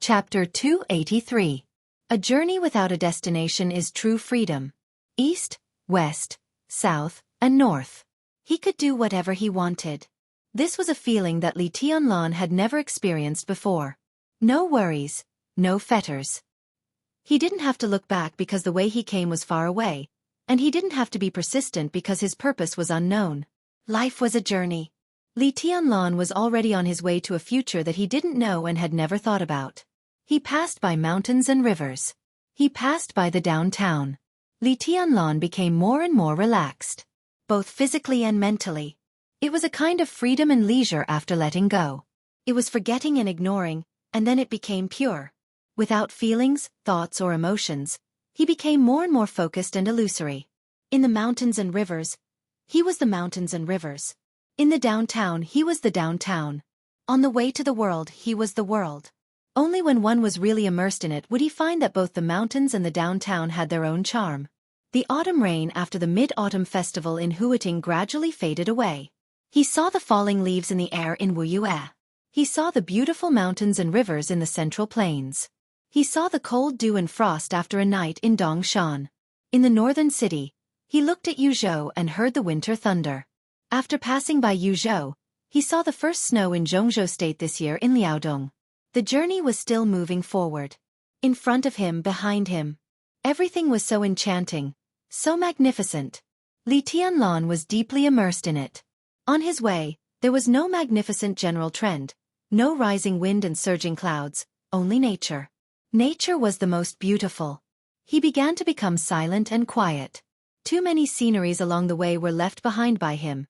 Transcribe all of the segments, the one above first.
Chapter 283. A journey without a destination is true freedom. East, west, south, and north. He could do whatever he wanted. This was a feeling that Li Tianlan had never experienced before. No worries, no fetters. He didn't have to look back because the way he came was far away, and he didn't have to be persistent because his purpose was unknown. Life was a journey. Li Tianlan was already on his way to a future that he didn't know and had never thought about. He passed by mountains and rivers. He passed by the downtown. Li Tianlan became more and more relaxed, both physically and mentally. It was a kind of freedom and leisure after letting go. It was forgetting and ignoring, and then it became pure. Without feelings, thoughts, or emotions, he became more and more focused and illusory. In the mountains and rivers, he was the mountains and rivers. In the downtown, he was the downtown. On the way to the world, he was the world. Only when one was really immersed in it would he find that both the mountains and the downtown had their own charm. The autumn rain after the Mid-Autumn Festival in Huiting gradually faded away. He saw the falling leaves in the air in Wuxia. He saw the beautiful mountains and rivers in the Central Plains. He saw the cold dew and frost after a night in Dongshan. In the northern city, he looked at Yuzhou and heard the winter thunder. After passing by Yuzhou, he saw the first snow in Jianghu state this year in Liaodong. The journey was still moving forward. In front of him, behind him. Everything was so enchanting, so magnificent. Li Tianlan was deeply immersed in it. On his way, there was no magnificent general trend, no rising wind and surging clouds, only nature. Nature was the most beautiful. He began to become silent and quiet. Too many sceneries along the way were left behind by him,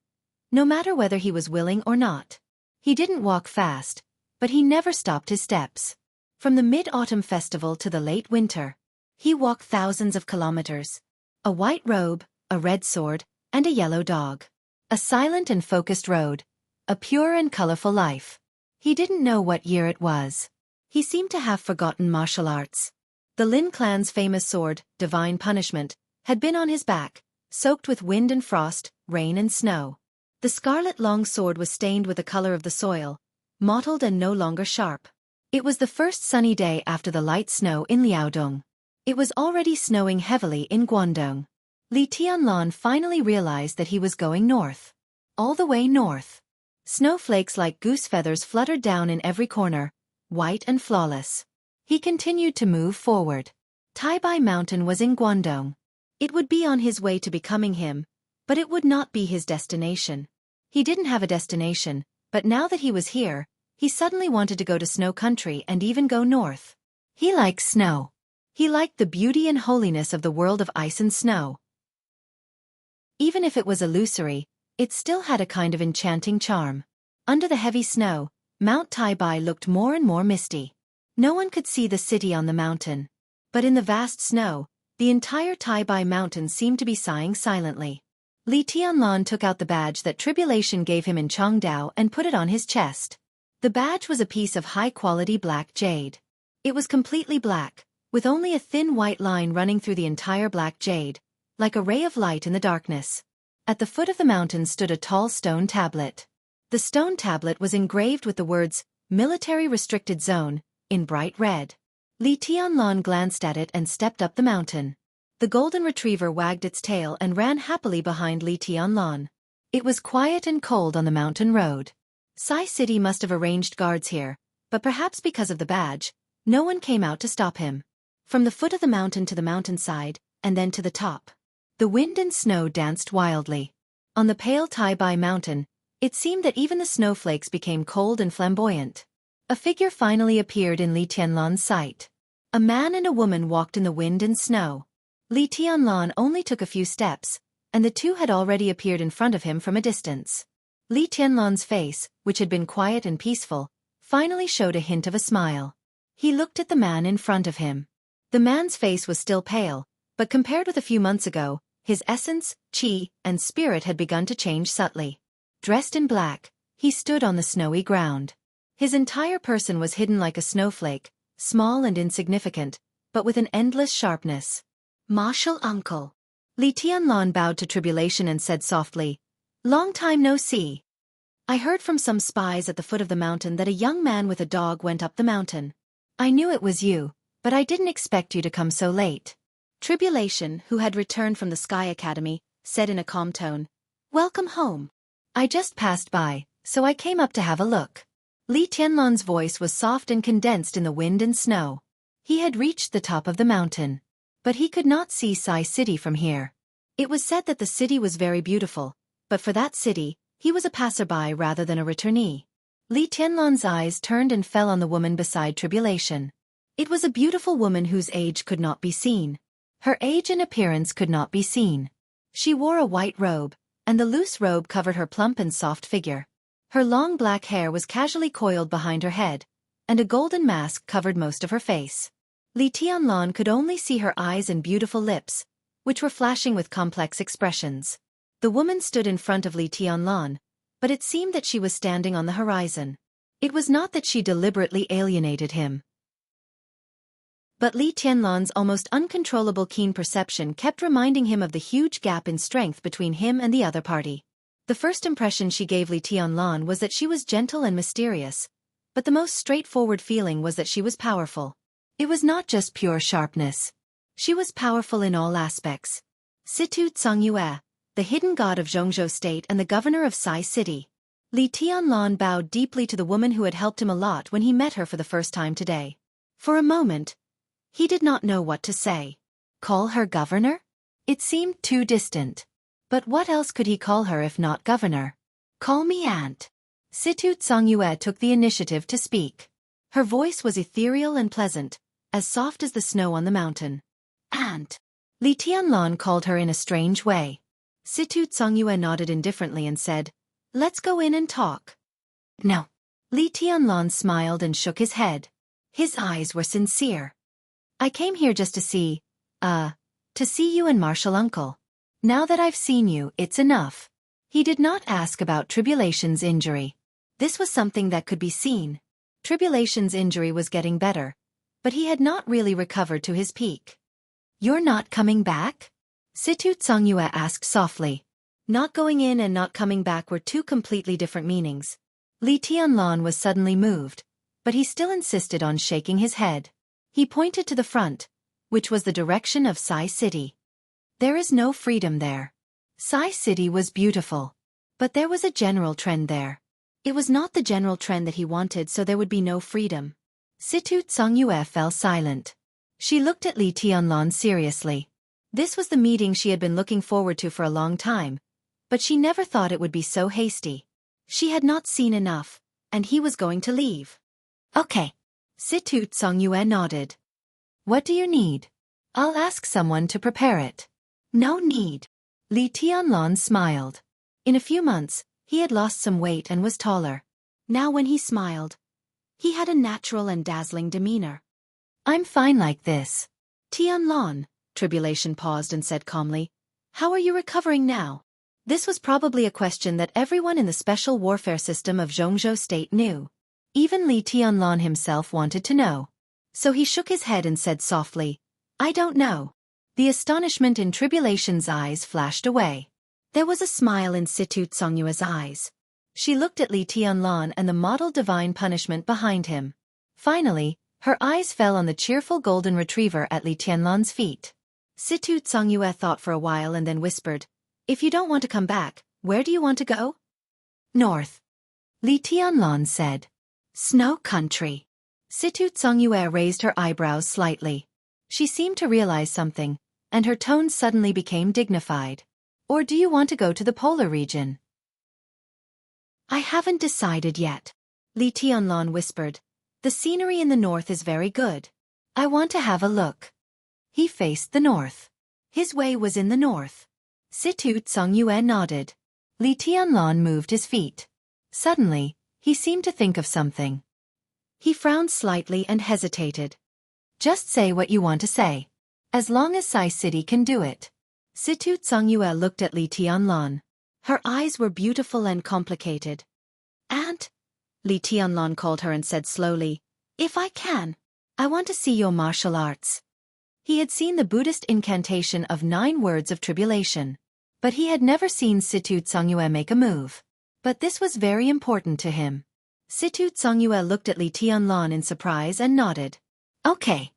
no matter whether he was willing or not. He didn't walk fast, but he never stopped his steps. From the Mid-Autumn Festival to the late winter, he walked thousands of kilometers. A white robe, a red sword, and a yellow dog. A silent and focused road. A pure and colorful life. He didn't know what year it was. He seemed to have forgotten martial arts. The Lin clan's famous sword, Divine Punishment, had been on his back, soaked with wind and frost, rain and snow. The scarlet long sword was stained with the color of the soil, mottled and no longer sharp. It was the first sunny day after the light snow in Liaodong. It was already snowing heavily in Guangdong. Li Tianlan finally realized that he was going north. All the way north. Snowflakes like goose feathers fluttered down in every corner, white and flawless. He continued to move forward. Taibai Mountain was in Guangdong. It would be on his way to becoming him, but it would not be his destination. He didn't have a destination, but now that he was here, he suddenly wanted to go to snow country and even go north. He liked snow. He liked the beauty and holiness of the world of ice and snow. Even if it was illusory, it still had a kind of enchanting charm. Under the heavy snow, Mount Taibai looked more and more misty. No one could see the city on the mountain. But in the vast snow, the entire Taibai mountain seemed to be sighing silently. Li Tianlan took out the badge that Tribulation gave him in Changdao and put it on his chest. The badge was a piece of high-quality black jade. It was completely black, with only a thin white line running through the entire black jade, like a ray of light in the darkness. At the foot of the mountain stood a tall stone tablet. The stone tablet was engraved with the words, Military Restricted Zone, in bright red. Li Tianlan glanced at it and stepped up the mountain. The golden retriever wagged its tail and ran happily behind Li Tianlan. It was quiet and cold on the mountain road. Sai City must have arranged guards here, but perhaps because of the badge, no one came out to stop him. From the foot of the mountain to the mountainside, and then to the top. The wind and snow danced wildly. On the pale Taibai mountain, it seemed that even the snowflakes became cold and flamboyant. A figure finally appeared in Li Tianlan's sight. A man and a woman walked in the wind and snow. Li Tianlan only took a few steps, and the two had already appeared in front of him from a distance. Li Tianlan's face, which had been quiet and peaceful, finally showed a hint of a smile. He looked at the man in front of him. The man's face was still pale, but compared with a few months ago, his essence, qi, and spirit had begun to change subtly. Dressed in black, he stood on the snowy ground. His entire person was hidden like a snowflake, small and insignificant, but with an endless sharpness. Martial uncle. Li Tianlan bowed to Tribulation and said softly, Long time no see. I heard from some spies at the foot of the mountain that a young man with a dog went up the mountain. I knew it was you, but I didn't expect you to come so late. Tribulation, who had returned from the Sky Academy, said in a calm tone, "Welcome home. I just passed by, so I came up to have a look." Li Tianlan's voice was soft and condensed in the wind and snow. He had reached the top of the mountain. But he could not see Sai City from here. It was said that the city was very beautiful, but for that city, he was a passerby rather than a returnee. Li Tianlan's eyes turned and fell on the woman beside Tribulation. It was a beautiful woman whose age could not be seen. Her age and appearance could not be seen. She wore a white robe, and the loose robe covered her plump and soft figure. Her long black hair was casually coiled behind her head, and a golden mask covered most of her face. Li Tianlan could only see her eyes and beautiful lips, which were flashing with complex expressions. The woman stood in front of Li Tianlan, but it seemed that she was standing on the horizon. It was not that she deliberately alienated him. But Li Tianlan's almost uncontrollable keen perception kept reminding him of the huge gap in strength between him and the other party. The first impression she gave Li Tianlan was that she was gentle and mysterious, but the most straightforward feeling was that she was powerful. It was not just pure sharpness. She was powerful in all aspects. Situ Tsongyue, the hidden god of Jianghu State and the governor of Sai City. Li Tianlan bowed deeply to the woman who had helped him a lot when he met her for the first time today. For a moment, he did not know what to say. Call her governor? It seemed too distant. But what else could he call her if not governor? Call me aunt. Situ Tsongyue took the initiative to speak. Her voice was ethereal and pleasant, as soft as the snow on the mountain. Aunt. Li Tianlan called her in a strange way. Situ Tsongyue nodded indifferently and said, "Let's go in and talk." No. Li Tianlan smiled and shook his head. His eyes were sincere. "I came here just to see you and Martial Uncle. Now that I've seen you, it's enough." He did not ask about Tribulation's injury. This was something that could be seen. Tribulation's injury was getting better, but he had not really recovered to his peak. "You're not coming back?" Situ Tsongyue asked softly. Not going in and not coming back were two completely different meanings. Li Tianlan was suddenly moved, but he still insisted on shaking his head. He pointed to the front, which was the direction of Sai City. There is no freedom there. Sai City was beautiful, but there was a general trend there. It was not the general trend that he wanted, so there would be no freedom. Situ Tsongyue fell silent. She looked at Li Tianlan seriously. This was the meeting she had been looking forward to for a long time, but she never thought it would be so hasty. She had not seen enough, and he was going to leave. "Okay." Situ Tsongyue nodded. "What do you need?" "I'll ask someone to prepare it." "No need." Li Tianlan smiled. In a few months, he had lost some weight and was taller. Now when he smiled, he had a natural and dazzling demeanor. "I'm fine like this." "Tianlan," Tribulation paused and said calmly, "how are you recovering now?" This was probably a question that everyone in the special warfare system of Jianghu State knew. Even Li Tianlan himself wanted to know. So he shook his head and said softly, "I don't know." The astonishment in Tribulation's eyes flashed away. There was a smile in Situ Tsongyue's eyes. She looked at Li Tianlan and the model divine punishment behind him. Finally, her eyes fell on the cheerful golden retriever at Li Tianlan's feet. Situ Tsongyue thought for a while and then whispered, "If you don't want to come back, where do you want to go?" "North." Li Tianlan said. "Snow country." Situ Tsongyue raised her eyebrows slightly. She seemed to realize something, and her tone suddenly became dignified. "Or do you want to go to the polar region?" "I haven't decided yet," Li Tianlan whispered. "The scenery in the north is very good. I want to have a look." He faced the north. His way was in the north. Situ Tsongyue nodded. Li Tianlan moved his feet. Suddenly, he seemed to think of something. He frowned slightly and hesitated. "Just say what you want to say. As long as Sai City can do it." Situ Tsongyue looked at Li Tianlan. Her eyes were beautiful and complicated. "Aunt," Li Tianlan called her and said slowly, "if I can, I want to see your martial arts." He had seen the Buddhist incantation of 9 words of tribulation. But he had never seen Situ Tsongyue make a move. But this was very important to him. Situ Tsongyue looked at Li Tianlan in surprise and nodded. Okay.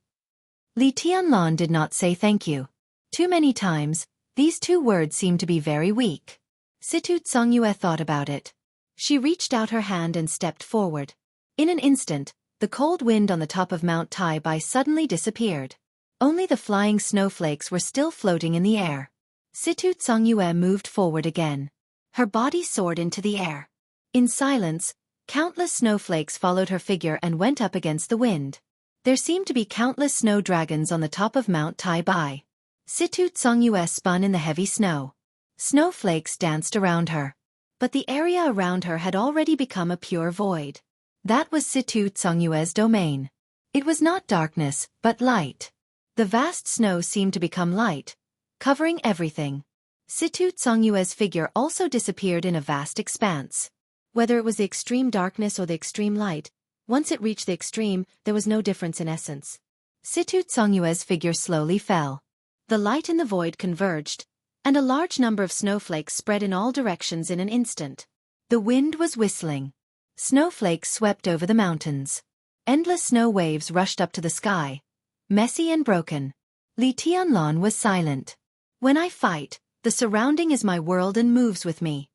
Li Tianlan did not say thank you. Too many times, these two words seemed to be very weak. Situ Tsungyue thought about it. She reached out her hand and stepped forward. In an instant, the cold wind on the top of Mount Taibai suddenly disappeared. Only the flying snowflakes were still floating in the air. Situ Tsungyue moved forward again. Her body soared into the air. In silence, countless snowflakes followed her figure and went up against the wind. There seemed to be countless snow dragons on the top of Mount Taibai. Situ Tsungyue spun in the heavy snow. Snowflakes danced around her. But the area around her had already become a pure void. That was Situ Tsungyue's domain. It was not darkness, but light. The vast snow seemed to become light, covering everything. Situ Tsungyue's figure also disappeared in a vast expanse. Whether it was the extreme darkness or the extreme light, once it reached the extreme, there was no difference in essence. Situ Tsungyue's figure slowly fell. The light and the void converged, and a large number of snowflakes spread in all directions in an instant. The wind was whistling. Snowflakes swept over the mountains. Endless snow waves rushed up to the sky, messy and broken. Li Tianlan was silent. When I fight, the surrounding is my world and moves with me.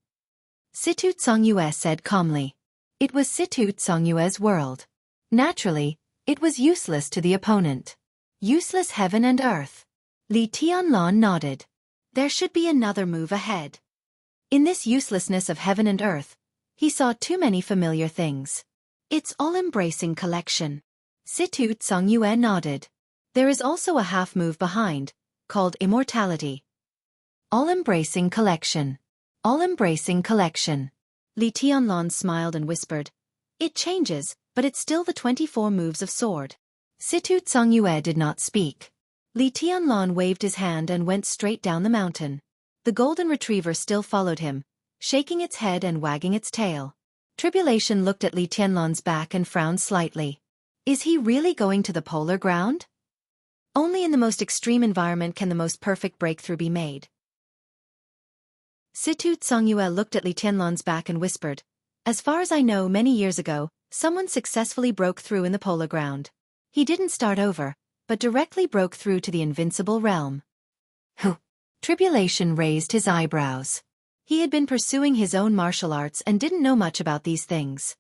Situ Tsungyue said calmly. It was Situ Tsungyue's world. Naturally, it was useless to the opponent. Useless heaven and earth. Li Tianlan nodded. There should be another move ahead. In this uselessness of heaven and earth, he saw too many familiar things. It's all-embracing collection. Situ Tsungyue nodded. There is also a half move behind, called immortality. All-embracing collection. All-embracing collection. Li Tianlan smiled and whispered. It changes, but it's still the 24 moves of sword. Situ Tsungyue did not speak. Li Tianlan waved his hand and went straight down the mountain. The golden retriever still followed him, shaking its head and wagging its tail. Tribulation looked at Li Tianlan's back and frowned slightly. Is he really going to the polar ground? Only in the most extreme environment can the most perfect breakthrough be made. Situ Tsungyue looked at Li Tianlan's back and whispered. As far as I know, many years ago, someone successfully broke through in the polar ground. He didn't start over, but directly broke through to the invincible realm. Who? Tribulation raised his eyebrows. He had been pursuing his own martial arts and didn't know much about these things.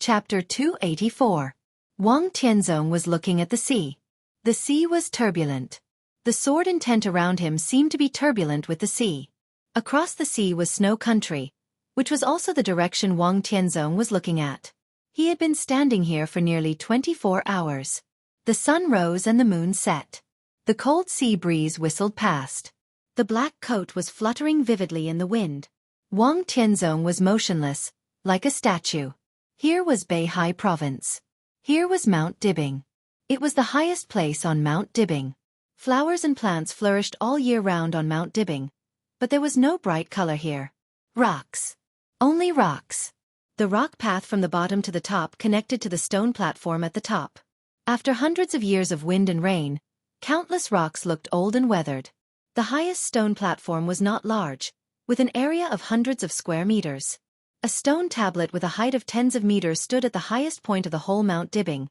Chapter 284. Wang Tianzong was looking at the sea. The sea was turbulent. The sword intent around him seemed to be turbulent with the sea. Across the sea was snow country, which was also the direction Wang Tianzong was looking at. He had been standing here for nearly 24 hours. The sun rose and the moon set. The cold sea breeze whistled past. The black coat was fluttering vividly in the wind. Wang Tianzong was motionless, like a statue. Here was Beihai Province. Here was Mount Dibing. It was the highest place on Mount Dibing. Flowers and plants flourished all year round on Mount Dibing, but there was no bright color here. Rocks. Only rocks. The rock path from the bottom to the top connected to the stone platform at the top. After hundreds of years of wind and rain, countless rocks looked old and weathered. The highest stone platform was not large, with an area of hundreds of square meters. A stone tablet with a height of tens of meters stood at the highest point of the whole Mount Dibing,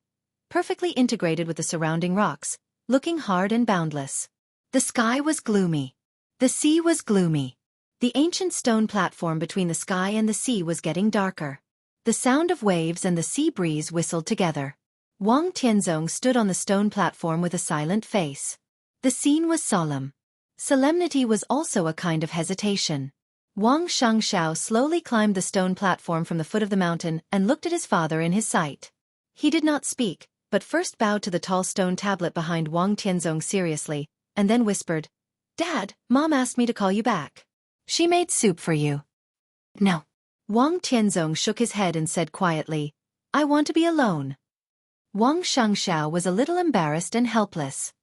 perfectly integrated with the surrounding rocks, looking hard and boundless. The sky was gloomy. The sea was gloomy. The ancient stone platform between the sky and the sea was getting darker. The sound of waves and the sea breeze whistled together. Wang Tianzong stood on the stone platform with a silent face. The scene was solemn. Solemnity was also a kind of hesitation. Wang Xianxia slowly climbed the stone platform from the foot of the mountain and looked at his father in his sight. He did not speak, but first bowed to the tall stone tablet behind Wang Tianzong seriously, and then whispered, "Dad, Mom asked me to call you back. She made soup for you." "No." Wang Tianzong shook his head and said quietly, "I want to be alone." Wang Xianxia was a little embarrassed and helpless.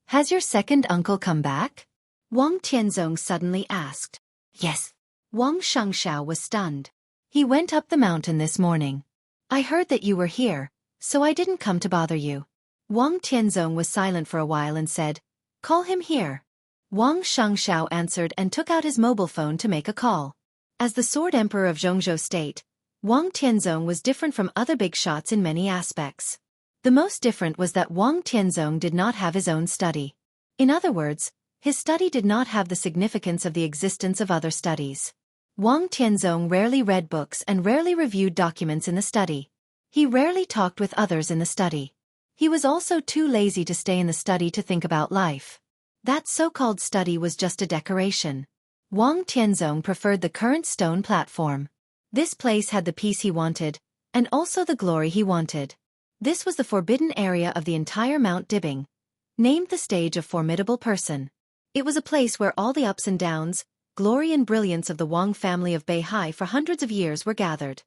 "Has your second uncle come back?" Wang Tianzong suddenly asked. "Yes." Wang Xianxia was stunned. "He went up the mountain this morning. I heard that you were here, so I didn't come to bother you." Wang Tianzong was silent for a while and said, "Call him here." Wang Xianxia answered and took out his mobile phone to make a call. As the Sword Emperor of Jianghu State, Wang Tianzong was different from other big shots in many aspects. The most different was that Wang Tianzong did not have his own study. In other words, his study did not have the significance of the existence of other studies. Wang Tianzong rarely read books and rarely reviewed documents in the study. He rarely talked with others in the study. He was also too lazy to stay in the study to think about life. That so-called study was just a decoration. Wang Tianzong preferred the current stone platform. This place had the peace he wanted, and also the glory he wanted. This was the forbidden area of the entire Mount Dibing, named the stage of formidable person. It was a place where all the ups and downs, glory and brilliance of the Wang family of Beihai for hundreds of years were gathered.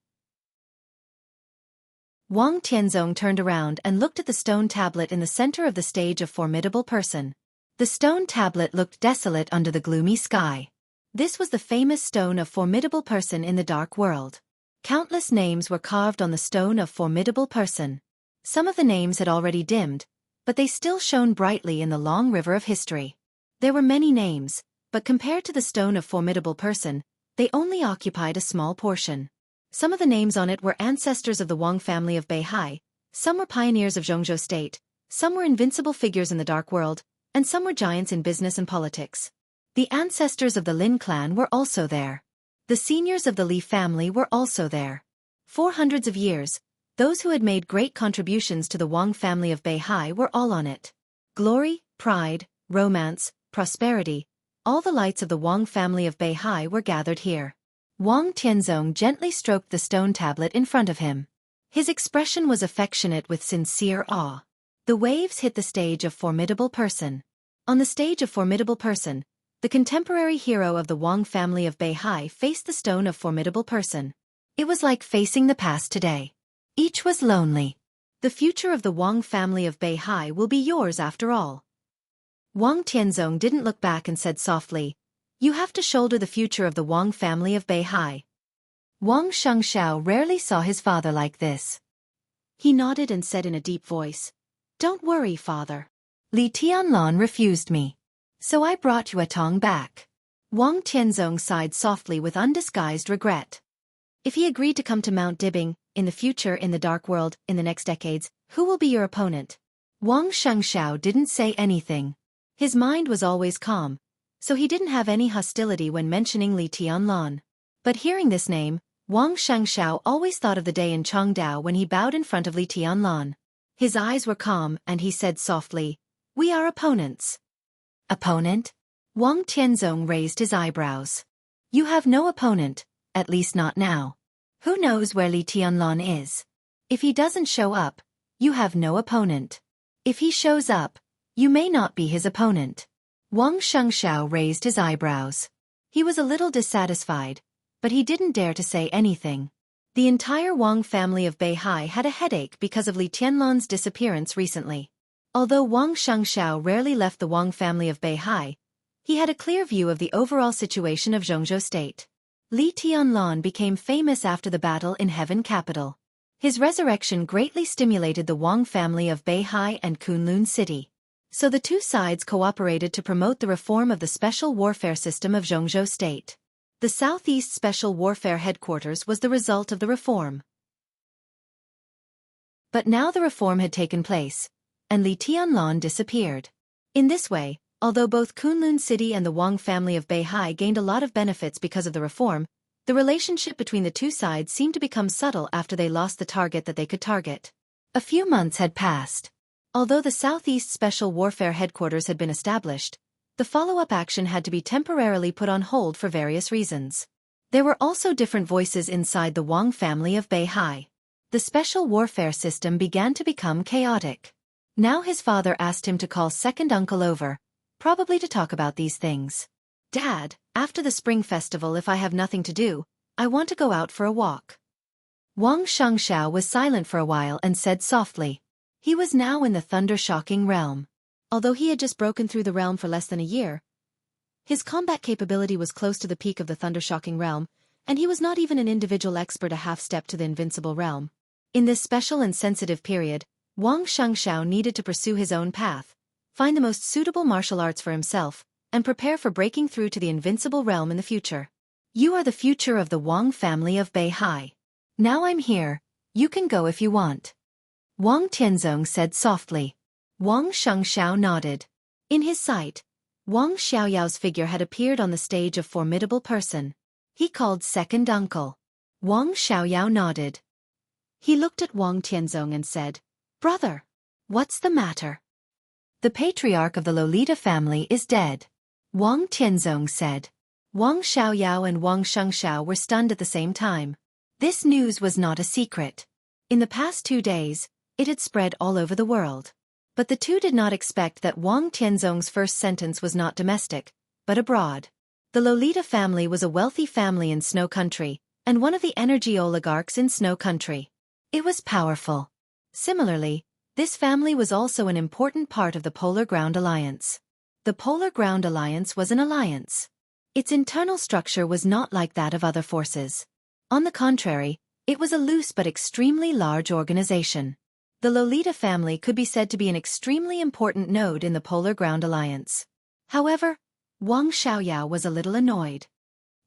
Wang Tianzong turned around and looked at the stone tablet in the center of the stage of formidable person. The stone tablet looked desolate under the gloomy sky. This was the famous stone of formidable person in the dark world. Countless names were carved on the stone of formidable person. Some of the names had already dimmed, but they still shone brightly in the long river of history. There were many names, but compared to the stone of formidable person, they only occupied a small portion. Some of the names on it were ancestors of the Wang family of Beihai, some were pioneers of Jianghu state, some were invincible figures in the dark world, and some were giants in business and politics. The ancestors of the Lin clan were also there. The seniors of the Li family were also there. For hundreds of years, those who had made great contributions to the Wang family of Beihai were all on it. Glory, pride, romance, prosperity, all the lights of the Wang family of Beihai were gathered here. Wang Tianzong gently stroked the stone tablet in front of him. His expression was affectionate with sincere awe. The waves hit the stage of formidable person. On the stage of formidable person, the contemporary hero of the Wang family of Beihai faced the stone of formidable person. It was like facing the past today. Each was lonely. The future of the Wang family of Beihai will be yours after all. Wang Tianzong didn't look back and said softly, "You have to shoulder the future of the Wang family of Beihai." Wang Xianxia rarely saw his father like this. He nodded and said in a deep voice, "Don't worry, father. Li Tianlan refused me, so I brought Yue Tong back." Wang Tianzong sighed softly with undisguised regret. If he agreed to come to Mount Dibing, in the future in the dark world, in the next decades, who will be your opponent? Wang Xianxia didn't say anything. His mind was always calm, so he didn't have any hostility when mentioning Li Tianlan. But hearing this name, Wang Xianxia always thought of the day in Changdao when he bowed in front of Li Tianlan. His eyes were calm and he said softly, "We are opponents." Opponent? Wang Tianzong raised his eyebrows. "You have no opponent, at least not now. Who knows where Li Tianlan is? If he doesn't show up, you have no opponent. If he shows up, you may not be his opponent." Wang Xianxia raised his eyebrows. He was a little dissatisfied, but he didn't dare to say anything. The entire Wang family of Beihai had a headache because of Li Tianlan's disappearance recently. Although Wang Xianxia rarely left the Wang family of Beihai, he had a clear view of the overall situation of Jianghu state. Li Tianlan became famous after the battle in Heaven Capital. His resurrection greatly stimulated the Wang family of Beihai and Kunlun City. So the two sides cooperated to promote the reform of the special warfare system of Jianghu state. The Southeast Special Warfare Headquarters was the result of the reform. But now the reform had taken place, and Li Tianlan disappeared. In this way, although both Kunlun City and the Wang family of Beihai gained a lot of benefits because of the reform, the relationship between the two sides seemed to become subtle after they lost the target that they could target. A few months had passed. Although the Southeast Special Warfare Headquarters had been established, the follow-up action had to be temporarily put on hold for various reasons. There were also different voices inside the Wang family of Beihai. The special warfare system began to become chaotic. Now his father asked him to call second uncle over, probably to talk about these things. "Dad, after the spring festival, if I have nothing to do, I want to go out for a walk." Wang Xianxia was silent for a while and said softly. He was now in the thunder-shocking realm. Although he had just broken through the realm for less than a year, his combat capability was close to the peak of the thunder-shocking realm, and he was not even an individual expert a half-step to the invincible realm. In this special and sensitive period, Wang Xianxia needed to pursue his own path, find the most suitable martial arts for himself, and prepare for breaking through to the invincible realm in the future. "You are the future of the Wang family of Beihai. Now I'm here, you can go if you want. Wang Tianzong said softly. Wang Xianxia nodded. In his sight, Wang Xiaoyao's figure had appeared on the stage, a formidable person. He called second uncle. Wang Xiaoyao nodded. He looked at Wang Tianzong and said, "Brother, what's the matter?" "The patriarch of the Lolita family is dead," Wang Tianzong said. Wang Xiaoyao and Wang Xianxia were stunned at the same time. This news was not a secret. In the past 2 days, it had spread all over the world. But the two did not expect that Wang Tianzong's first sentence was not domestic, but abroad. The Lolita family was a wealthy family in Snow Country, and one of the energy oligarchs in Snow Country. It was powerful. Similarly, this family was also an important part of the Polar Ground Alliance. The Polar Ground Alliance was an alliance. Its internal structure was not like that of other forces. On the contrary, it was a loose but extremely large organization. The Lolita family could be said to be an extremely important node in the Polar Ground Alliance. However, Wang Xiaoyao was a little annoyed.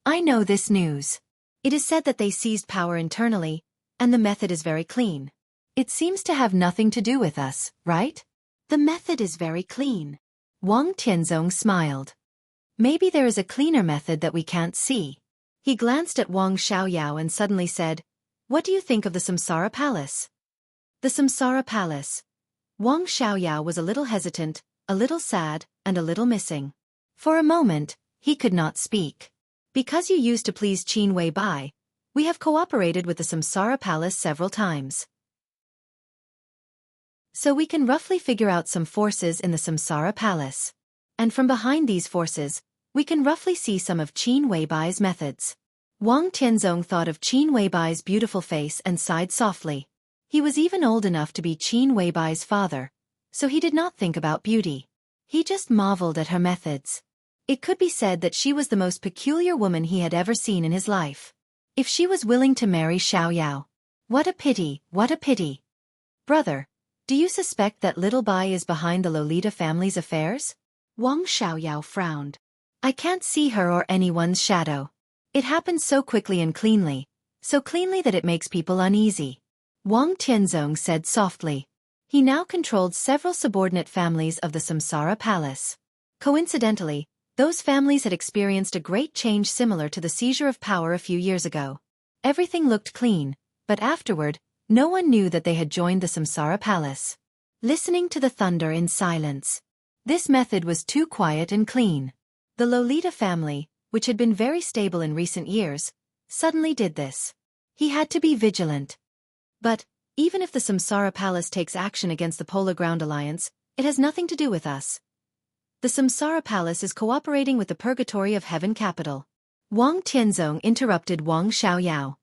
"I know this news. It is said that they seized power internally, and the method is very clean. It seems to have nothing to do with us, right?" "The method is very clean." Wang Tianzong smiled. "Maybe there is a cleaner method that we can't see." He glanced at Wang Xiaoyao and suddenly said, "What do you think of the Samsara Palace?" The Samsara Palace. Wang Xiaoyao was a little hesitant, a little sad, and a little missing. For a moment, he could not speak. "Because you used to please Qin Wei Bai, we have cooperated with the Samsara Palace several times. So we can roughly figure out some forces in the Samsara Palace. And from behind these forces, we can roughly see some of Qin Wei Bai's methods." Wang Tianzong thought of Qin Wei Bai's beautiful face and sighed softly. He was even old enough to be Qin Wei Bai's father, so he did not think about beauty. He just marveled at her methods. It could be said that she was the most peculiar woman he had ever seen in his life. If she was willing to marry Xiaoyao. What a pity, what a pity. "Brother, do you suspect that little Bai is behind the Lolita family's affairs?" Wang Xiaoyao frowned. "I can't see her or anyone's shadow. It happens so quickly and cleanly, so cleanly that it makes people uneasy." Wang Tianzong said softly. He now controlled several subordinate families of the Samsara Palace. Coincidentally, those families had experienced a great change similar to the seizure of power a few years ago. Everything looked clean, but afterward, no one knew that they had joined the Samsara Palace. Listening to the thunder in silence. This method was too quiet and clean. The Lolita family, which had been very stable in recent years, suddenly did this. He had to be vigilant. But, even if the Samsara Palace takes action against the Polar Ground Alliance, it has nothing to do with us. The Samsara Palace is cooperating with the Purgatory of Heaven capital. Wang Tianzong interrupted Wang Xiaoyao.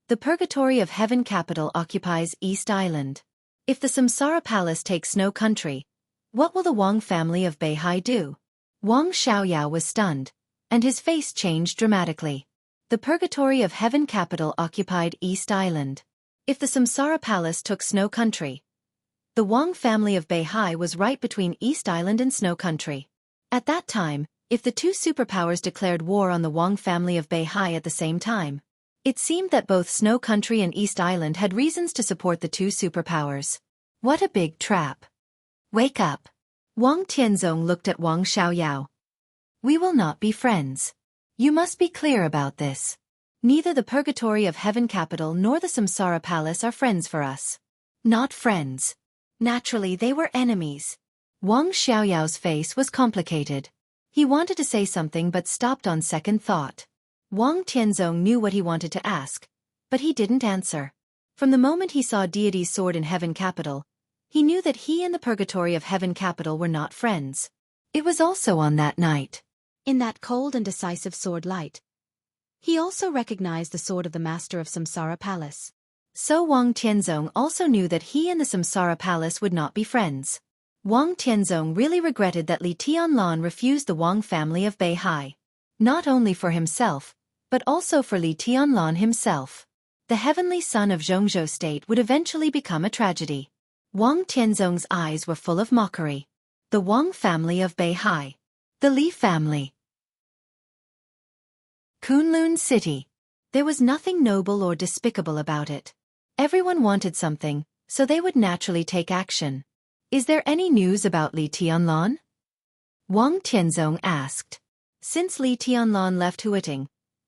The Purgatory of Heaven capital occupies East Island. If the Samsara Palace takes Snow Country, what will the Wang family of Beihai do? Wang Xiaoyao was stunned, and his face changed dramatically. The Purgatory of Heaven capital occupied East Island. If the Samsara Palace took Snow Country, the Wang family of Beihai was right between East Island and Snow Country. At that time, if the two superpowers declared war on the Wang family of Beihai at the same time, it seemed that both Snow Country and East Island had reasons to support the two superpowers. What a big trap. Wake up. Wang Tianzong looked at Wang Xiaoyao. We will not be friends. You must be clear about this. Neither the Purgatory of Heaven capital nor the Samsara Palace are friends for us. Not friends. Naturally, they were enemies. Wang Xiaoyao's face was complicated. He wanted to say something but stopped on second thought. Wang Tianzong knew what he wanted to ask, but he didn't answer. From the moment he saw Deity's sword in Heaven capital, he knew that he and the Purgatory of Heaven capital were not friends. It was also on that night. In that cold and decisive sword light, he also recognized the sword of the master of Samsara Palace. So Wang Tianzong also knew that he and the Samsara Palace would not be friends. Wang Tianzong really regretted that Li Tianlan refused the Wang family of Beihai. Not only for himself, but also for Li Tianlan himself. The heavenly son of Jianghu state would eventually become a tragedy. Wang Tianzong's eyes were full of mockery. The Wang family of Beihai. The Li family. Kunlun City. There was nothing noble or despicable about it. Everyone wanted something, so they would naturally take action. Is there any news about Li Tianlan? Wang Tianzong asked. Since Li Tianlan left Huiting,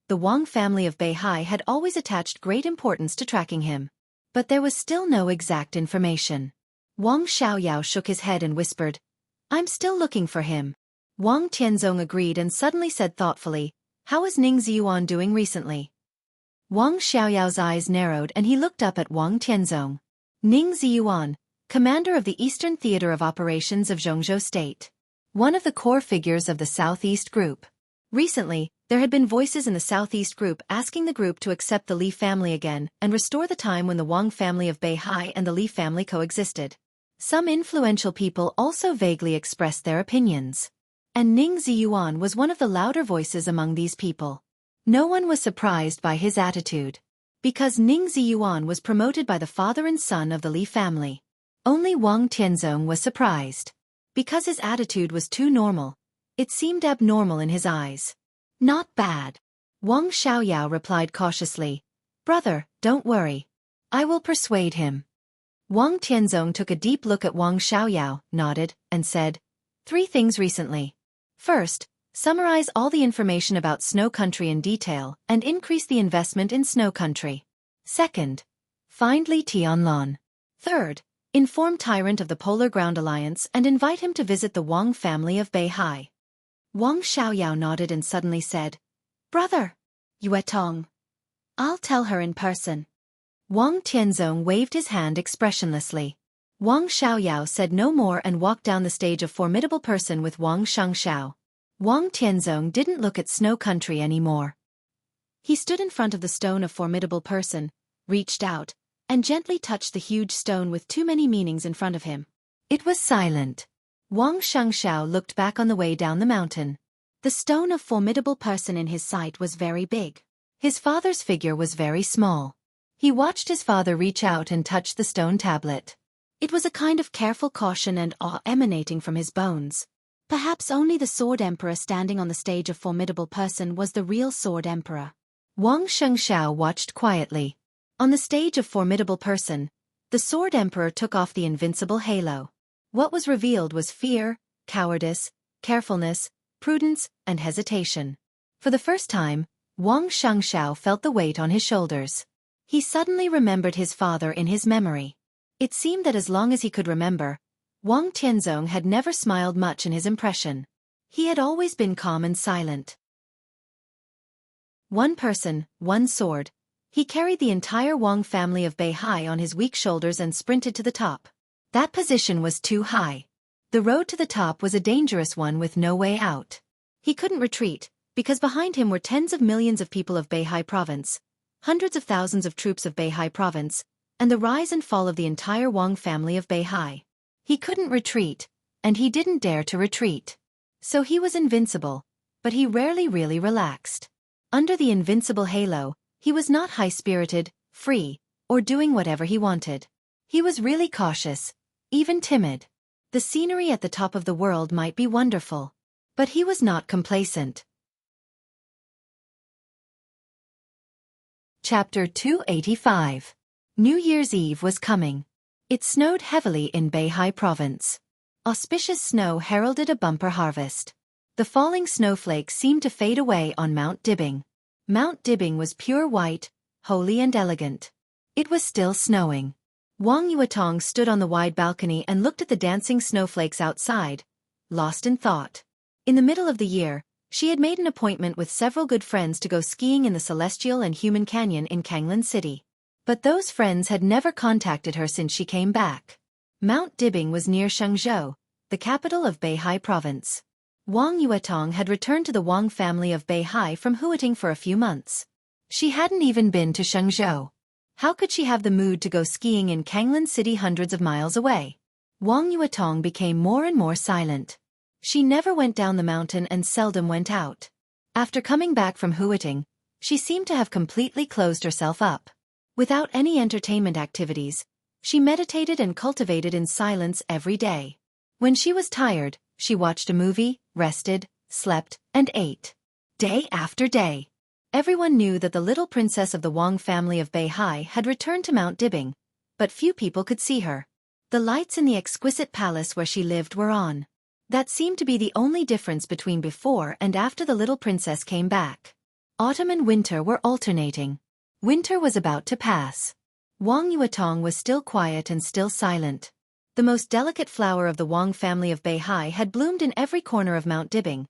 the Wang family of Beihai had always attached great importance to tracking him. But there was still no exact information. Wang Xiaoyao shook his head and whispered, "I'm still looking for him." Wang Tianzong agreed and suddenly said thoughtfully, "How is Ning Ziyuan doing recently?" Wang Xiaoyao's eyes narrowed and he looked up at Wang Tianzong. Ning Ziyuan, commander of the Eastern Theater of Operations of Jianghu State. One of the core figures of the Southeast Group. Recently, there had been voices in the Southeast Group asking the group to accept the Li family again and restore the time when the Wang family of Beihai and the Li family coexisted. Some influential people also vaguely expressed their opinions. And Ning Ziyuan was one of the louder voices among these people. No one was surprised by his attitude. Because Ning Ziyuan was promoted by the father and son of the Li family. Only Wang Tianzong was surprised. Because his attitude was too normal. It seemed abnormal in his eyes. Not bad. Wang Xiaoyao replied cautiously. Brother, don't worry. I will persuade him. Wang Tianzong took a deep look at Wang Xiaoyao, nodded, and said, 3 things recently. First, summarize all the information about Snow Country in detail and increase the investment in Snow Country. Second, find Li Tianlan. Third, inform Tyrant of the Polar Ground Alliance and invite him to visit the Wang family of Beihai. Wang Xiaoyao nodded and suddenly said, Brother, Yue Tong. I'll tell her in person. Wang Tianzong waved his hand expressionlessly. Wang Xiaoyao said no more and walked down the stage of Formidable Person with Wang Xianxia. Wang Tianzong didn't look at Snow Country anymore. He stood in front of the stone of Formidable Person, reached out, and gently touched the huge stone with too many meanings in front of him. It was silent. Wang Xianxia looked back on the way down the mountain. The stone of Formidable Person in his sight was very big. His father's figure was very small. He watched his father reach out and touch the stone tablet. It was a kind of careful caution and awe emanating from his bones. Perhaps only the Sword Emperor standing on the stage of Formidable Person was the real Sword Emperor. Wang Xianxia watched quietly. On the stage of Formidable Person, the Sword Emperor took off the invincible halo. What was revealed was fear, cowardice, carefulness, prudence, and hesitation. For the first time, Wang Xianxia felt the weight on his shoulders. He suddenly remembered his father in his memory. It seemed that as long as he could remember, Wang Tianzong had never smiled much in his impression. He had always been calm and silent. One person, one sword. He carried the entire Wang family of Beihai on his weak shoulders and sprinted to the top. That position was too high. The road to the top was a dangerous one with no way out. He couldn't retreat, because behind him were tens of millions of people of Beihai province, hundreds of thousands of troops of Beihai province, and the rise and fall of the entire Wang family of Beihai. He couldn't retreat, and he didn't dare to retreat. So he was invincible, but he rarely really relaxed. Under the invincible halo, he was not high-spirited, free, or doing whatever he wanted. He was really cautious, even timid. The scenery at the top of the world might be wonderful. But he was not complacent. Chapter 285. New Year's Eve was coming. It snowed heavily in Beihai province. Auspicious snow heralded a bumper harvest. The falling snowflakes seemed to fade away on Mount Dibbing. Mount Dibbing was pure white, holy and elegant. It was still snowing. Wang Yuetong stood on the wide balcony and looked at the dancing snowflakes outside, lost in thought. In the middle of the year, she had made an appointment with several good friends to go skiing in the Celestial and Human Canyon in Kanglan City. But those friends had never contacted her since she came back. Mount Dibbing was near Jianghu, the capital of Beihai province. Wang Yuetong had returned to the Wang family of Beihai from Huiting for a few months. She hadn't even been to Jianghu. How could she have the mood to go skiing in Kanglan City hundreds of miles away? Wang Yuetong became more and more silent. She never went down the mountain and seldom went out. After coming back from Huiting, she seemed to have completely closed herself up. Without any entertainment activities, she meditated and cultivated in silence every day. When she was tired, she watched a movie, rested, slept, and ate. Day after day. Everyone knew that the little princess of the Wang family of Beihai had returned to Mount Dibing, but few people could see her. The lights in the exquisite palace where she lived were on. That seemed to be the only difference between before and after the little princess came back. Autumn and winter were alternating. Winter was about to pass. Wang Yuetong was still quiet and still silent. The most delicate flower of the Wang family of Beihai had bloomed in every corner of Mount Dibing,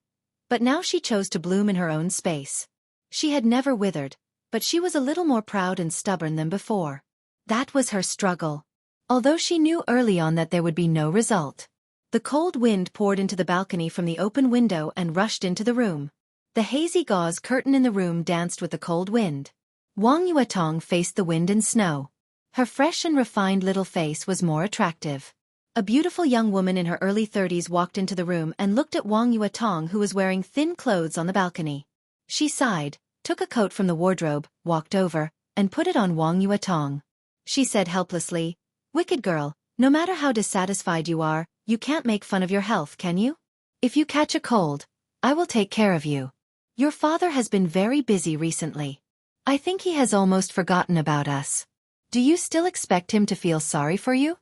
but now she chose to bloom in her own space. She had never withered, but she was a little more proud and stubborn than before. That was her struggle. Although she knew early on that there would be no result. The cold wind poured into the balcony from the open window and rushed into the room. The hazy gauze curtain in the room danced with the cold wind. Wang Yuetong faced the wind and snow. Her fresh and refined little face was more attractive. A beautiful young woman in her early 30s walked into the room and looked at Wang Yuetong, who was wearing thin clothes on the balcony. She sighed, took a coat from the wardrobe, walked over, and put it on Wang Yuetong. She said helplessly, "Wicked girl, no matter how dissatisfied you are, you can't make fun of your health, can you? If you catch a cold, I will take care of you. Your father has been very busy recently. I think he has almost forgotten about us. Do you still expect him to feel sorry for you?"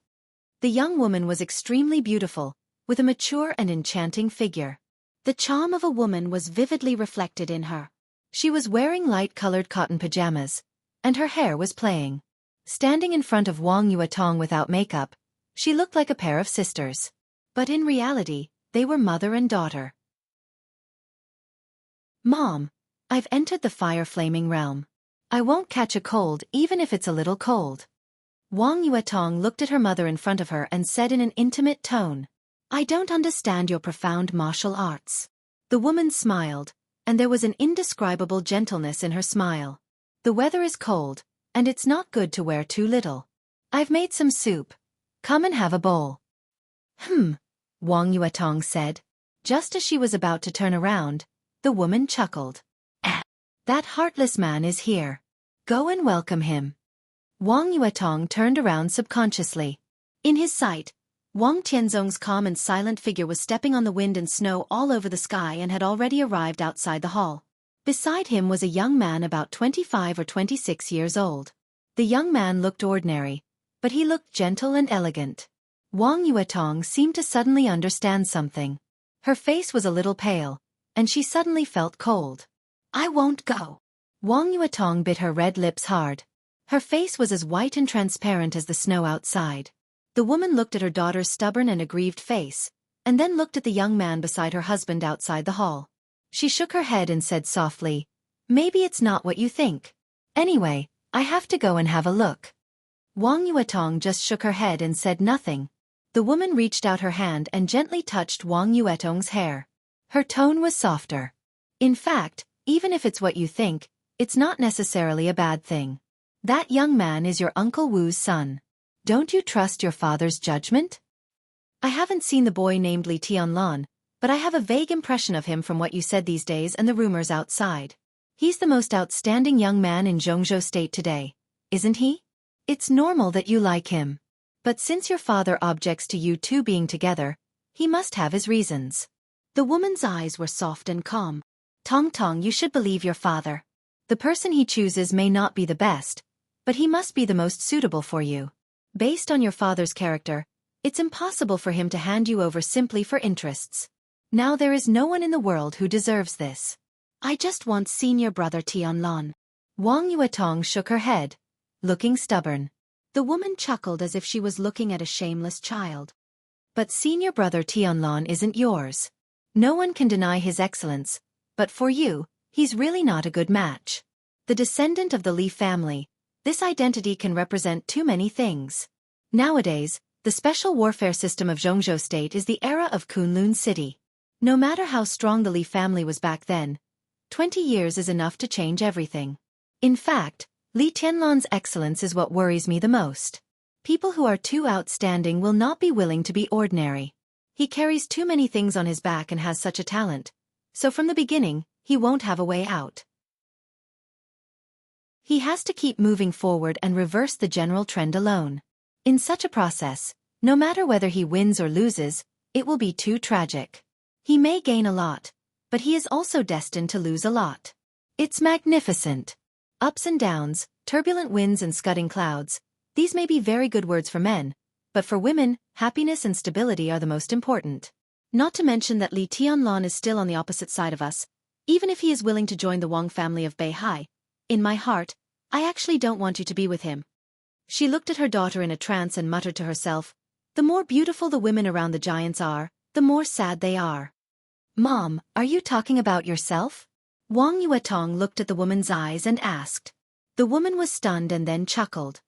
The young woman was extremely beautiful, with a mature and enchanting figure. The charm of a woman was vividly reflected in her. She was wearing light-colored cotton pajamas, and her hair was playing. Standing in front of Wang Yuetong without makeup, she looked like a pair of sisters. But in reality, they were mother and daughter. "Mom, I've entered the fire-flaming realm. I won't catch a cold even if it's a little cold." Wang Yuetong looked at her mother in front of her and said in an intimate tone, "I don't understand your profound martial arts." The woman smiled, and there was an indescribable gentleness in her smile. "The weather is cold, and it's not good to wear too little. I've made some soup. Come and have a bowl." Wang Yuetong said. Just as she was about to turn around, the woman chuckled. "That heartless man is here. Go and welcome him." Wang Yuetong turned around subconsciously. In his sight, Wang Tianzong's calm and silent figure was stepping on the wind and snow all over the sky and had already arrived outside the hall. Beside him was a young man about 25 or 26 years old. The young man looked ordinary, but he looked gentle and elegant. Wang Yuetong seemed to suddenly understand something. Her face was a little pale, and she suddenly felt cold. "I won't go." Wang Yuetong bit her red lips hard. Her face was as white and transparent as the snow outside. The woman looked at her daughter's stubborn and aggrieved face, and then looked at the young man beside her husband outside the hall. She shook her head and said softly, "Maybe it's not what you think. Anyway, I have to go and have a look." Wang Yuetong just shook her head and said nothing. The woman reached out her hand and gently touched Wang Yuetong's hair. Her tone was softer. "In fact, even if it's what you think, it's not necessarily a bad thing. That young man is your Uncle Wu's son. Don't you trust your father's judgment?" "I haven't seen the boy named Li Tianlan, but I have a vague impression of him from what you said these days and the rumors outside. He's the most outstanding young man in Jianghu State today, isn't he? It's normal that you like him. But since your father objects to you two being together, he must have his reasons." The woman's eyes were soft and calm. "Tong Tong, you should believe your father. The person he chooses may not be the best, but he must be the most suitable for you. Based on your father's character, it's impossible for him to hand you over simply for interests. Now there is no one in the world who deserves this. I just want senior brother Tianlan." Wang Yuetong shook her head, looking stubborn. The woman chuckled as if she was looking at a shameless child. "But senior brother Tianlan isn't yours. No one can deny his excellence, but for you, he's really not a good match. The descendant of the Li family, this identity can represent too many things. Nowadays, the special warfare system of Jianghu State is the era of Kunlun City. No matter how strong the Li family was back then, 20 years is enough to change everything. In fact, Li Tianlan's excellence is what worries me the most. People who are too outstanding will not be willing to be ordinary. He carries too many things on his back and has such a talent, so from the beginning, he won't have a way out. He has to keep moving forward and reverse the general trend alone. In such a process, no matter whether he wins or loses, it will be too tragic. He may gain a lot, but he is also destined to lose a lot. It's magnificent. Ups and downs, turbulent winds and scudding clouds. These may be very good words for men, but for women, happiness and stability are the most important. Not to mention that Li Tianlan is still on the opposite side of us, even if he is willing to join the Wang family of Beihai. In my heart, I actually don't want you to be with him. She looked at her daughter in a trance and muttered to herself, the more beautiful the women around the giants are, the more sad they are. Mom, are you talking about yourself? Wang Yuetong looked at the woman's eyes and asked. The woman was stunned and then chuckled.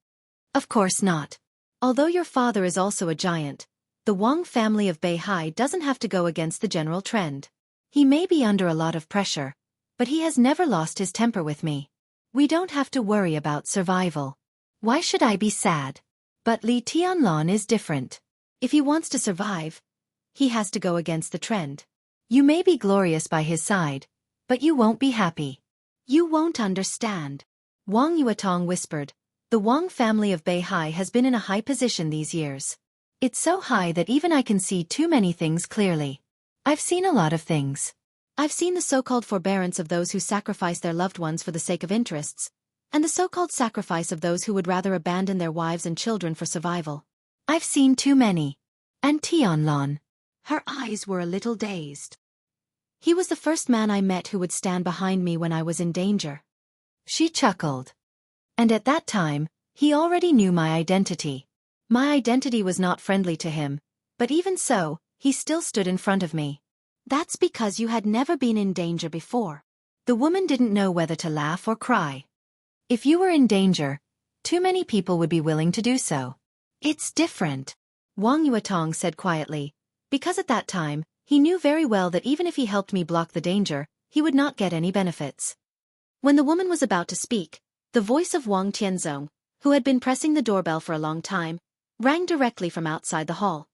Of course not. Although your father is also a giant, the Wang family of Beihai doesn't have to go against the general trend. He may be under a lot of pressure, but he has never lost his temper with me. We don't have to worry about survival. Why should I be sad? But Li Tianlan is different. If he wants to survive, he has to go against the trend. You may be glorious by his side, but you won't be happy. You won't understand. Wang Yuetong whispered. The Wang family of Beihai has been in a high position these years. It's so high that even I can see too many things clearly. I've seen a lot of things. I've seen the so-called forbearance of those who sacrifice their loved ones for the sake of interests, and the so-called sacrifice of those who would rather abandon their wives and children for survival. I've seen too many. And Tianlan. Her eyes were a little dazed. He was the first man I met who would stand behind me when I was in danger. She chuckled. And at that time, he already knew my identity. My identity was not friendly to him, but even so, he still stood in front of me. That's because you had never been in danger before. The woman didn't know whether to laugh or cry. If you were in danger, too many people would be willing to do so. It's different, Wang Yuetong said quietly, because at that time, he knew very well that even if he helped me block the danger, he would not get any benefits. When the woman was about to speak, the voice of Wang Tianzong, who had been pressing the doorbell for a long time, rang directly from outside the hall.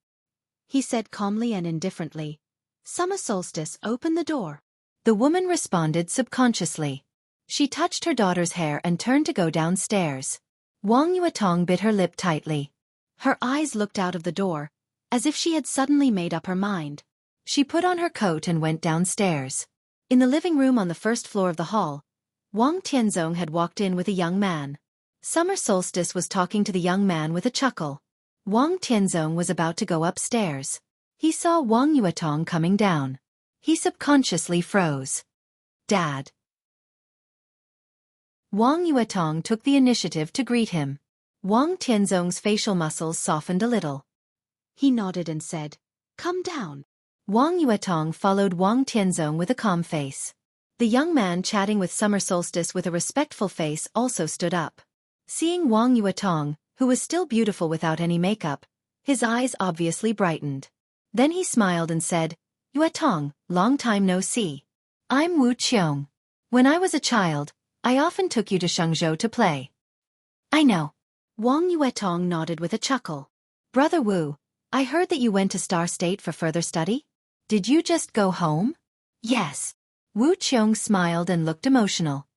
He said calmly and indifferently, Summer solstice, open the door. The woman responded subconsciously. She touched her daughter's hair and turned to go downstairs. Wang Yuetong bit her lip tightly. Her eyes looked out of the door, as if she had suddenly made up her mind. She put on her coat and went downstairs. In the living room on the first floor of the hall, Wang Tianzong had walked in with a young man. Summer Solstice was talking to the young man with a chuckle. Wang Tianzong was about to go upstairs. He saw Wang Yuetong coming down. He subconsciously froze. Dad. Wang Yuetong took the initiative to greet him. Wang Tianzong's facial muscles softened a little. He nodded and said, Come down. Wang Yuetong followed Wang Tianzong with a calm face. The young man chatting with Summer Solstice with a respectful face also stood up. Seeing Wang Yuetong, who was still beautiful without any makeup, his eyes obviously brightened. Then he smiled and said, Yuetong, long time no see. I'm Wu Qiong. When I was a child, I often took you to Xianghu to play. I know. Wang Yuetong nodded with a chuckle. Brother Wu, I heard that you went to Star State for further study? Did you just go home? Yes. Wu Qiong smiled and looked emotional.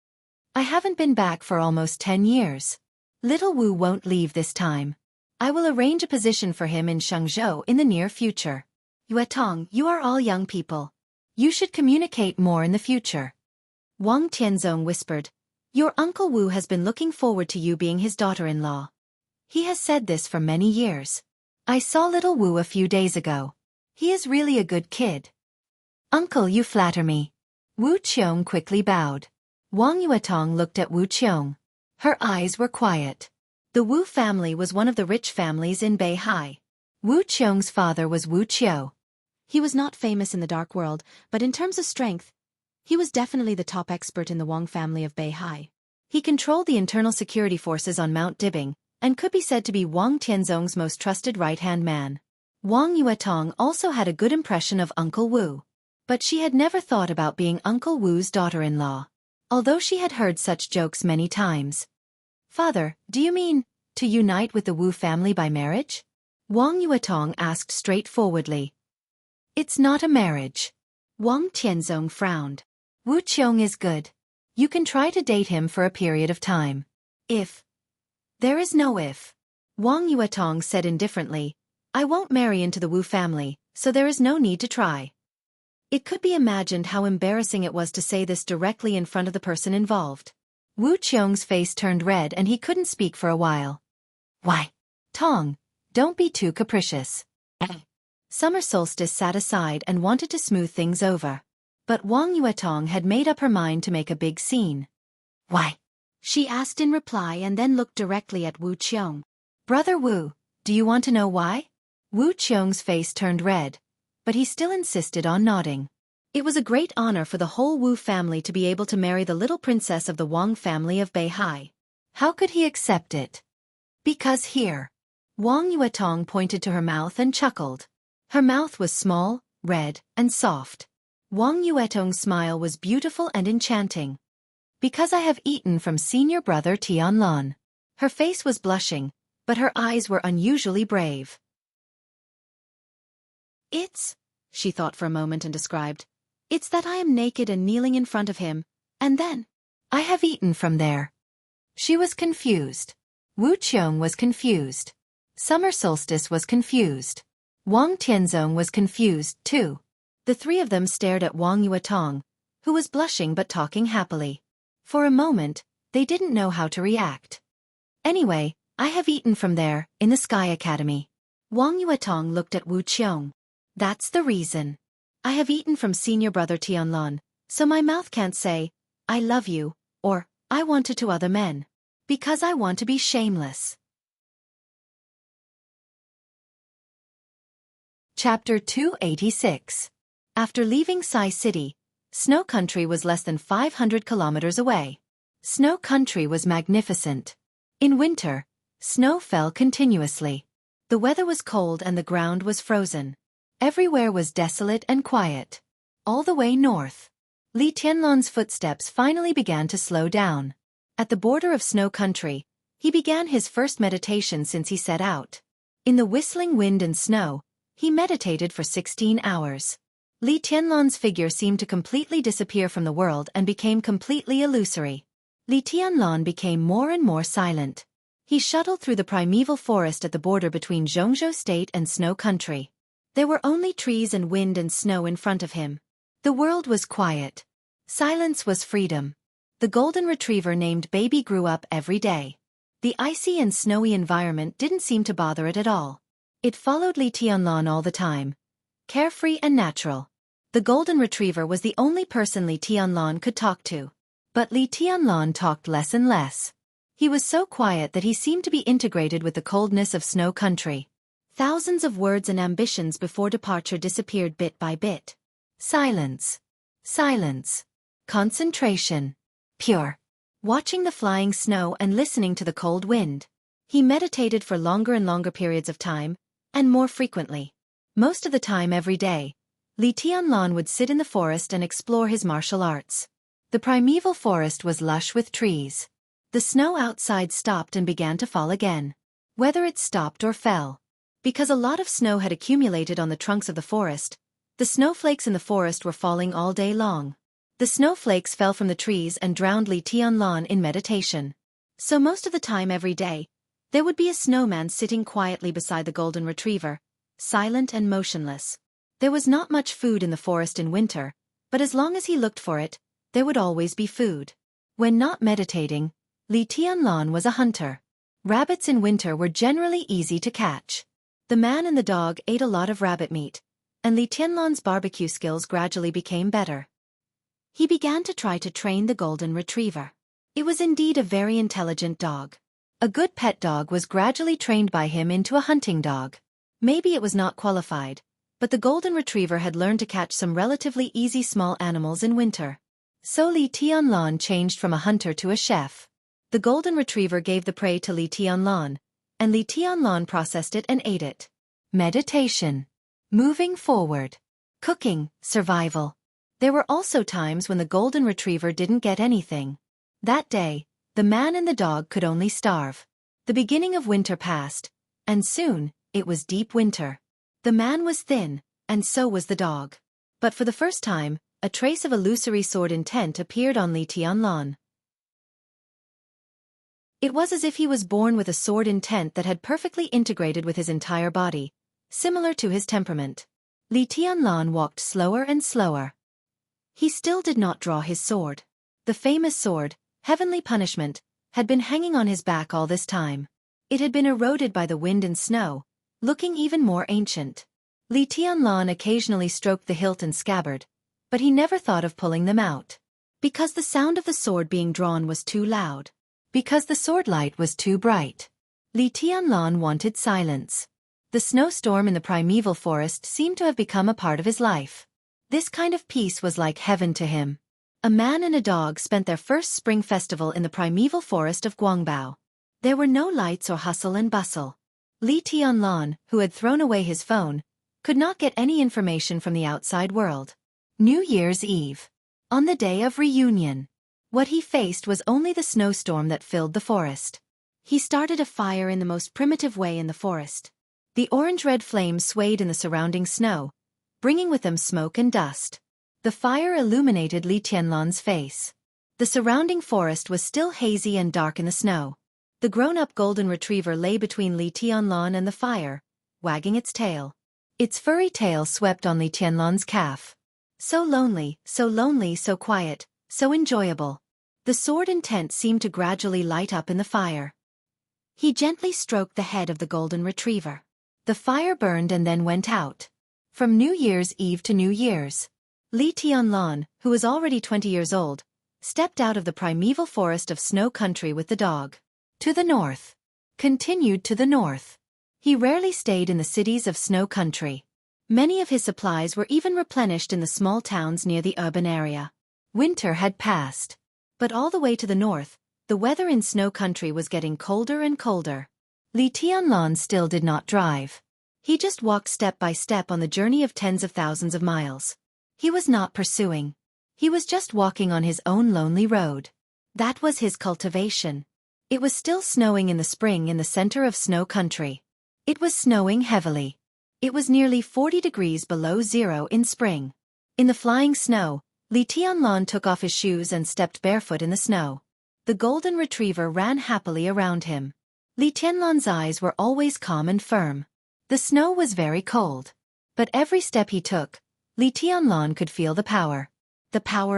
I haven't been back for almost 10 years. Little Wu won't leave this time. I will arrange a position for him in Xianghu in the near future. Yuetong, you are all young people. You should communicate more in the future. Wang Tianzong whispered. Your Uncle Wu has been looking forward to you being his daughter-in-law. He has said this for many years. I saw little Wu a few days ago. He is really a good kid. Uncle, you flatter me. Wu Qiong quickly bowed. Wang Yuetong looked at Wu Qiong. Her eyes were quiet. The Wu family was one of the rich families in Beihai. Wu Qiong's father was Wu Qiu. He was not famous in the dark world, but in terms of strength, he was definitely the top expert in the Wang family of Beihai. He controlled the internal security forces on Mount Dibing, and could be said to be Wang Tianzong's most trusted right-hand man. Wang Yuetong also had a good impression of Uncle Wu. But she had never thought about being Uncle Wu's daughter-in-law, although she had heard such jokes many times. Father, do you mean to unite with the Wu family by marriage? Wang Yuetong asked straightforwardly. It's not a marriage. Wang Tianzong frowned. Wu Qiong is good. You can try to date him for a period of time. If. There is no if. Wang Yuetong said indifferently. I won't marry into the Wu family, so there is no need to try. It could be imagined how embarrassing it was to say this directly in front of the person involved. Wu Qiong's face turned red and he couldn't speak for a while. Why? Tong, don't be too capricious. Summer Solstice sat aside and wanted to smooth things over. But Wang Yuetong had made up her mind to make a big scene. Why? She asked in reply and then looked directly at Wu Qiong. Brother Wu, do you want to know why? Wu Qiong's face turned red, but he still insisted on nodding. It was a great honor for the whole Wu family to be able to marry the little princess of the Wang family of Beihai. How could he accept it? Because here. Wang Yuetong pointed to her mouth and chuckled. Her mouth was small, red, and soft. Wang Yuetong's smile was beautiful and enchanting. Because I have eaten from senior brother Tianlon. Her face was blushing, but her eyes were unusually brave. She thought for a moment and described. It's that I am naked and kneeling in front of him, and then, I have eaten from there. She was confused. Wu Qiong was confused. Summer Solstice was confused. Wang Tianzong was confused, too. The three of them stared at Wang Yuetong, who was blushing but talking happily. For a moment, they didn't know how to react. Anyway, I have eaten from there, in the Sky Academy. Wang Yuetong looked at Wu Qiong. That's the reason. I have eaten from senior brother Tianlon, so my mouth can't say, I love you, or, I wanted to other men. Because I want to be shameless. Chapter 286. After leaving Sai City, Snow Country was less than 500 kilometers away. Snow Country was magnificent. In winter, snow fell continuously. The weather was cold and the ground was frozen. Everywhere was desolate and quiet. All the way north. Li Tianlon's footsteps finally began to slow down. At the border of Snow Country, he began his first meditation since he set out. In the whistling wind and snow, he meditated for 16 hours. Li Tianlon's figure seemed to completely disappear from the world and became completely illusory. Li Tianlon became more and more silent. He shuttled through the primeval forest at the border between Jianghu State and Snow Country. There were only trees and wind and snow in front of him. The world was quiet. Silence was freedom. The golden retriever named Baby grew up every day. The icy and snowy environment didn't seem to bother it at all. It followed Li Tianlon all the time. Carefree and natural. The golden retriever was the only person Li Tianlon could talk to. But Li Tianlon talked less and less. He was so quiet that he seemed to be integrated with the coldness of Snow Country. Thousands of words and ambitions before departure disappeared bit by bit. Silence. Silence. Concentration. Pure. Watching the flying snow and listening to the cold wind. He meditated for longer and longer periods of time, and more frequently. Most of the time every day, Li Tianlon would sit in the forest and explore his martial arts. The primeval forest was lush with trees. The snow outside stopped and began to fall again. Whether it stopped or fell. Because a lot of snow had accumulated on the trunks of the forest, the snowflakes in the forest were falling all day long. The snowflakes fell from the trees and drowned Li Tianlon in meditation. So most of the time every day, there would be a snowman sitting quietly beside the golden retriever, silent and motionless. There was not much food in the forest in winter, but as long as he looked for it, there would always be food. When not meditating, Li Tianlon was a hunter. Rabbits in winter were generally easy to catch. The man and the dog ate a lot of rabbit meat, and Li Tianlon's barbecue skills gradually became better. He began to try to train the golden retriever. It was indeed a very intelligent dog. A good pet dog was gradually trained by him into a hunting dog. Maybe it was not qualified, but the golden retriever had learned to catch some relatively easy small animals in winter. So Li Tianlon changed from a hunter to a chef. The golden retriever gave the prey to Li Tianlon, and Li Tianlon processed it and ate it. Meditation. Moving forward. Cooking, survival. There were also times when the golden retriever didn't get anything. That day, the man and the dog could only starve. The beginning of winter passed, and soon, it was deep winter. The man was thin, and so was the dog. But for the first time, a trace of illusory sword intent appeared on Li Tianlon. It was as if he was born with a sword intent that had perfectly integrated with his entire body, similar to his temperament. Li Tianlan walked slower and slower. He still did not draw his sword. The famous sword, Heavenly Punishment, had been hanging on his back all this time. It had been eroded by the wind and snow, looking even more ancient. Li Tianlan occasionally stroked the hilt and scabbard, but he never thought of pulling them out. Because the sound of the sword being drawn was too loud. Because the sword light was too bright. Li Tianlan wanted silence. The snowstorm in the primeval forest seemed to have become a part of his life. This kind of peace was like heaven to him. A man and a dog spent their first spring festival in the primeval forest of Guangbao. There were no lights or hustle and bustle. Li Tianlan, who had thrown away his phone, could not get any information from the outside world. New Year's Eve. On the day of reunion. What he faced was only the snowstorm that filled the forest. He started a fire in the most primitive way in the forest. The orange-red flames swayed in the surrounding snow, bringing with them smoke and dust. The fire illuminated Li Tianlan's face. The surrounding forest was still hazy and dark in the snow. The grown-up golden retriever lay between Li Tianlan and the fire, wagging its tail. Its furry tail swept on Li Tianlan's calf. So lonely, so quiet, so enjoyable. The sword intent seemed to gradually light up in the fire. He gently stroked the head of the golden retriever. The fire burned and then went out. From New Year's Eve to New Year's. Li Tianlan, who was already 20 years old, stepped out of the primeval forest of snow country with the dog. To the north. Continued to the north. He rarely stayed in the cities of snow country. Many of his supplies were even replenished in the small towns near the urban area. Winter had passed. But all the way to the north, the weather in snow country was getting colder and colder. Li Tianlan still did not drive. He just walked step by step on the journey of tens of thousands of miles. He was not pursuing. He was just walking on his own lonely road. That was his cultivation. It was still snowing in the spring in the center of snow country. It was snowing heavily. It was nearly 40 degrees below zero in spring. In the flying snow, Li Tianlan took off his shoes and stepped barefoot in the snow. The golden retriever ran happily around him. Li Tianlan's eyes were always calm and firm. The snow was very cold. But every step he took, Li Tianlan could feel the power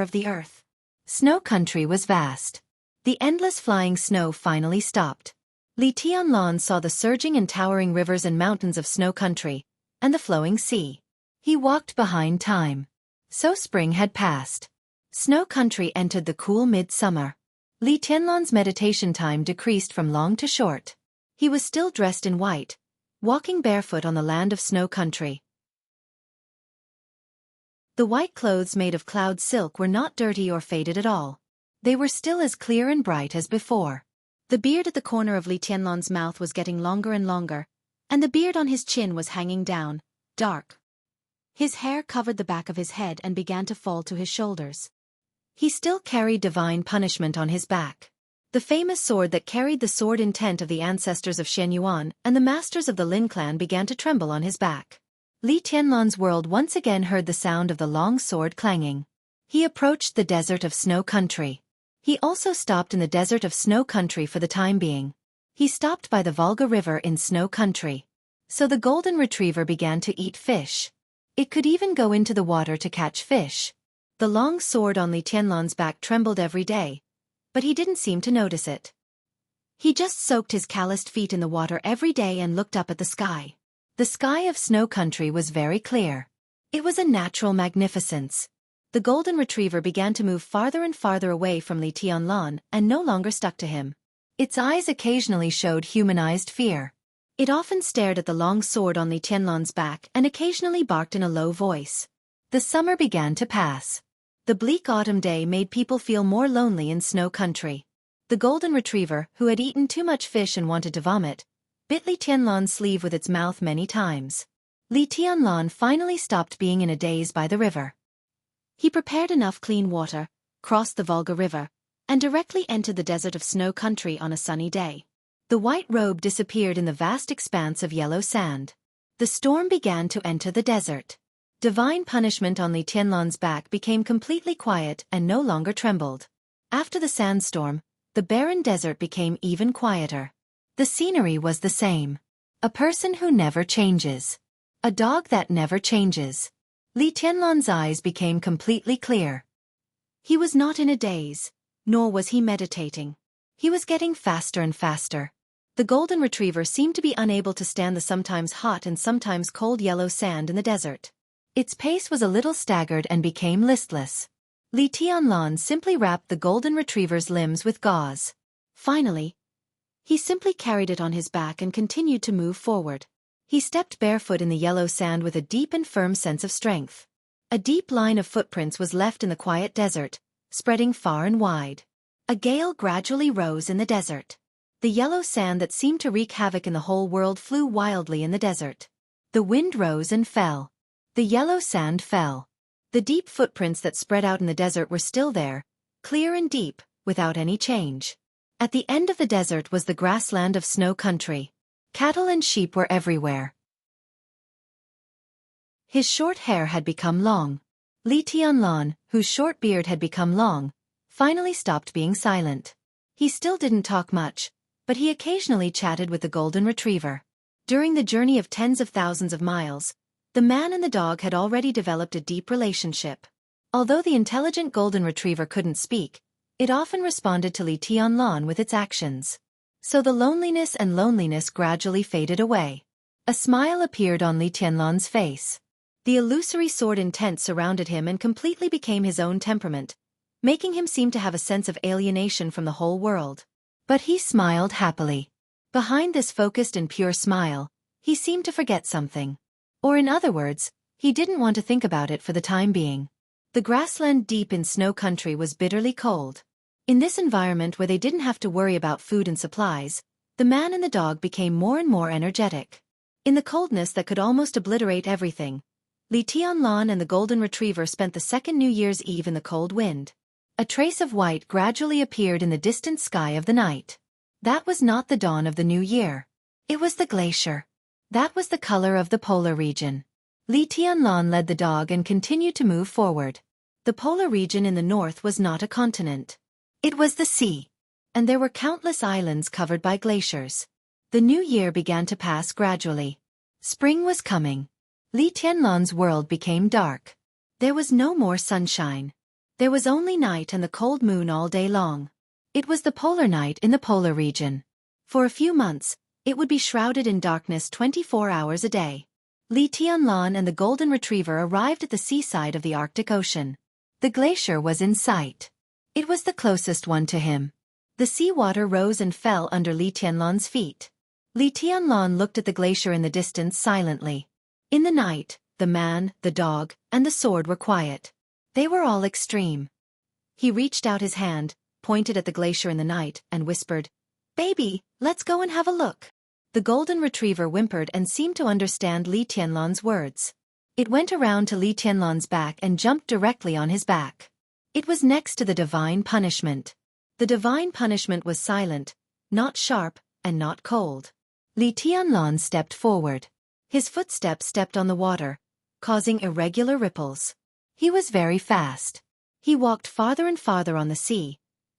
of the earth. Snow country was vast. The endless flying snow finally stopped. Li Tianlan saw the surging and towering rivers and mountains of snow country, and the flowing sea. He walked behind time. So spring had passed. Snow country entered the cool midsummer. Li Tianlan's meditation time decreased from long to short. He was still dressed in white, walking barefoot on the land of snow country. The white clothes made of cloud silk were not dirty or faded at all. They were still as clear and bright as before. The beard at the corner of Li Tianlan's mouth was getting longer and longer, and the beard on his chin was hanging down, dark. His hair covered the back of his head and began to fall to his shoulders. He still carried divine punishment on his back. The famous sword that carried the sword intent of the ancestors of Xianxia and the masters of the Lin clan began to tremble on his back. Li Tianlan's world once again heard the sound of the long sword clanging. He approached the desert of snow country. He also stopped in the desert of snow country for the time being. He stopped by the Volga River in snow country. So the golden retriever began to eat fish. It could even go into the water to catch fish. The long sword on Li Tianlan's back trembled every day, but he didn't seem to notice it. He just soaked his calloused feet in the water every day and looked up at the sky. The sky of snow country was very clear. It was a natural magnificence. The golden retriever began to move farther and farther away from Li Tianlan and no longer stuck to him. Its eyes occasionally showed humanized fear. It often stared at the long sword on Li Tianlan's back and occasionally barked in a low voice. The summer began to pass. The bleak autumn day made people feel more lonely in snow country. The golden retriever, who had eaten too much fish and wanted to vomit, bit Li Tianlan's sleeve with its mouth many times. Li Tianlan finally stopped being in a daze by the river. He prepared enough clean water, crossed the Volga River, and directly entered the desert of snow country on a sunny day. The white robe disappeared in the vast expanse of yellow sand. The storm began to enter the desert. Divine punishment on Li Tianlan's back became completely quiet and no longer trembled. After the sandstorm, the barren desert became even quieter. The scenery was the same. A person who never changes. A dog that never changes. Li Tianlan's eyes became completely clear. He was not in a daze, nor was he meditating. He was getting faster and faster. The golden retriever seemed to be unable to stand the sometimes hot and sometimes cold yellow sand in the desert. Its pace was a little staggered and became listless. Li Tianlan simply wrapped the golden retriever's limbs with gauze. Finally, he simply carried it on his back and continued to move forward. He stepped barefoot in the yellow sand with a deep and firm sense of strength. A deep line of footprints was left in the quiet desert, spreading far and wide. A gale gradually rose in the desert. The yellow sand that seemed to wreak havoc in the whole world flew wildly in the desert. The wind rose and fell. The yellow sand fell. The deep footprints that spread out in the desert were still there, clear and deep, without any change. At the end of the desert was the grassland of snow country. Cattle and sheep were everywhere. His short hair had become long. Li Tianlan, whose short beard had become long, finally stopped being silent. He still didn't talk much, but he occasionally chatted with the golden retriever. During the journey of tens of thousands of miles, the man and the dog had already developed a deep relationship. Although the intelligent golden retriever couldn't speak, it often responded to Li Tianlan with its actions. So the loneliness gradually faded away. A smile appeared on Li Tianlan's face. The illusory sword intent surrounded him and completely became his own temperament, making him seem to have a sense of alienation from the whole world. But he smiled happily. Behind this focused and pure smile, he seemed to forget something. Or in other words, he didn't want to think about it for the time being. The grassland deep in snow country was bitterly cold. In this environment where they didn't have to worry about food and supplies, the man and the dog became more and more energetic. In the coldness that could almost obliterate everything, Li Tianlan and the golden retriever spent the second New Year's Eve in the cold wind. A trace of white gradually appeared in the distant sky of the night. That was not the dawn of the new year. It was the glacier. That was the color of the polar region. Li Tianlan led the dog and continued to move forward. The polar region in the north was not a continent. It was the sea. And there were countless islands covered by glaciers. The new year began to pass gradually. Spring was coming. Li Tianlan's world became dark. There was no more sunshine. There was only night and the cold moon all day long. It was the polar night in the polar region. For a few months, it would be shrouded in darkness 24 hours a day. Li Tianlan and the golden retriever arrived at the seaside of the Arctic Ocean. The glacier was in sight. It was the closest one to him. The seawater rose and fell under Li Tianlan's feet. Li Tianlan looked at the glacier in the distance silently. In the night, the man, the dog, and the sword were quiet. They were all extreme. He reached out his hand, pointed at the glacier in the night, and whispered, "Baby, let's go and have a look." The golden retriever whimpered and seemed to understand Li Tianlan's words. It went around to Li Tianlan's back and jumped directly on his back. It was next to the divine punishment. The divine punishment was silent, not sharp, and not cold. Li Tianlan stepped forward. His footsteps stepped on the water, causing irregular ripples. He was very fast. He walked farther and farther on the sea,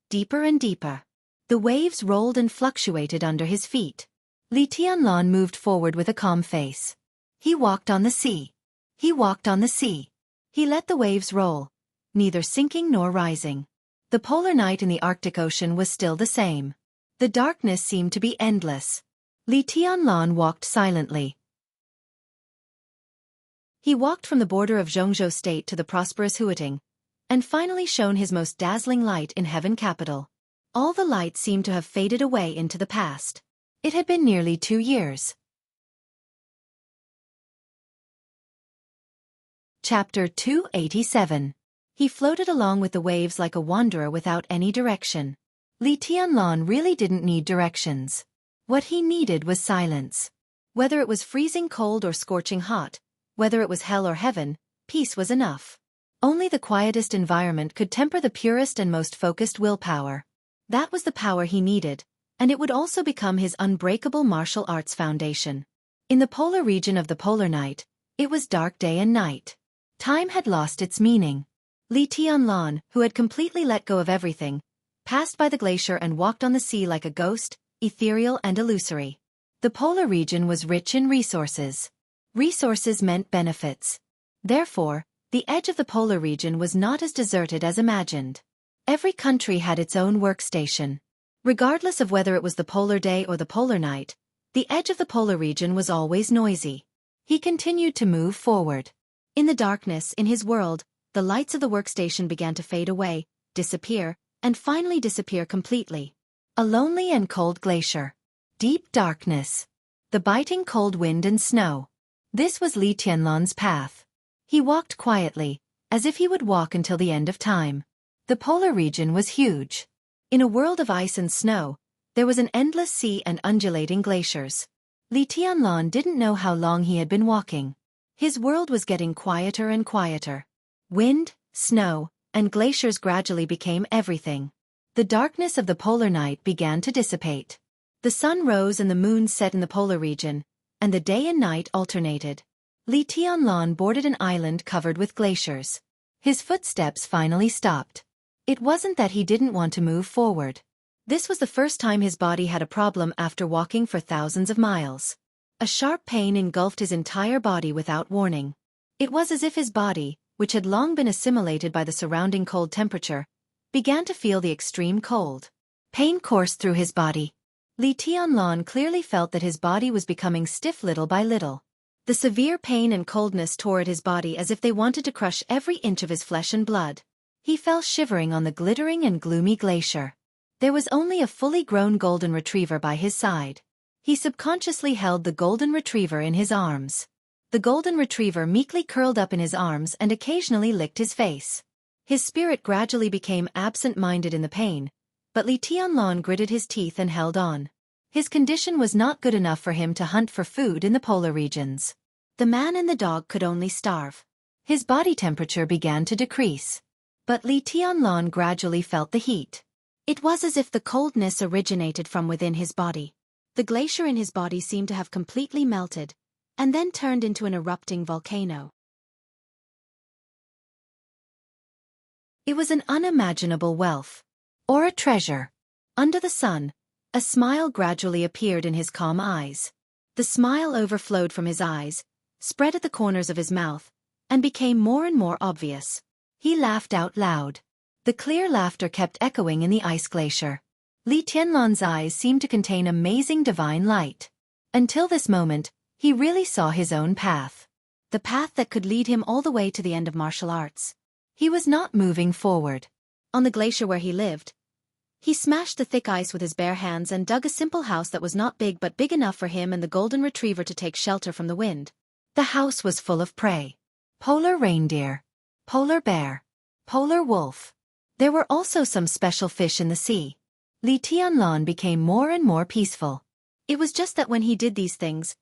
deeper and deeper. The waves rolled and fluctuated under his feet. Li Tianlan moved forward with a calm face. He walked on the sea. He walked on the sea. He let the waves roll, neither sinking nor rising. The polar night in the Arctic Ocean was still the same. The darkness seemed to be endless. Li Tianlan walked silently. He walked from the border of Jianghu state to the prosperous Huiting, and finally shone his most dazzling light in heaven capital. All the light seemed to have faded away into the past. It had been nearly 2 years. Chapter 287. He floated along with the waves like a wanderer without any direction. Li Tianlan really didn't need directions. What he needed was silence. Whether it was freezing cold or scorching hot, whether it was hell or heaven, peace was enough. Only the quietest environment could temper the purest and most focused willpower. That was the power he needed, and it would also become his unbreakable martial arts foundation. In the polar region of the polar night, it was dark day and night. Time had lost its meaning. Li Tianlan, who had completely let go of everything, passed by the glacier and walked on the sea like a ghost, ethereal and illusory. The polar region was rich in resources. Resources meant benefits. Therefore, the edge of the polar region was not as deserted as imagined. Every country had its own workstation. Regardless of whether it was the polar day or the polar night, the edge of the polar region was always noisy. He continued to move forward. In the darkness, in his world, the lights of the workstation began to fade away, disappear, and finally disappear completely. A lonely and cold glacier. Deep darkness. The biting cold wind and snow. This was Li Tianlan's path. He walked quietly, as if he would walk until the end of time. The polar region was huge. In a world of ice and snow, there was an endless sea and undulating glaciers. Li Tianlan didn't know how long he had been walking. His world was getting quieter and quieter. Wind, snow, and glaciers gradually became everything. The darkness of the polar night began to dissipate. The sun rose and the moon set in the polar region, and the day and night alternated. Li Tianlan boarded an island covered with glaciers. His footsteps finally stopped. It wasn't that he didn't want to move forward. This was the first time his body had a problem after walking for thousands of miles. A sharp pain engulfed his entire body without warning. It was as if his body, which had long been assimilated by the surrounding cold temperature, began to feel the extreme cold. Pain coursed through his body. Li Tianlan clearly felt that his body was becoming stiff little by little. The severe pain and coldness tore at his body as if they wanted to crush every inch of his flesh and blood. He fell shivering on the glittering and gloomy glacier. There was only a fully grown golden retriever by his side. He subconsciously held the golden retriever in his arms. The golden retriever meekly curled up in his arms and occasionally licked his face. His spirit gradually became absent-minded in the pain, but Li Tianlan gritted his teeth and held on. His condition was not good enough for him to hunt for food in the polar regions. The man and the dog could only starve. His body temperature began to decrease. But Li Tianlan gradually felt the heat. It was as if the coldness originated from within his body. The glacier in his body seemed to have completely melted, and then turned into an erupting volcano. It was an unimaginable wealth. Or a treasure. Under the sun, a smile gradually appeared in his calm eyes. The smile overflowed from his eyes, spread at the corners of his mouth, and became more and more obvious. He laughed out loud. The clear laughter kept echoing in the ice glacier. Li Tianlan's eyes seemed to contain amazing divine light. Until this moment, he really saw his own path. The path that could lead him all the way to the end of martial arts. He was not moving forward. On the glacier where he lived, he smashed the thick ice with his bare hands and dug a simple house that was not big but big enough for him and the golden retriever to take shelter from the wind. The house was full of prey. Polar reindeer. Polar bear. Polar wolf. There were also some special fish in the sea. Li Tianlan became more and more peaceful. It was just that when he did these things,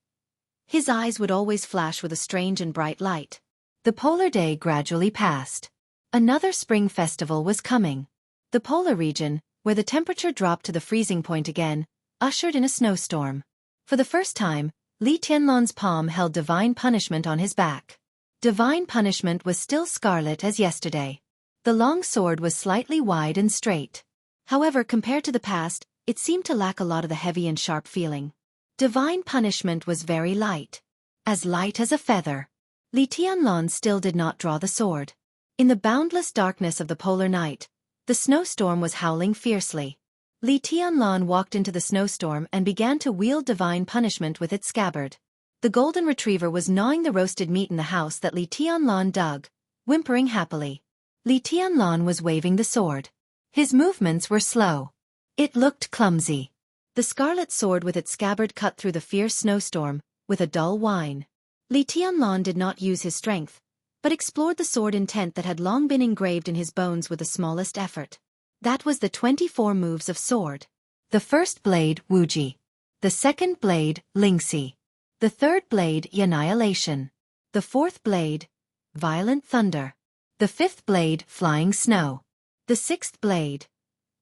his eyes would always flash with a strange and bright light. The polar day gradually passed. Another spring festival was coming. The polar region, where the temperature dropped to the freezing point again, ushered in a snowstorm. For the first time, Li Tianlan's palm held divine punishment on his back. Divine punishment was still scarlet as yesterday. The long sword was slightly wide and straight. However, compared to the past, it seemed to lack a lot of the heavy and sharp feeling. Divine punishment was very light. As light as a feather. Li Tianlan still did not draw the sword. In the boundless darkness of the polar night, the snowstorm was howling fiercely. Li Tianlan walked into the snowstorm and began to wield divine punishment with its scabbard. The golden retriever was gnawing the roasted meat in the house that Li Tianlan dug, whimpering happily. Li Tianlan was waving the sword. His movements were slow. It looked clumsy. The scarlet sword with its scabbard cut through the fierce snowstorm, with a dull whine. Li Tianlan did not use his strength, but explored the sword intent that had long been engraved in his bones with the smallest effort. That was the 24 moves of sword. The first blade, Wuji. The second blade, Lingxi. The third blade, Annihilation. The fourth blade, Violent Thunder. The fifth blade, Flying Snow. The sixth blade,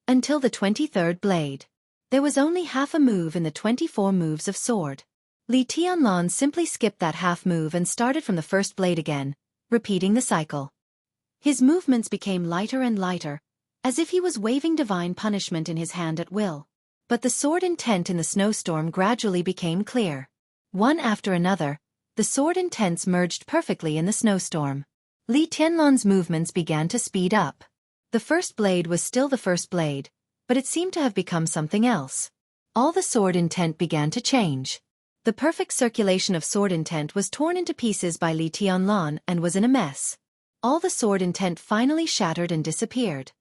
until the 23rd blade. There was only half a move in the 24 moves of sword. Li Tianlan simply skipped that half move and started from the first blade again, repeating the cycle. His movements became lighter and lighter, as if he was waving divine punishment in his hand at will. But the sword intent in the snowstorm gradually became clear. One after another, The sword intents merged perfectly in the snowstorm. Li Tianlan's movements began to speed up. The first blade was still the first blade, but it seemed to have become something else. All the sword intent began to change. The perfect circulation of sword intent was torn into pieces by Li Tianlan and was in a mess. All the sword intent finally shattered and disappeared.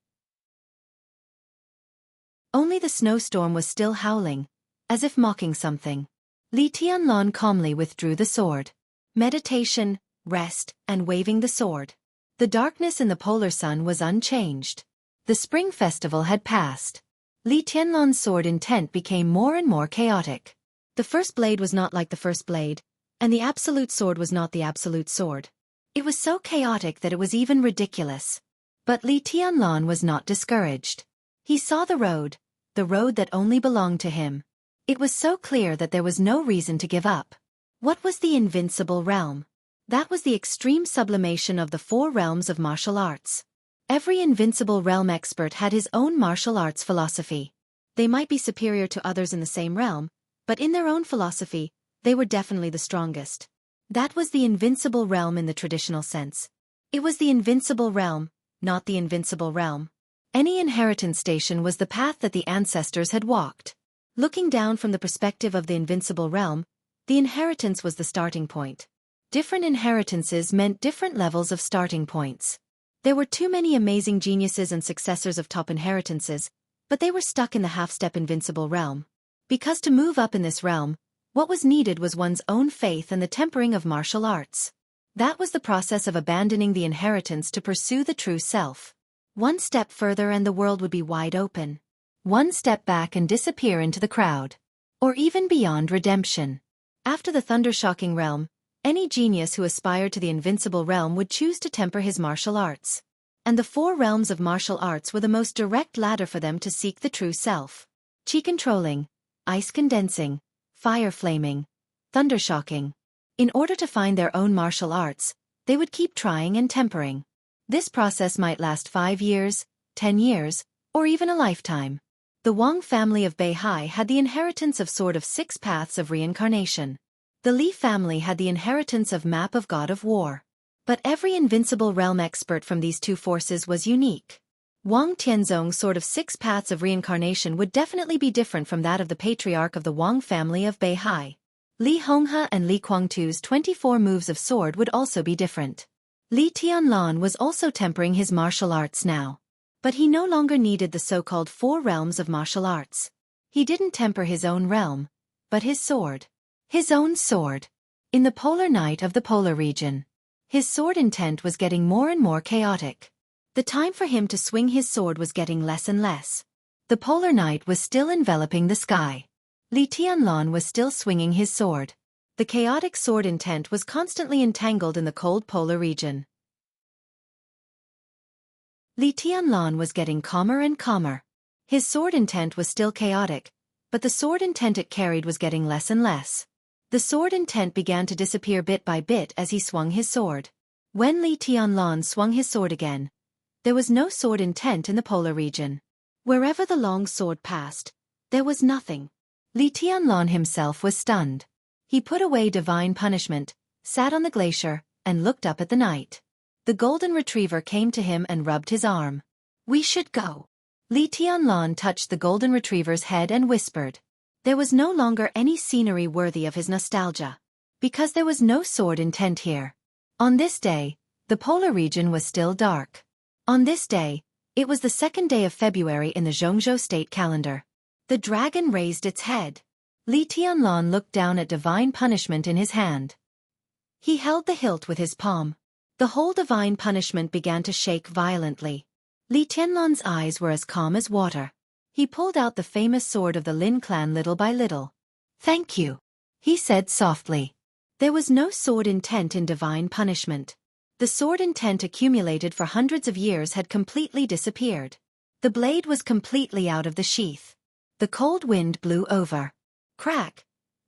Only the snowstorm was still howling, as if mocking something. Li Tianlan calmly withdrew the sword. Meditation, rest, and waving the sword. The darkness in the polar sun was unchanged. The spring festival had passed. Li Tianlan's sword intent became more and more chaotic. The first blade was not like the first blade, and the absolute sword was not the absolute sword. It was so chaotic that it was even ridiculous. But Li Tianlan was not discouraged. He saw the road that only belonged to him. It was so clear that there was no reason to give up. What was the invincible realm? That was the extreme sublimation of the 4 realms of martial arts. Every invincible realm expert had his own martial arts philosophy. They might be superior to others in the same realm, but in their own philosophy, they were definitely the strongest. That was the invincible realm in the traditional sense. It was the invincible realm, not the invincible realm. Any inheritance station was the path that the ancestors had walked. Looking down from the perspective of the invincible realm, the inheritance was the starting point. Different inheritances meant different levels of starting points. There were too many amazing geniuses and successors of top inheritances, but they were stuck in the half-step invincible realm. Because to move up in this realm, what was needed was one's own faith and the tempering of martial arts. That was the process of abandoning the inheritance to pursue the true self. One step further and the world would be wide open. One step back and disappear into the crowd. Or even beyond redemption. After the thunder-shocking realm, any genius who aspired to the invincible realm would choose to temper his martial arts. And the 4 realms of martial arts were the most direct ladder for them to seek the true self. Qi controlling, ice condensing, fire flaming, thunder shocking. In order to find their own martial arts, they would keep trying and tempering. This process might last 5 years, 10 years, or even a lifetime. The Wang family of Beihai had the inheritance of Sword of 6 Paths of Reincarnation. The Li family had the inheritance of Map of God of War. But every invincible realm expert from these 2 forces was unique. Wang Tianzong's Sword of 6 Paths of Reincarnation would definitely be different from that of the patriarch of the Wang family of Beihai. Li Honghe and Li Guangtu's 24 moves of sword would also be different. Li Tianlan was also tempering his martial arts now. But he no longer needed the so-called 4 realms of martial arts. He didn't temper his own realm, but his sword. His own sword. In the polar night of the polar region. His sword intent was getting more and more chaotic. The time for him to swing his sword was getting less and less. The polar night was still enveloping the sky. Li Tianlan was still swinging his sword. The chaotic sword intent was constantly entangled in the cold polar region. Li Tianlan was getting calmer and calmer. His sword intent was still chaotic, but the sword intent it carried was getting less and less. The sword intent began to disappear bit by bit as he swung his sword. When Li Tianlan swung his sword again, there was no sword intent in the polar region. Wherever the long sword passed, there was nothing. Li Tianlan himself was stunned. He put away divine punishment, sat on the glacier, and looked up at the night. The golden retriever came to him and rubbed his arm. "We should go." Li Tianlan touched the golden retriever's head and whispered. There was no longer any scenery worthy of his nostalgia. Because there was no sword intent here. On this day, the polar region was still dark. On this day, it was the 2nd day of February in the Jianghu state calendar. The dragon raised its head. Li Tianlan looked down at divine punishment in his hand. He held the hilt with his palm. The whole divine punishment began to shake violently. Li Tianlan's eyes were as calm as water. He pulled out the famous sword of the Lin clan little by little. "Thank you," he said softly. There was no sword intent in divine punishment. The sword intent accumulated for hundreds of years had completely disappeared. The blade was completely out of the sheath. The cold wind blew over. Crack!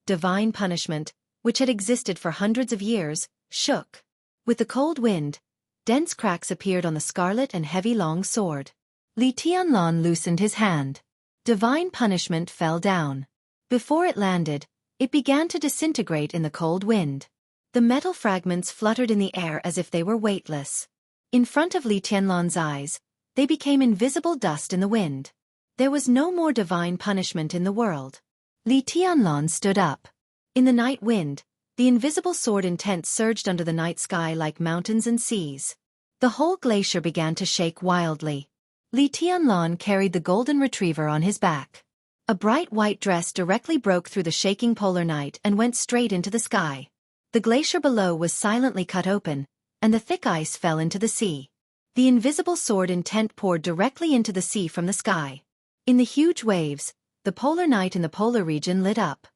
Divine punishment, which had existed for hundreds of years, shook. With the cold wind, dense cracks appeared on the scarlet and heavy long sword. Li Tianlan loosened his hand. Divine punishment fell down. Before it landed, it began to disintegrate in the cold wind. The metal fragments fluttered in the air as if they were weightless. In front of Li Tianlan's eyes, they became invisible dust in the wind. There was no more divine punishment in the world. Li Tianlan stood up. In the night wind, the invisible sword intent surged under the night sky like mountains and seas. The whole glacier began to shake wildly. Li Tianlan carried the golden retriever on his back. A bright white dress directly broke through the shaking polar night and went straight into the sky. The glacier below was silently cut open, and the thick ice fell into the sea. The invisible sword intent poured directly into the sea from the sky. In the huge waves, the polar night in the polar region lit up.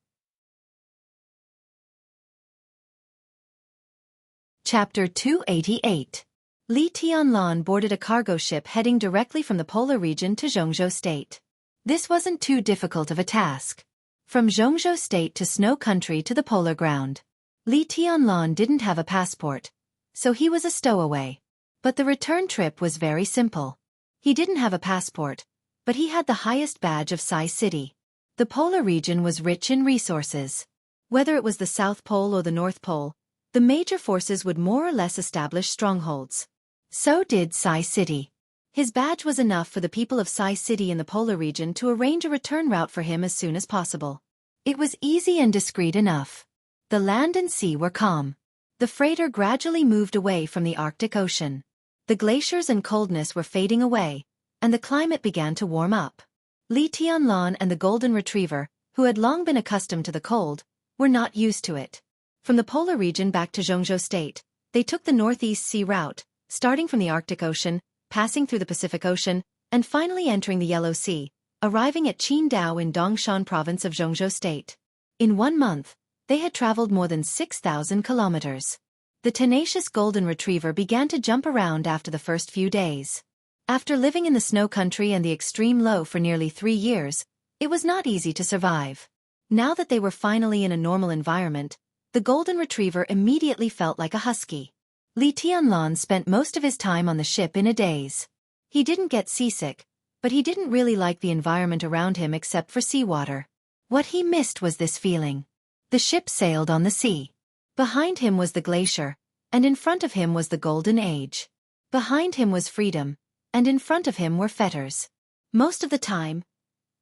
Chapter 288. Li Tianlan boarded a cargo ship heading directly from the polar region to Jianghu State. This wasn't too difficult of a task. From Jianghu State to snow country to the polar ground. Li Tianlan didn't have a passport, so he was a stowaway. But the return trip was very simple. He didn't have a passport, but he had the highest badge of Sai City. The polar region was rich in resources. Whether it was the South Pole or the North Pole, the major forces would more or less establish strongholds. So did Sai City. His badge was enough for the people of Sai City in the polar region to arrange a return route for him as soon as possible. It was easy and discreet enough. The land and sea were calm. The freighter gradually moved away from the Arctic Ocean. The glaciers and coldness were fading away, and the climate began to warm up. Li Tianlan and the golden retriever, who had long been accustomed to the cold, were not used to it. From the polar region back to Jianghu State, they took the northeast sea route, starting from the Arctic Ocean, passing through the Pacific Ocean, and finally entering the Yellow Sea, arriving at Qingdao in Dongshan province of Jianghu State. In 1 month, they had traveled more than 6,000 kilometers. The tenacious golden retriever began to jump around after the first few days. After living in the snow country and the extreme low for nearly 3 years, it was not easy to survive. Now that they were finally in a normal environment, the golden retriever immediately felt like a husky. Li Tianlan spent most of his time on the ship in a daze. He didn't get seasick, but he didn't really like the environment around him except for seawater. What he missed was this feeling. The ship sailed on the sea. Behind him was the glacier, and in front of him was the golden age. Behind him was freedom, and in front of him were fetters. Most of the time,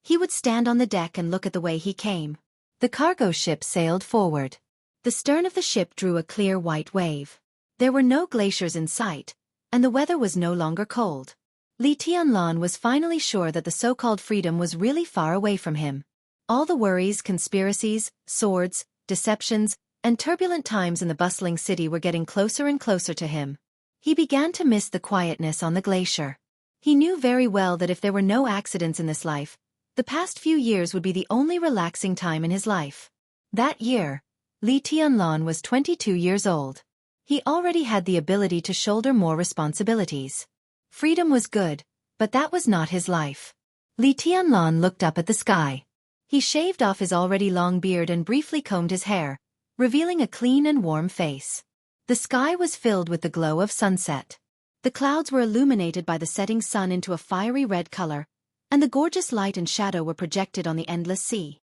he would stand on the deck and look at the way he came. The cargo ship sailed forward. The stern of the ship drew a clear white wave. There were no glaciers in sight, and the weather was no longer cold. Li Tianlan was finally sure that the so-called freedom was really far away from him. All the worries, conspiracies, swords, deceptions, and turbulent times in the bustling city were getting closer and closer to him. He began to miss the quietness on the glacier. He knew very well that if there were no accidents in this life, the past few years would be the only relaxing time in his life. That year, Li Tianlan was 22 years old. He already had the ability to shoulder more responsibilities. Freedom was good, but that was not his life. Li Tianlan looked up at the sky. He shaved off his already long beard and briefly combed his hair, revealing a clean and warm face. The sky was filled with the glow of sunset. The clouds were illuminated by the setting sun into a fiery red color, and the gorgeous light and shadow were projected on the endless sea.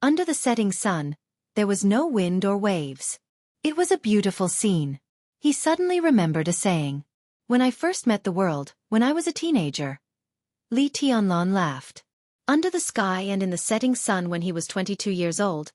Under the setting sun, there was no wind or waves. It was a beautiful scene. He suddenly remembered a saying. When I first met the world, when I was a teenager. Li Tianlan laughed. Under the sky and in the setting sun when he was 22 years old.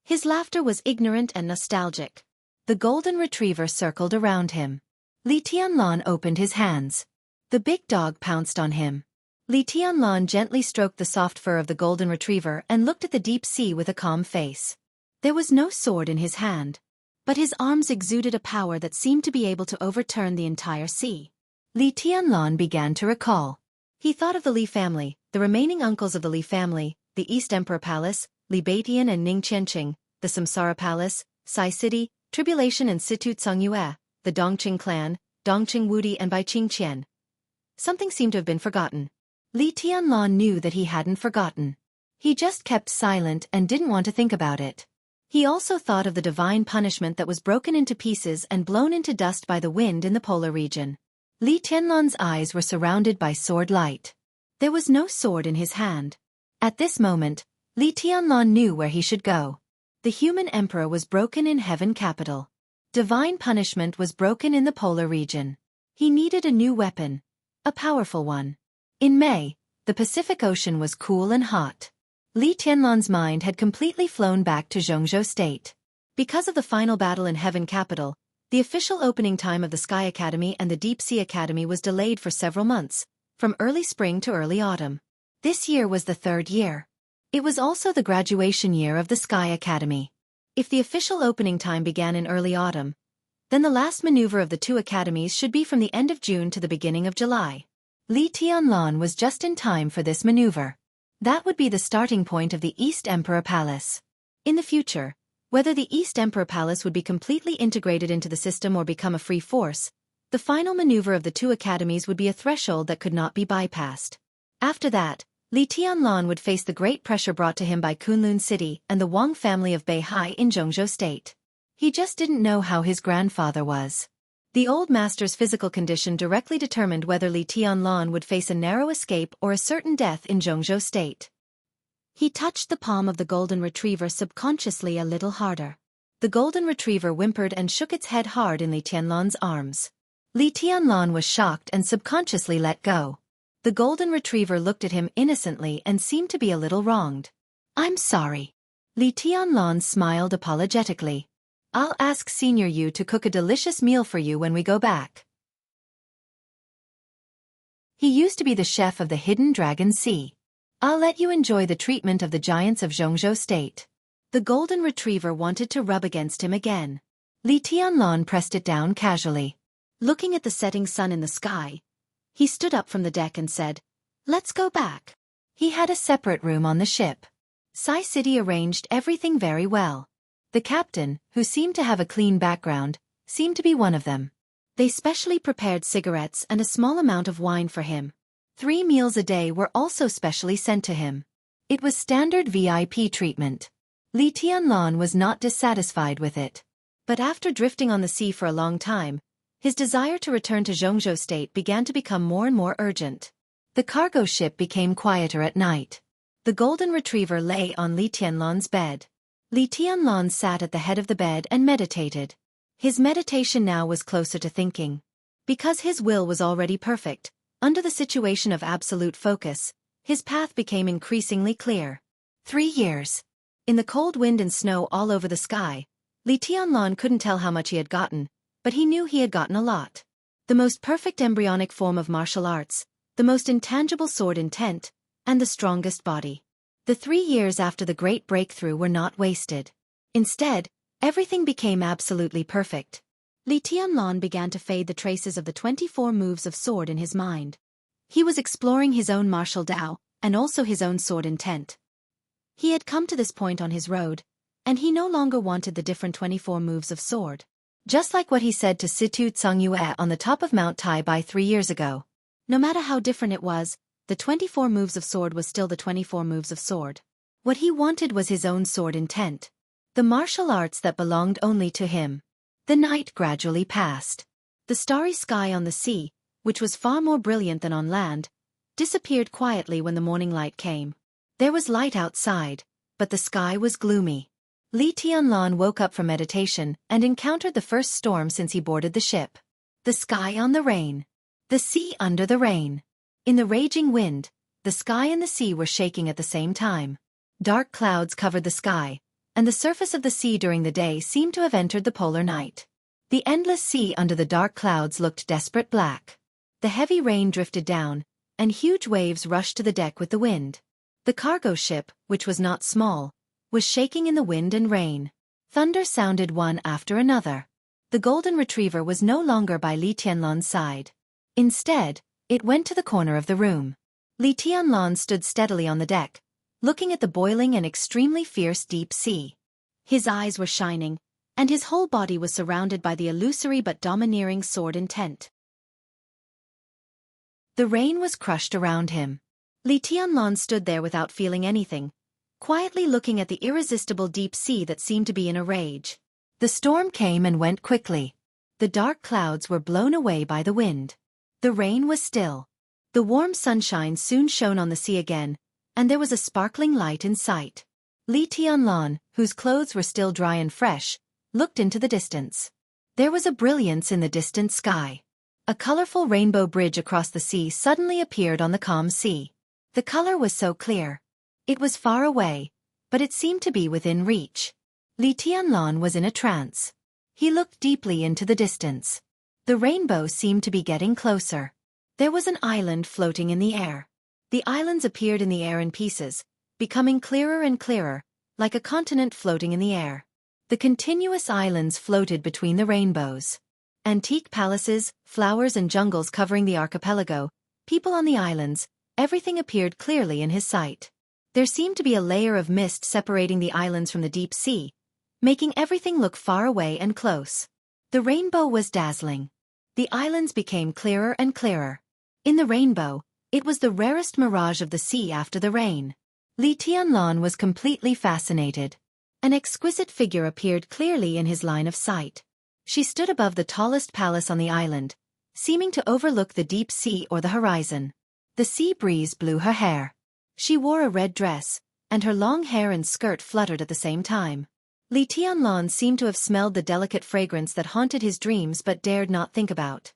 His laughter was ignorant and nostalgic. The golden retriever circled around him. Li Tianlan opened his hands. The big dog pounced on him. Li Tianlan gently stroked the soft fur of the golden retriever and looked at the deep sea with a calm face. There was no sword in his hand, but his arms exuded a power that seemed to be able to overturn the entire sea. Li Tianlan began to recall. He thought of the Li family, the remaining uncles of the Li family, the East Emperor Palace, Li Batian and Ning Qianqing, the Samsara Palace, Sai City, Tribulation and Situ Tsongyue, the Dongqing clan, Dongqing Wudi and Bai Qingqian. Something seemed to have been forgotten. Li Tianlan knew that he hadn't forgotten. He just kept silent and didn't want to think about it. He also thought of the divine punishment that was broken into pieces and blown into dust by the wind in the polar region. Li Tianlan's eyes were surrounded by sword light. There was no sword in his hand. At this moment, Li Tianlan knew where he should go. The human emperor was broken in heaven capital. Divine punishment was broken in the polar region. He needed a new weapon, a powerful one. In May, the Pacific Ocean was cool and hot. Li Tianlan's mind had completely flown back to Jianghu state. Because of the final battle in heaven capital, the official opening time of the Sky Academy and the Deep Sea Academy was delayed for several months, from early spring to early autumn. This year was the third year. It was also the graduation year of the Sky Academy. If the official opening time began in early autumn, then the last maneuver of the two academies should be from the end of June to the beginning of July. Li Tianlan was just in time for this maneuver. That would be the starting point of the East Emperor Palace. In the future, whether the East Emperor Palace would be completely integrated into the system or become a free force, the final maneuver of the two academies would be a threshold that could not be bypassed. After that, Li Tianlan would face the great pressure brought to him by Kunlun City and the Wang family of Beihai in Jianghu State. He just didn't know how his grandfather was. The old master's physical condition directly determined whether Li Tianlan would face a narrow escape or a certain death in Jianghu State. He touched the palm of the golden retriever subconsciously a little harder. The golden retriever whimpered and shook its head hard in Li Tianlan's arms. Li Tianlan was shocked and subconsciously let go. The golden retriever looked at him innocently and seemed to be a little wronged. "I'm sorry." Li Tianlan smiled apologetically. "I'll ask Senior Yu to cook a delicious meal for you when we go back." He used to be the chef of the Hidden Dragon Sea. "I'll let you enjoy the treatment of the giants of Jianghu State." The golden retriever wanted to rub against him again. Li Tianlan pressed it down casually. Looking at the setting sun in the sky, he stood up from the deck and said, "Let's go back." He had a separate room on the ship. Sai City arranged everything very well. The captain, who seemed to have a clean background, seemed to be one of them. They specially prepared cigarettes and a small amount of wine for him. 3 meals a day were also specially sent to him. It was standard VIP treatment. Li Tianlan was not dissatisfied with it. But after drifting on the sea for a long time, his desire to return to Jianghu State began to become more and more urgent. The cargo ship became quieter at night. The golden retriever lay on Li Tianlan's bed. Li Tianlan sat at the head of the bed and meditated. His meditation now was closer to thinking. Because his will was already perfect, under the situation of absolute focus, his path became increasingly clear. 3 years. In the cold wind and snow all over the sky, Li Tianlan couldn't tell how much he had gotten, but he knew he had gotten a lot. The most perfect embryonic form of martial arts, the most intangible sword intent, and the strongest body. The 3 years after the great breakthrough were not wasted. Instead, everything became absolutely perfect. Li Tianlan began to fade the traces of the 24 moves of sword in his mind. He was exploring his own martial Tao, and also his own sword intent. He had come to this point on his road, and he no longer wanted the different 24 moves of sword. Just like what he said to Situ Tsongyue on the top of Mount Taibai 3 years ago. No matter how different it was, the 24 moves of sword was still the 24 moves of sword. What he wanted was his own sword intent. The martial arts that belonged only to him. The night gradually passed. The starry sky on the sea, which was far more brilliant than on land, disappeared quietly when the morning light came. There was light outside, but the sky was gloomy. Li Tianlan woke up from meditation and encountered the first storm since he boarded the ship. The sky on the rain. The sea under the rain. In the raging wind, the sky and the sea were shaking at the same time. Dark clouds covered the sky, and the surface of the sea during the day seemed to have entered the polar night. The endless sea under the dark clouds looked desperate black. The heavy rain drifted down, and huge waves rushed to the deck with the wind. The cargo ship, which was not small, was shaking in the wind and rain. Thunder sounded one after another. The golden retriever was no longer by Li Tianlan's side. Instead, it went to the corner of the room. Li Tianlan stood steadily on the deck, looking at the boiling and extremely fierce deep sea. His eyes were shining, and his whole body was surrounded by the illusory but domineering sword intent. The rain was crushed around him. Li Tianlan stood there without feeling anything, quietly looking at the irresistible deep sea that seemed to be in a rage. The storm came and went quickly. The dark clouds were blown away by the wind. The rain was still. The warm sunshine soon shone on the sea again, and there was a sparkling light in sight. Li Tianlan, whose clothes were still dry and fresh, looked into the distance. There was a brilliance in the distant sky. A colorful rainbow bridge across the sea suddenly appeared on the calm sea. The color was so clear. It was far away, but it seemed to be within reach. Li Tianlan was in a trance. He looked deeply into the distance. The rainbow seemed to be getting closer. There was an island floating in the air. The islands appeared in the air in pieces, becoming clearer and clearer, like a continent floating in the air. The continuous islands floated between the rainbows. Antique palaces, flowers and jungles covering the archipelago, people on the islands, everything appeared clearly in his sight. There seemed to be a layer of mist separating the islands from the deep sea, making everything look far away and close. The rainbow was dazzling. The islands became clearer and clearer. In the rainbow, it was the rarest mirage of the sea after the rain. Li Tianlan was completely fascinated. An exquisite figure appeared clearly in his line of sight. She stood above the tallest palace on the island, seeming to overlook the deep sea or the horizon. The sea breeze blew her hair. She wore a red dress, and her long hair and skirt fluttered at the same time. Li Tianlan seemed to have smelled the delicate fragrance that haunted his dreams but dared not think about.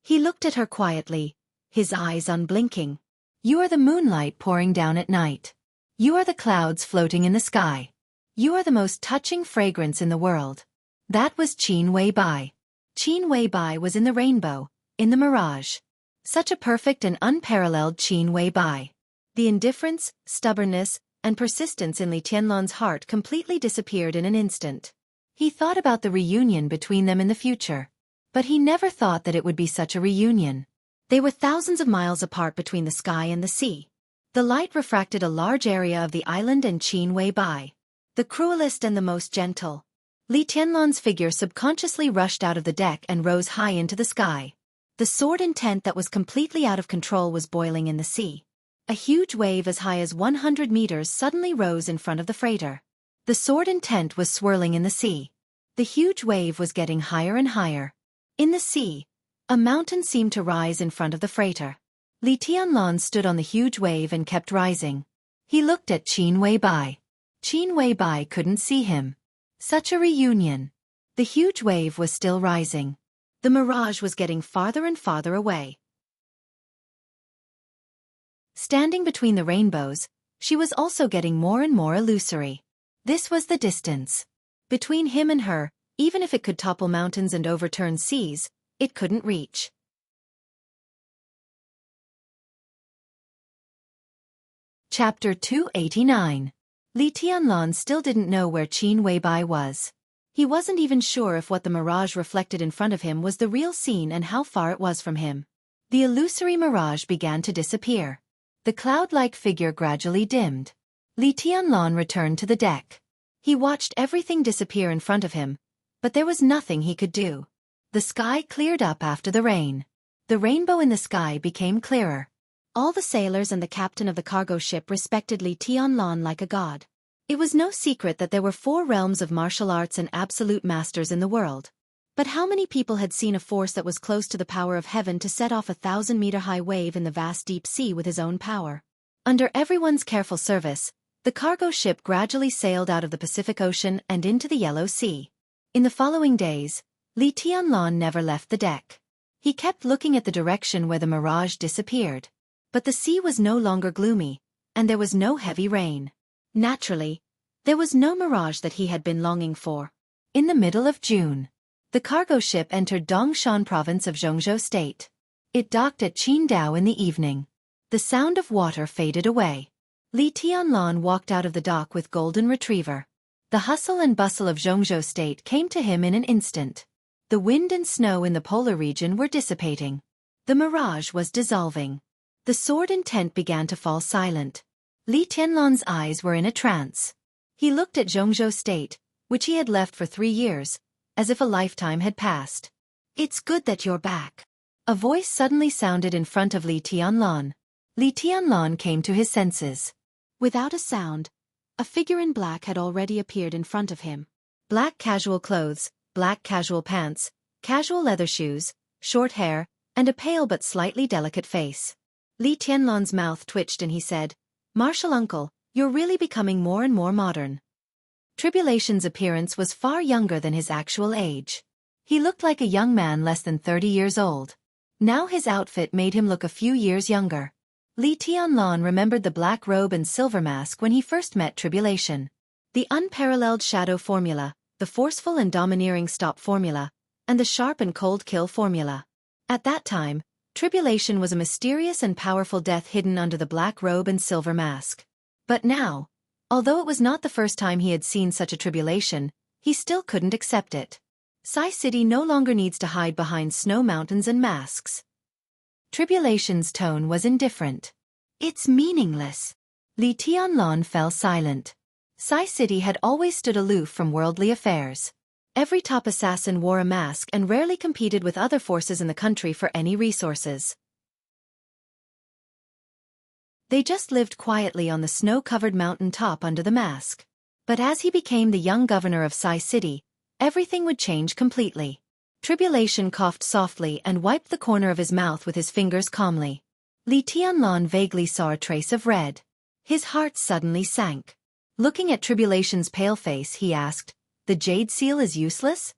He looked at her quietly, his eyes unblinking. You are the moonlight pouring down at night. You are the clouds floating in the sky. You are the most touching fragrance in the world. That was Qin Weibai. Qin Weibai was in the rainbow, in the mirage. Such a perfect and unparalleled Qin Weibai. The indifference, stubbornness, and persistence in Li Tianlan's heart completely disappeared in an instant. He thought about the reunion between them in the future. But he never thought that it would be such a reunion. They were thousands of miles apart between the sky and the sea. The light refracted a large area of the island and Qin Weibai, the cruelest and the most gentle. Li Tianlan's figure subconsciously rushed out of the deck and rose high into the sky. The sword intent that was completely out of control was boiling in the sea. A huge wave as high as 100 meters suddenly rose in front of the freighter. The sword intent was swirling in the sea. The huge wave was getting higher and higher. In the sea, a mountain seemed to rise in front of the freighter. Li Tianlan stood on the huge wave and kept rising. He looked at Qin Weibai. Qin Weibai couldn't see him. Such a reunion. The huge wave was still rising. The mirage was getting farther and farther away. Standing between the rainbows, she was also getting more and more illusory. This was the distance. Between him and her, even if it could topple mountains and overturn seas, it couldn't reach. Chapter 289. Li Tianlan still didn't know where Qin Weibai was. He wasn't even sure if what the mirage reflected in front of him was the real scene and how far it was from him. The illusory mirage began to disappear. The cloud-like figure gradually dimmed. Li Tianlan returned to the deck. He watched everything disappear in front of him, but there was nothing he could do. The sky cleared up after the rain. The rainbow in the sky became clearer. All the sailors and the captain of the cargo ship respected Li Tianlan like a god. It was no secret that there were 4 realms of martial arts and absolute masters in the world. But how many people had seen a force that was close to the power of heaven to set off a 1,000-meter-high wave in the vast deep sea with his own power? Under everyone's careful service, the cargo ship gradually sailed out of the Pacific Ocean and into the Yellow Sea. In the following days, Li Tianlan never left the deck. He kept looking at the direction where the mirage disappeared. But the sea was no longer gloomy, and there was no heavy rain. Naturally, there was no mirage that he had been longing for. In the middle of June, the cargo ship entered Dongshan province of Jianghu state. It docked at Qingdao in the evening. The sound of water faded away. Li Tianlan walked out of the dock with golden retriever. The hustle and bustle of Jianghu state came to him in an instant. The wind and snow in the polar region were dissipating. The mirage was dissolving. The sword intent began to fall silent. Li Tianlan's eyes were in a trance. He looked at Jianghu state, which he had left for 3 years, as if a lifetime had passed. "It's good that you're back." A voice suddenly sounded in front of Li Tianlan. Li Tianlan came to his senses. Without a sound, a figure in black had already appeared in front of him. Black casual clothes, black casual pants, casual leather shoes, short hair, and a pale but slightly delicate face. Li Tianlan's mouth twitched and he said, "Martial uncle, You're really becoming more and more modern. Tribulation's appearance was far younger than his actual age. He looked like a young man less than 30 years old. Now his outfit made him look a few years younger. Li Tianlan remembered the black robe and silver mask when he first met Tribulation. The unparalleled shadow formula, the forceful and domineering stop formula, and the sharp and cold kill formula. At that time, Tribulation was a mysterious and powerful death hidden under the black robe and silver mask. But now, although it was not the first time he had seen such a Tribulation, he still couldn't accept it. Sai City no longer needs to hide behind snow mountains and masks. Tribulation's tone was indifferent. It's meaningless. Li Tianlan fell silent. Sai City had always stood aloof from worldly affairs. Every top assassin wore a mask and rarely competed with other forces in the country for any resources. They just lived quietly on the snow-covered mountain top under the mask. But as he became the young governor of Sai City, everything would change completely. Tribulation coughed softly and wiped the corner of his mouth with his fingers calmly. Li Tianlan vaguely saw a trace of red. His heart suddenly sank. Looking at Tribulation's pale face, he asked, "The jade seal is useless?"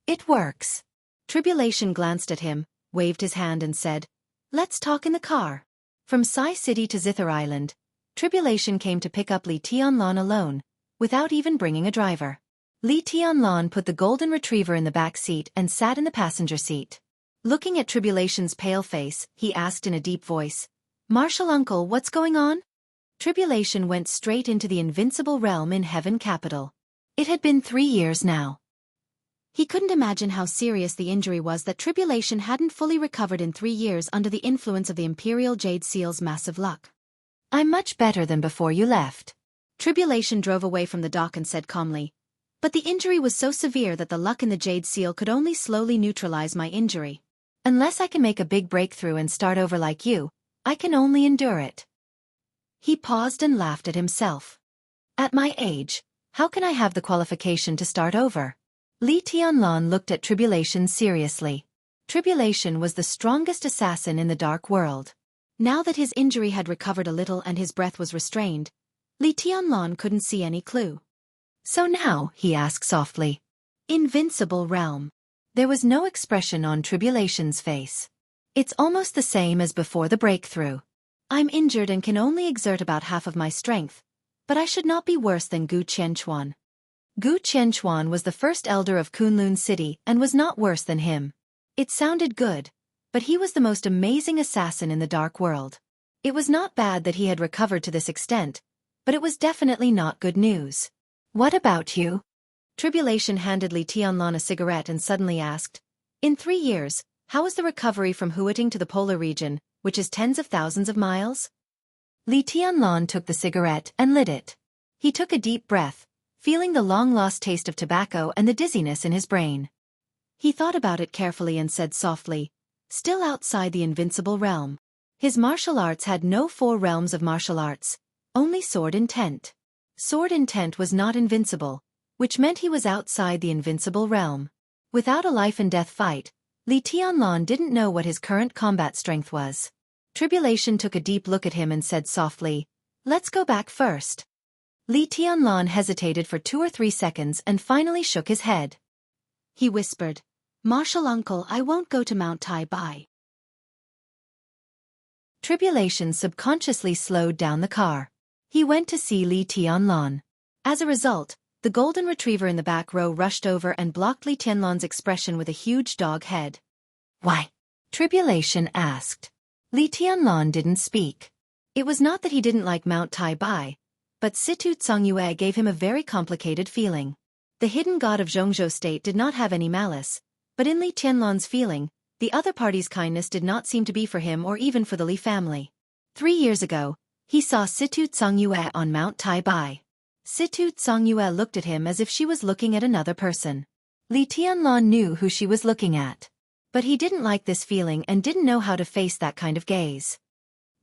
"It works." Tribulation glanced at him, waved his hand and said, "Let's talk in the car." From Sai City to Zither Island, Tribulation came to pick up Li Tianlan alone, without even bringing a driver. Li Tianlan put the golden retriever in the back seat and sat in the passenger seat. Looking at Tribulation's pale face, he asked in a deep voice, "Martial uncle, what's going on?" Tribulation went straight into the invincible realm in Heaven Capital. It had been 3 years now. He couldn't imagine how serious the injury was that Tribulation hadn't fully recovered in 3 years under the influence of the Imperial Jade Seal's massive luck. "I'm much better than before you left." Tribulation drove away from the dock and said calmly, "But the injury was so severe that the luck in the Jade Seal could only slowly neutralize my injury. Unless I can make a big breakthrough and start over like you, I can only endure it." He paused and laughed at himself. "At my age, how can I have the qualification to start over?" Li Tianlan looked at Tribulation seriously. Tribulation was the strongest assassin in the dark world. Now that his injury had recovered a little and his breath was restrained, Li Tianlan couldn't see any clue. "So now," he asked softly, "Invincible realm." There was no expression on Tribulation's face. "It's almost the same as before the breakthrough. I'm injured and can only exert about half of my strength, but I should not be worse than Gu Qianquan." Gu Qianquan was the first elder of Kunlun City and was not worse than him. It sounded good, but he was the most amazing assassin in the dark world. It was not bad that he had recovered to this extent, but it was definitely not good news. "What about you?" Tribulation handed Li Tianlan a cigarette and suddenly asked, "In 3 years, how is the recovery from Huating to the polar region, which is tens of thousands of miles?" Li Tianlan took the cigarette and lit it. He took a deep breath, feeling the long-lost taste of tobacco and the dizziness in his brain. He thought about it carefully and said softly, "Still outside the invincible realm." His martial arts had no 4 realms of martial arts, only sword intent. Sword intent was not invincible, which meant he was outside the invincible realm. Without a life-and-death fight, Li Tianlan didn't know what his current combat strength was. Tribulation took a deep look at him and said softly, "Let's go back first." Li Tianlan hesitated for 2 or 3 seconds and finally shook his head. He whispered, "Martial uncle, I won't go to Mount Tai Bai." Tribulation subconsciously slowed down the car. He went to see Li Tianlan. As a result, the golden retriever in the back row rushed over and blocked Li Tianlan's expression with a huge dog head. "Why?" Tribulation asked. Li Tianlan didn't speak. It was not that he didn't like Mount Tai Bai, but Situ Tsongyue gave him a very complicated feeling. The hidden god of Jianghu state did not have any malice, but in Li Tianlan's feeling, the other party's kindness did not seem to be for him or even for the Li family. 3 years ago, he saw Situ Tsongyue on Mount Tai Bai. Situ Tsongyue looked at him as if she was looking at another person. Li Tianlan knew who she was looking at. But he didn't like this feeling and didn't know how to face that kind of gaze.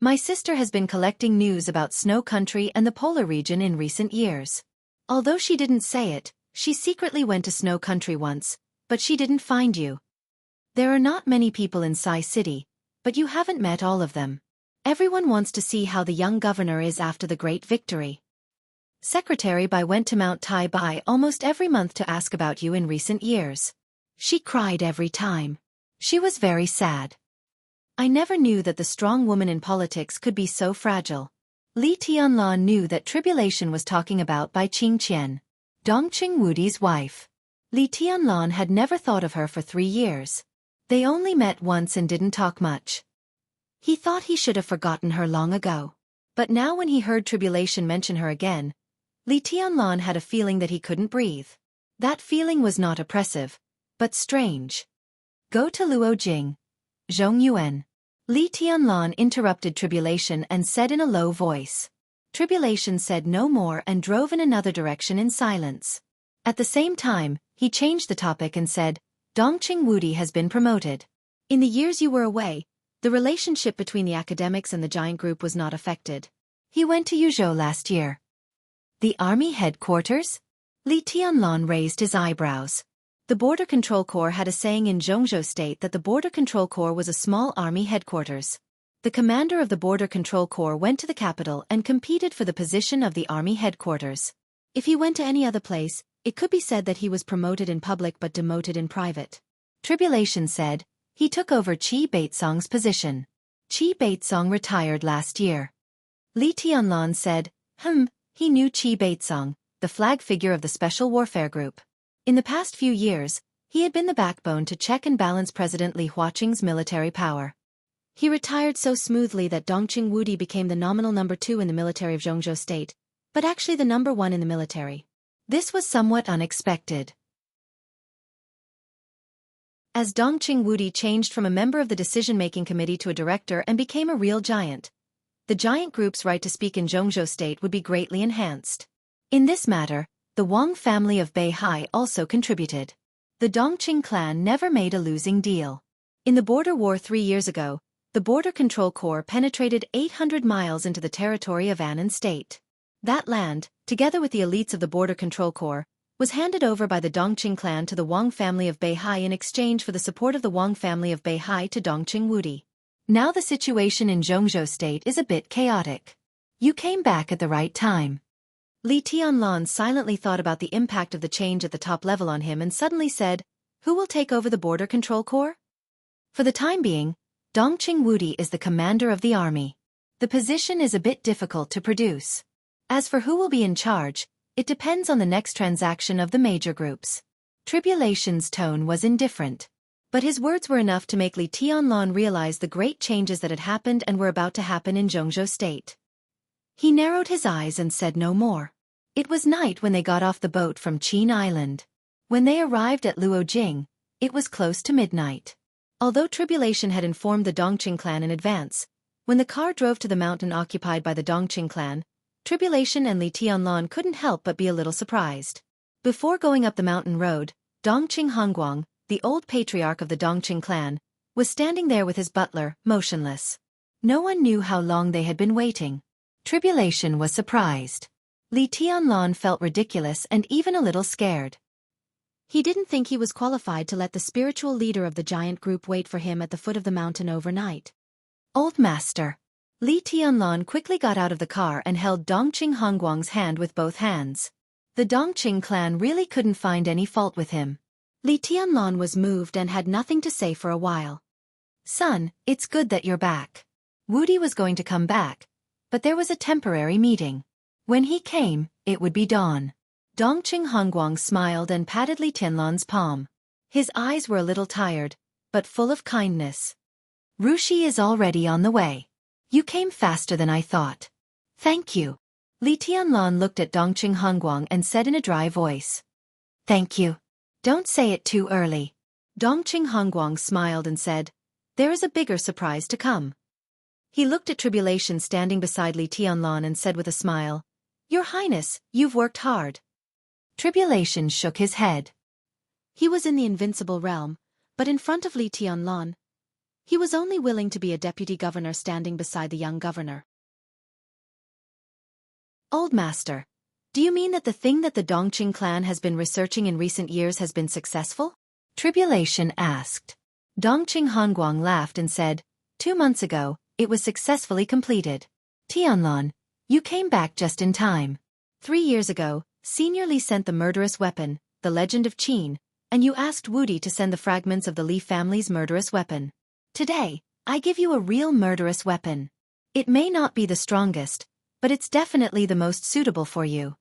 "My sister has been collecting news about Snow Country and the polar region in recent years. Although she didn't say it, she secretly went to Snow Country once, but she didn't find you. There are not many people in Sai City, but you haven't met all of them. Everyone wants to see how the young governor is after the great victory. Secretary Bai went to Mount Tai Bai almost every month to ask about you in recent years. She cried every time. She was very sad. I never knew that the strong woman in politics could be so fragile. Li Tianlan knew that Tribulation was talking about Bai Qingqian, Dongqing Wudi's wife. Li Tianlan had never thought of her for 3 years. They only met once and didn't talk much. He thought he should have forgotten her long ago. But now when he heard Tribulation mention her again, Li Tianlan had a feeling that he couldn't breathe. That feeling was not oppressive, but strange. Go to Luojing, Zhongyuan. Li Tianlan interrupted Tribulation and said in a low voice. Tribulation said no more and drove in another direction in silence. At the same time, he changed the topic and said, Dongqing Wudi has been promoted. In the years you were away, the relationship between the academics and the giant group was not affected. He went to Yuzhou last year. The army headquarters? Li Tianlan raised his eyebrows. The Border Control Corps had a saying in Jianghu State that the Border Control Corps was a small army headquarters. The commander of the Border Control Corps went to the capital and competed for the position of the army headquarters. If he went to any other place, it could be said that he was promoted in public but demoted in private. Tribulation said, he took over Qi Baitsong's position. Qi Baitsong retired last year. Li Tianlan said, he knew Qi Baitsong, the flag figure of the Special Warfare Group. In the past few years, he had been the backbone to check and balance President Li Huaqing's military power. He retired so smoothly that Dongqing Wudi became the nominal number 2 in the military of Jianghu State, but actually the number 1 in the military. This was somewhat unexpected. As Dongqing Wudi changed from a member of the decision-making committee to a director and became a real giant, the giant group's right to speak in Jianghu State would be greatly enhanced. In this matter, the Wang family of Beihai also contributed. The Dongqing clan never made a losing deal. In the border war 3 years ago, the Border Control Corps penetrated 800 miles into the territory of Annan State. That land, together with the elites of the Border Control Corps, was handed over by the Dongqing clan to the Wang family of Beihai in exchange for the support of the Wang family of Beihai to Dongqing Wudi. Now the situation in Jianghu State is a bit chaotic. You came back at the right time. Li Tianlan silently thought about the impact of the change at the top level on him and suddenly said, who will take over the Border Control Corps? For the time being, Dongqing Wudi is the commander of the army. The position is a bit difficult to produce. As for who will be in charge, it depends on the next transaction of the major groups. Tribulation's tone was indifferent. But his words were enough to make Li Tianlan realize the great changes that had happened and were about to happen in Jianghu State. He narrowed his eyes and said no more. It was night when they got off the boat from Qin Island. When they arrived at Luojing, it was close to midnight. Although Tribulation had informed the Dongqing clan in advance, when the car drove to the mountain occupied by the Dongqing clan, Tribulation and Li Tianlan couldn't help but be a little surprised. Before going up the mountain road, Dongqing Hongguang, the old patriarch of the Dongqing clan, was standing there with his butler, motionless. No one knew how long they had been waiting. Tribulation was surprised. Li Tianlan felt ridiculous and even a little scared. He didn't think he was qualified to let the spiritual leader of the giant group wait for him at the foot of the mountain overnight. Old master. Li Tianlan quickly got out of the car and held Dongqing Hongguang's hand with both hands. The Dongqing clan really couldn't find any fault with him. Li Tianlan was moved and had nothing to say for a while. Son, it's good that you're back. Wudi was going to come back, but there was a temporary meeting. When he came, it would be dawn. Dongqing Hongguang smiled and patted Li Tianlan's palm. His eyes were a little tired, but full of kindness. Rushi is already on the way. You came faster than I thought. Thank you. Li Tianlan looked at Dongqing Hongguang and said in a dry voice. Thank you. Don't say it too early. Dongqing Hongguang smiled and said, there is a bigger surprise to come. He looked at Tribulation standing beside Li Tianlan and said with a smile, Your Highness, you've worked hard. Tribulation shook his head. He was in the invincible realm, but in front of Li Tianlan, he was only willing to be a deputy governor standing beside the young governor. Old master, do you mean that the thing that the Dongqing clan has been researching in recent years has been successful? Tribulation asked. Dongqing Hongguang laughed and said, 2 months ago, it was successfully completed. Tianlan, you came back just in time. 3 years ago, Senior Li sent the murderous weapon, the Legend of Qin, and you asked Wudi to send the fragments of the Li family's murderous weapon. Today, I give you a real murderous weapon. It may not be the strongest, but it's definitely the most suitable for you.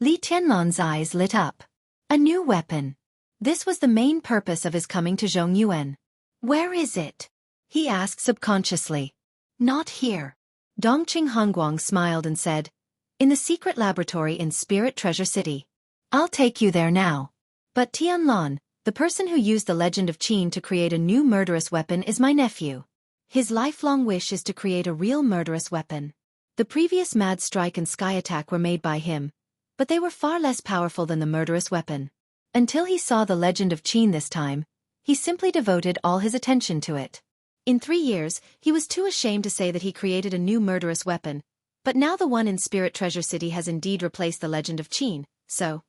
Li Tianlan's eyes lit up. A new weapon. This was the main purpose of his coming to Zhongyuan. Where is it? He asked subconsciously. Not here. Dongqing Hongguang smiled and said, in the secret laboratory in Spirit Treasure City. I'll take you there now. But Tianlan, the person who used the Legend of Qin to create a new murderous weapon is my nephew. His lifelong wish is to create a real murderous weapon. The previous Mad Strike and Sky Attack were made by him, but they were far less powerful than the murderous weapon. Until he saw the Legend of Qin this time, he simply devoted all his attention to it. In 3 years, he was too ashamed to say that he created a new murderous weapon, but now the one in Spirit Treasure City has indeed replaced the Legend of Qin, so...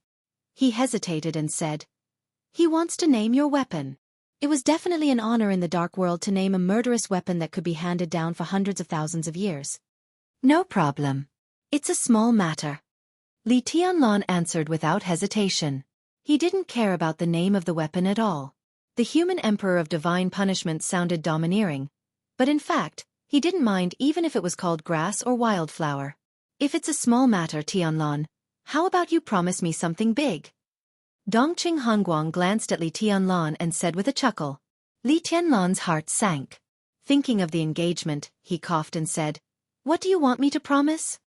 He hesitated and said, he wants to name your weapon. It was definitely an honor in the Dark World to name a murderous weapon that could be handed down for hundreds of thousands of years. No problem. It's a small matter. Li Tianlan answered without hesitation. He didn't care about the name of the weapon at all. The human emperor of divine punishment sounded domineering, but in fact, he didn't mind even if it was called grass or wildflower. If it's a small matter, Tianlan, how about you promise me something big? Dongqing Hongguang glanced at Li Tianlan and said with a chuckle. Li Tianlan's heart sank. Thinking of the engagement, he coughed and said, what do you want me to promise?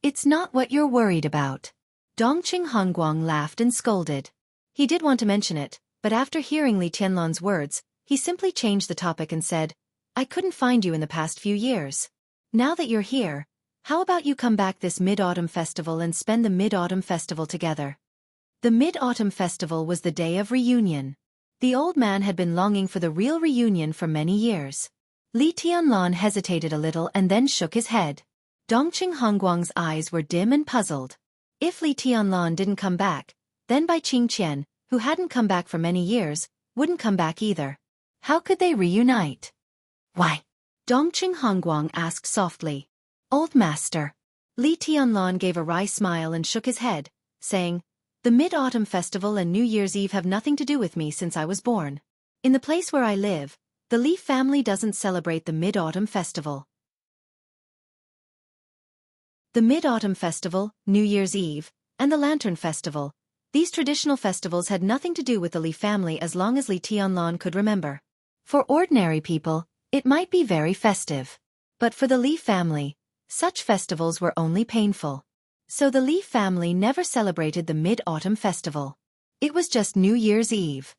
It's not what you're worried about. Dongqing Hongguang laughed and scolded. He did want to mention it, but after hearing Li Tianlan's words, he simply changed the topic and said, I couldn't find you in the past few years. Now that you're here, how about you come back this Mid-Autumn Festival and spend the Mid-Autumn Festival together? The Mid-Autumn Festival was the day of reunion. The old man had been longing for the real reunion for many years. Li Tianlan hesitated a little and then shook his head. Dongqing Hongguang's eyes were dim and puzzled. If Li Tianlan didn't come back, then Bai Qingqian, who hadn't come back for many years, wouldn't come back either. How could they reunite? Why? Dongqing Hongguang asked softly. Old master. Li Tianlan gave a wry smile and shook his head, saying, the Mid-Autumn Festival and New Year's Eve have nothing to do with me since I was born. In the place where I live, the Li family doesn't celebrate the Mid-Autumn Festival. The Mid-Autumn Festival, New Year's Eve, and the Lantern Festival, these traditional festivals had nothing to do with the Li family as long as Li Tianlan could remember. For ordinary people, it might be very festive. But for the Li family, such festivals were only painful. So the Li family never celebrated the Mid-Autumn Festival. It was just New Year's Eve.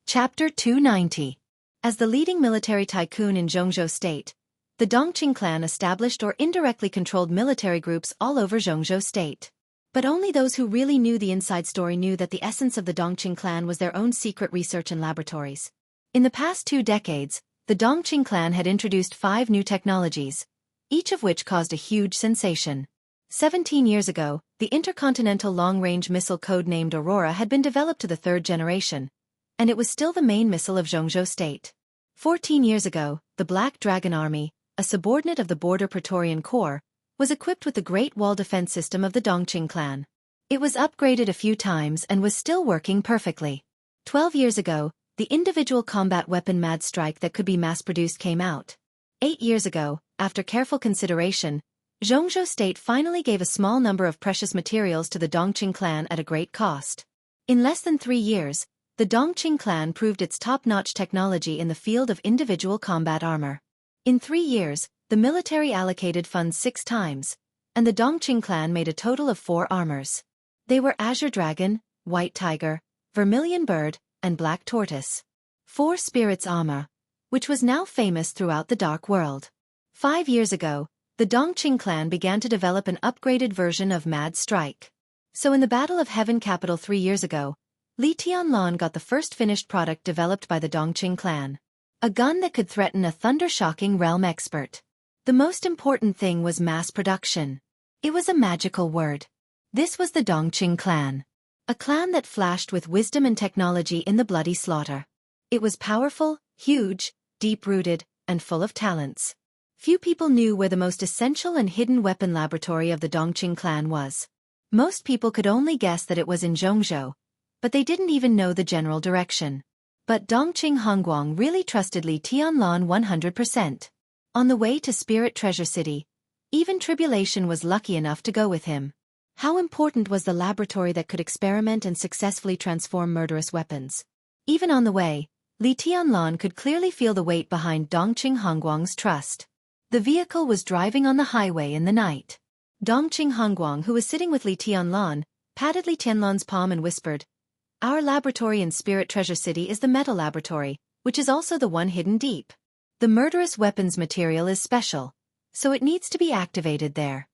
Chapter 290. As the leading military tycoon in Jianghu State, the Dongqing clan established or indirectly controlled military groups all over Jianghu State. But only those who really knew the inside story knew that the essence of the Dongqing clan was their own secret research and laboratories. In the past 2 decades, the Dongqing clan had introduced 5 new technologies, each of which caused a huge sensation. 17 years ago, the intercontinental long-range missile code-named Aurora had been developed to the 3rd generation, and it was still the main missile of Jianghu State. 14 years ago, the Black Dragon Army, a subordinate of the Border Praetorian Corps, was equipped with the Great Wall defense system of the Dongqing clan. It was upgraded a few times and was still working perfectly. 12 years ago, the individual combat weapon Mad Strike that could be mass-produced came out. 8 years ago, after careful consideration, Jianghu State finally gave a small number of precious materials to the Dongqing clan at a great cost. In less than 3 years, the Dongqing clan proved its top-notch technology in the field of individual combat armor. In 3 years, the military allocated funds 6 times, and the Dongqing clan made a total of 4 armors. They were Azure Dragon, White Tiger, Vermilion Bird, and Black Tortoise. 4 Spirits armor, which was now famous throughout the Dark World. 5 years ago, the Dongqing clan began to develop an upgraded version of Mad Strike. So in the Battle of Heaven capital 3 years ago, Li Tianlan got the first finished product developed by the Dongqing clan. A gun that could threaten a thunder-shocking realm expert. The most important thing was mass production. It was a magical word. This was the Dongqing clan. A clan that flashed with wisdom and technology in the bloody slaughter. It was powerful, huge, deep-rooted, and full of talents. Few people knew where the most essential and hidden weapon laboratory of the Dongqing clan was. Most people could only guess that it was in Jianghu, but they didn't even know the general direction. But Dongqing Hongguang really trusted Li Tianlan 100%. On the way to Spirit Treasure City, even Tribulation was lucky enough to go with him. How important was the laboratory that could experiment and successfully transform murderous weapons? Even on the way, Li Tianlan could clearly feel the weight behind Dongqing Hongguang's trust. The vehicle was driving on the highway in the night. Dongqing Hongguang, who was sitting with Li Tianlan, patted Li Tianlan's palm and whispered, "Our laboratory in Spirit Treasure City is the metal laboratory, which is also the one hidden deep. The murderous weapons material is special, so it needs to be activated there.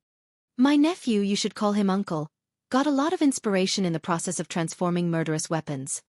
My nephew, you should call him uncle, got a lot of inspiration in the process of transforming murderous weapons.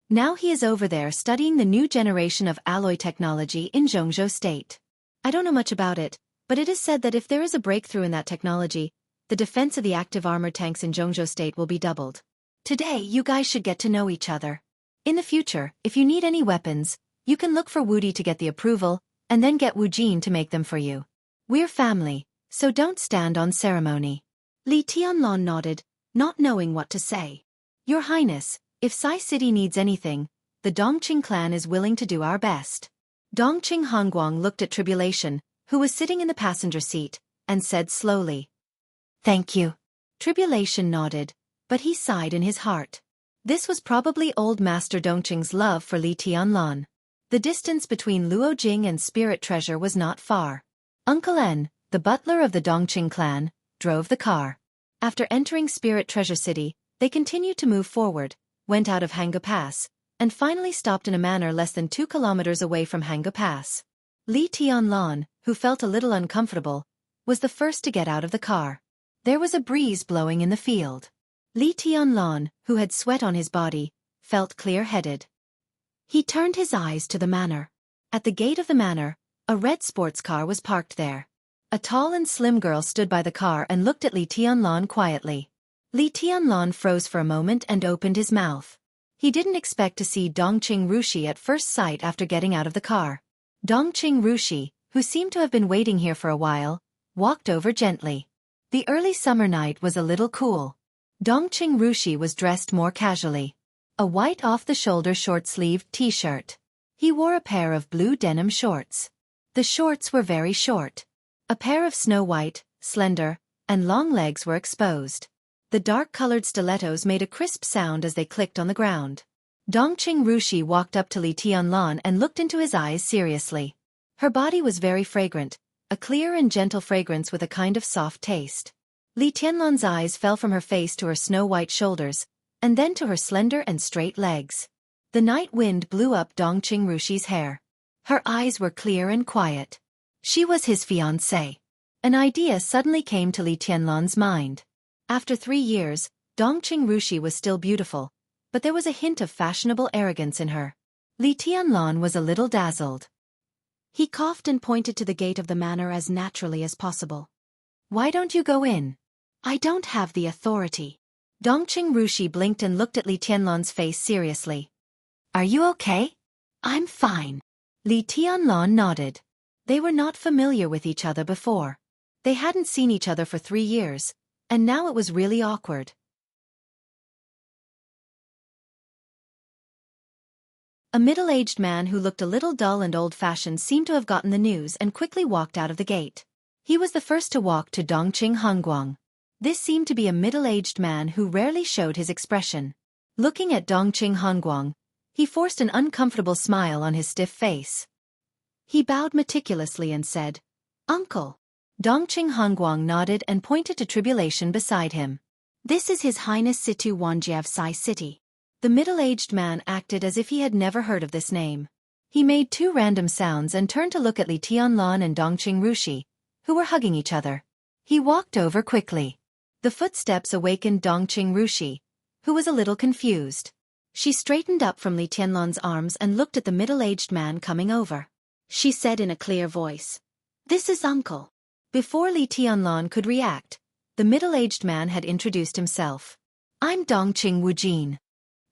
Now he is over there studying the new generation of alloy technology in Jianghu State. I don't know much about it, but it is said that if there is a breakthrough in that technology, the defense of the active armored tanks in Jianghu State will be doubled. Today you guys should get to know each other. In the future, if you need any weapons, you can look for Wudi to get the approval, and then get Wu Jin to make them for you. We're family, so don't stand on ceremony." Li Tianlan nodded, not knowing what to say. "Your Highness, if Sai City needs anything, the Dongqing clan is willing to do our best." Dongqing Hongguang looked at Tribulation, who was sitting in the passenger seat, and said slowly, "Thank you." Tribulation nodded, but he sighed in his heart. This was probably old Master Dongqing's love for Li Tianlan. The distance between Luojing and Spirit Treasure was not far. Uncle En, the butler of the Dongqing clan, drove the car. After entering Spirit Treasure City, they continued to move forward, went out of Hanggu Pass, and finally stopped in a manor less than 2 kilometers away from Hanggu Pass. Li Tianlan, who felt a little uncomfortable, was the first to get out of the car. There was a breeze blowing in the field. Li Tianlan, who had sweat on his body, felt clear-headed. He turned his eyes to the manor. At the gate of the manor, a red sports car was parked there. A tall and slim girl stood by the car and looked at Li Tianlan quietly. Li Tianlan froze for a moment and opened his mouth. He didn't expect to see Dongqing Rushi at first sight after getting out of the car. Dongqing Rushi, who seemed to have been waiting here for a while, walked over gently. The early summer night was a little cool. Dongqing Rushi was dressed more casually. A white off-the-shoulder short-sleeved t-shirt. He wore a pair of blue denim shorts. The shorts were very short. A pair of snow-white, slender, and long legs were exposed. The dark-colored stilettos made a crisp sound as they clicked on the ground. Dongqing Rushi walked up to Li Tianlan and looked into his eyes seriously. Her body was very fragrant, a clear and gentle fragrance with a kind of soft taste. Li Tianlan's eyes fell from her face to her snow-white shoulders, and then to her slender and straight legs. The night wind blew up Dongqing Rushi's hair. Her eyes were clear and quiet. She was his fiancée. An idea suddenly came to Li Tianlan's mind. After 3 years, Dongqing Rushi was still beautiful, but there was a hint of fashionable arrogance in her. Li Tianlan was a little dazzled. He coughed and pointed to the gate of the manor as naturally as possible. "Why don't you go in?" "I don't have the authority." Dongqing Rushi blinked and looked at Li Tianlan's face seriously. "Are you okay?" "I'm fine." Li Tianlan nodded. They were not familiar with each other before. They hadn't seen each other for 3 years, and now it was really awkward. A middle-aged man who looked a little dull and old-fashioned seemed to have gotten the news and quickly walked out of the gate. He was the first to walk to Dongqing Hongguang. This seemed to be a middle-aged man who rarely showed his expression. Looking at Dongqing Hongguang, he forced an uncomfortable smile on his stiff face. He bowed meticulously and said, "Uncle." Dongqing Hongguang nodded and pointed to Tribulation beside him. "This is His Highness Situ Wanjie of Sai City." The middle-aged man acted as if he had never heard of this name. He made 2 random sounds and turned to look at Li Tianlan and Dongqing Rushi, who were hugging each other. He walked over quickly. The footsteps awakened Dongqing Rushi, who was a little confused. She straightened up from Li Tianlan's arms and looked at the middle-aged man coming over. She said in a clear voice, "This is Uncle." Before Li Tianlan could react, The middle-aged man had introduced himself. I'm Dongqing Wujin.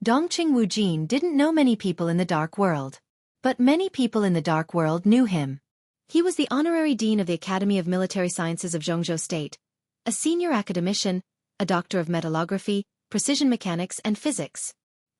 Dongqing Wujin didn't know many people in the dark world. But many people in the dark world knew him. He was the honorary dean of the Academy of Military Sciences of Jianghu State, a senior academician, a doctor of metallography, precision mechanics and physics.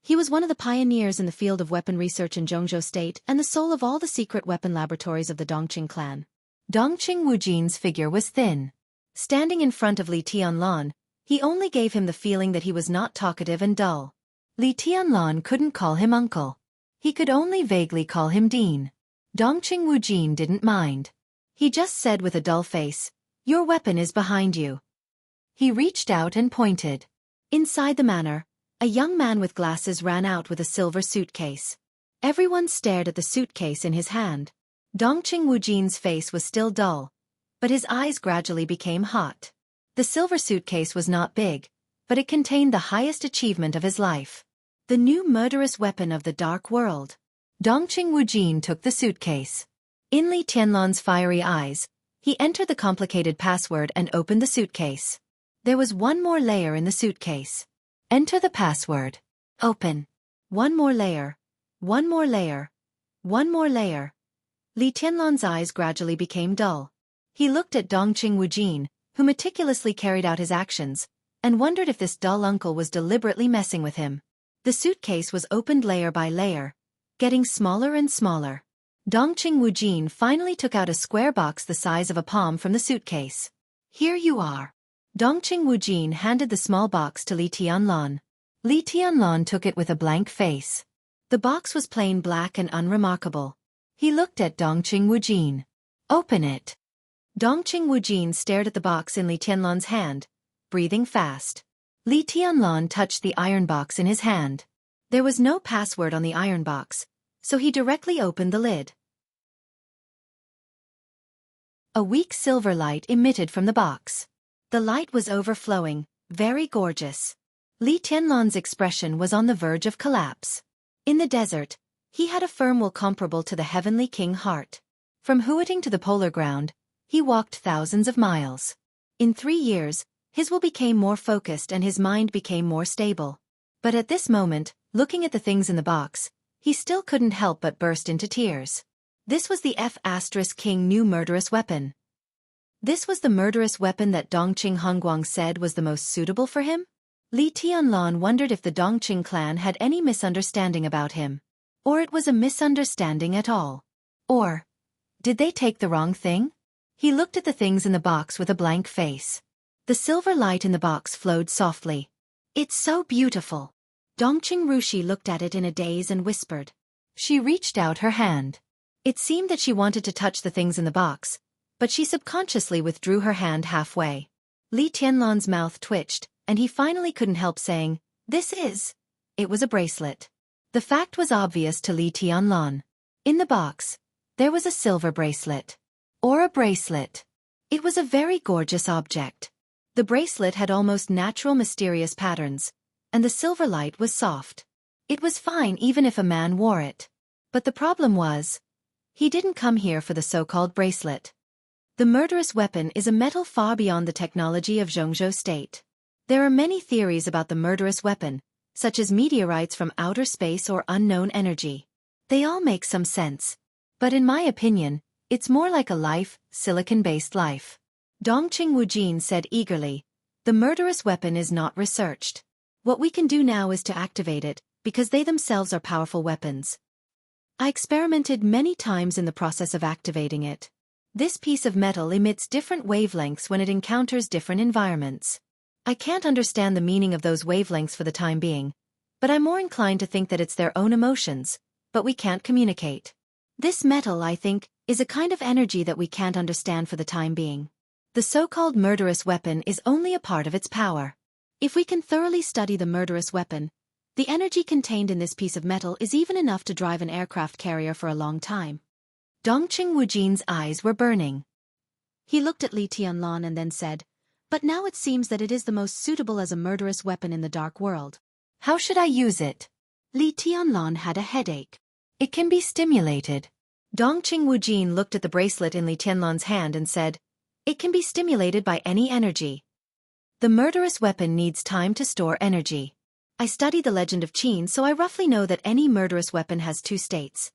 He was one of the pioneers in the field of weapon research in Jianghu State and the soul of all the secret weapon laboratories of the Dongqing clan. Dongqing Wujin's figure was thin. Standing in front of Li Tianlan, he only gave him the feeling that he was not talkative and dull. Li Tianlan couldn't call him uncle. He could only vaguely call him dean. Dongqing Wujin didn't mind. He just said with a dull face, "Your weapon is behind you." He reached out and pointed. Inside the manor, a young man with glasses ran out with a silver suitcase. Everyone stared at the suitcase in his hand. Dongqing Wujin's face was still dull, but his eyes gradually became hot. The silver suitcase was not big, but it contained the highest achievement of his life. The new murderous weapon of the dark world. Dongqing Wujin took the suitcase. In Li Tianlan's fiery eyes, he entered the complicated password and opened the suitcase. There was one more layer in the suitcase. Enter the password. Open. One more layer. One more layer. One more layer. Li Tianlan's eyes gradually became dull. He looked at Dongqing Wujin, who meticulously carried out his actions, and wondered if this dull uncle was deliberately messing with him. The suitcase was opened layer by layer, getting smaller and smaller. Dongqing Wujin finally took out a square box the size of a palm from the suitcase. Here you are. Dongqing Wujin handed the small box to Li Tianlan. Li Tianlan took it with a blank face. The box was plain black and unremarkable. He looked at Dongqing Wujin. Open it. Dongqing Wujin stared at the box in Li Tianlan's hand, breathing fast. Li Tianlan touched the iron box in his hand. There was no password on the iron box, so he directly opened the lid. A weak silver light emitted from the box. The light was overflowing, very gorgeous. Li Tianlan's expression was on the verge of collapse. In the desert, he had a firm will comparable to the heavenly king heart. From Huiting to the polar ground, he walked thousands of miles. In 3 years, his will became more focused and his mind became more stable. But at this moment, looking at the things in the box, he still couldn't help but burst into tears. This was the F*King new murderous weapon. This was the murderous weapon that Dongqing Hongguang said was the most suitable for him? Li Tianlan wondered if the Dongqing clan had any misunderstanding about him. Or it was a misunderstanding at all. Or, did they take the wrong thing? He looked at the things in the box with a blank face. The silver light in the box flowed softly. It's so beautiful. Dongqing Rushi looked at it in a daze and whispered. She reached out her hand. It seemed that she wanted to touch the things in the box, but she subconsciously withdrew her hand halfway. Li Tianlan's mouth twitched, and he finally couldn't help saying, "This is." It was a bracelet. The fact was obvious to Li Tianlan. In the box, there was a silver bracelet. Or a bracelet. It was a very gorgeous object. The bracelet had almost natural mysterious patterns, and the silver light was soft. It was fine even if a man wore it. But the problem was, he didn't come here for the so-called bracelet. The murderous weapon is a metal far beyond the technology of Jianghu State. There are many theories about the murderous weapon, such as meteorites from outer space or unknown energy. They all make some sense. But in my opinion, it's more like a life, silicon-based life. Dongqing Wujin said eagerly, "The murderous weapon is not researched. What we can do now is to activate it, because they themselves are powerful weapons. I experimented many times in the process of activating it. This piece of metal emits different wavelengths when it encounters different environments. I can't understand the meaning of those wavelengths for the time being, but I'm more inclined to think that it's their own emotions, but we can't communicate. This metal, I think, is a kind of energy that we can't understand for the time being. The so-called murderous weapon is only a part of its power. If we can thoroughly study the murderous weapon, the energy contained in this piece of metal is even enough to drive an aircraft carrier for a long time." Dongqing Wujin's eyes were burning. He looked at Li Tianlan and then said, "But now it seems that it is the most suitable as a murderous weapon in the dark world. How should I use it?" Li Tianlan had a headache. "It can be stimulated." Dongqing Wujin looked at the bracelet in Li Tianlan's hand and said, "It can be stimulated by any energy." The murderous weapon needs time to store energy. I studied the legend of Qin, so I roughly know that any murderous weapon has two states.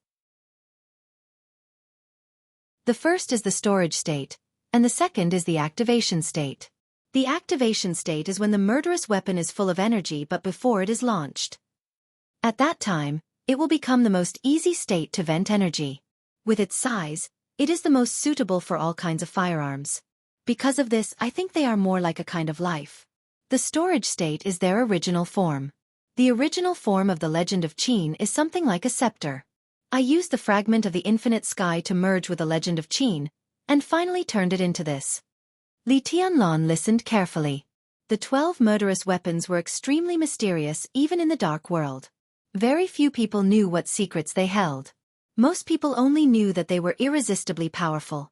The first is the storage state, and the second is the activation state. The activation state is when the murderous weapon is full of energy but before it is launched. At that time, it will become the most easy state to vent energy. With its size, it is the most suitable for all kinds of firearms. Because of this, I think they are more like a kind of life. The storage state is their original form. The original form of the legend of Qin is something like a scepter. I used the fragment of the infinite sky to merge with the legend of Qin, and finally turned it into this. Li Tianlan listened carefully. The 12 murderous weapons were extremely mysterious even in the dark world. Very few people knew what secrets they held. Most people only knew that they were irresistibly powerful.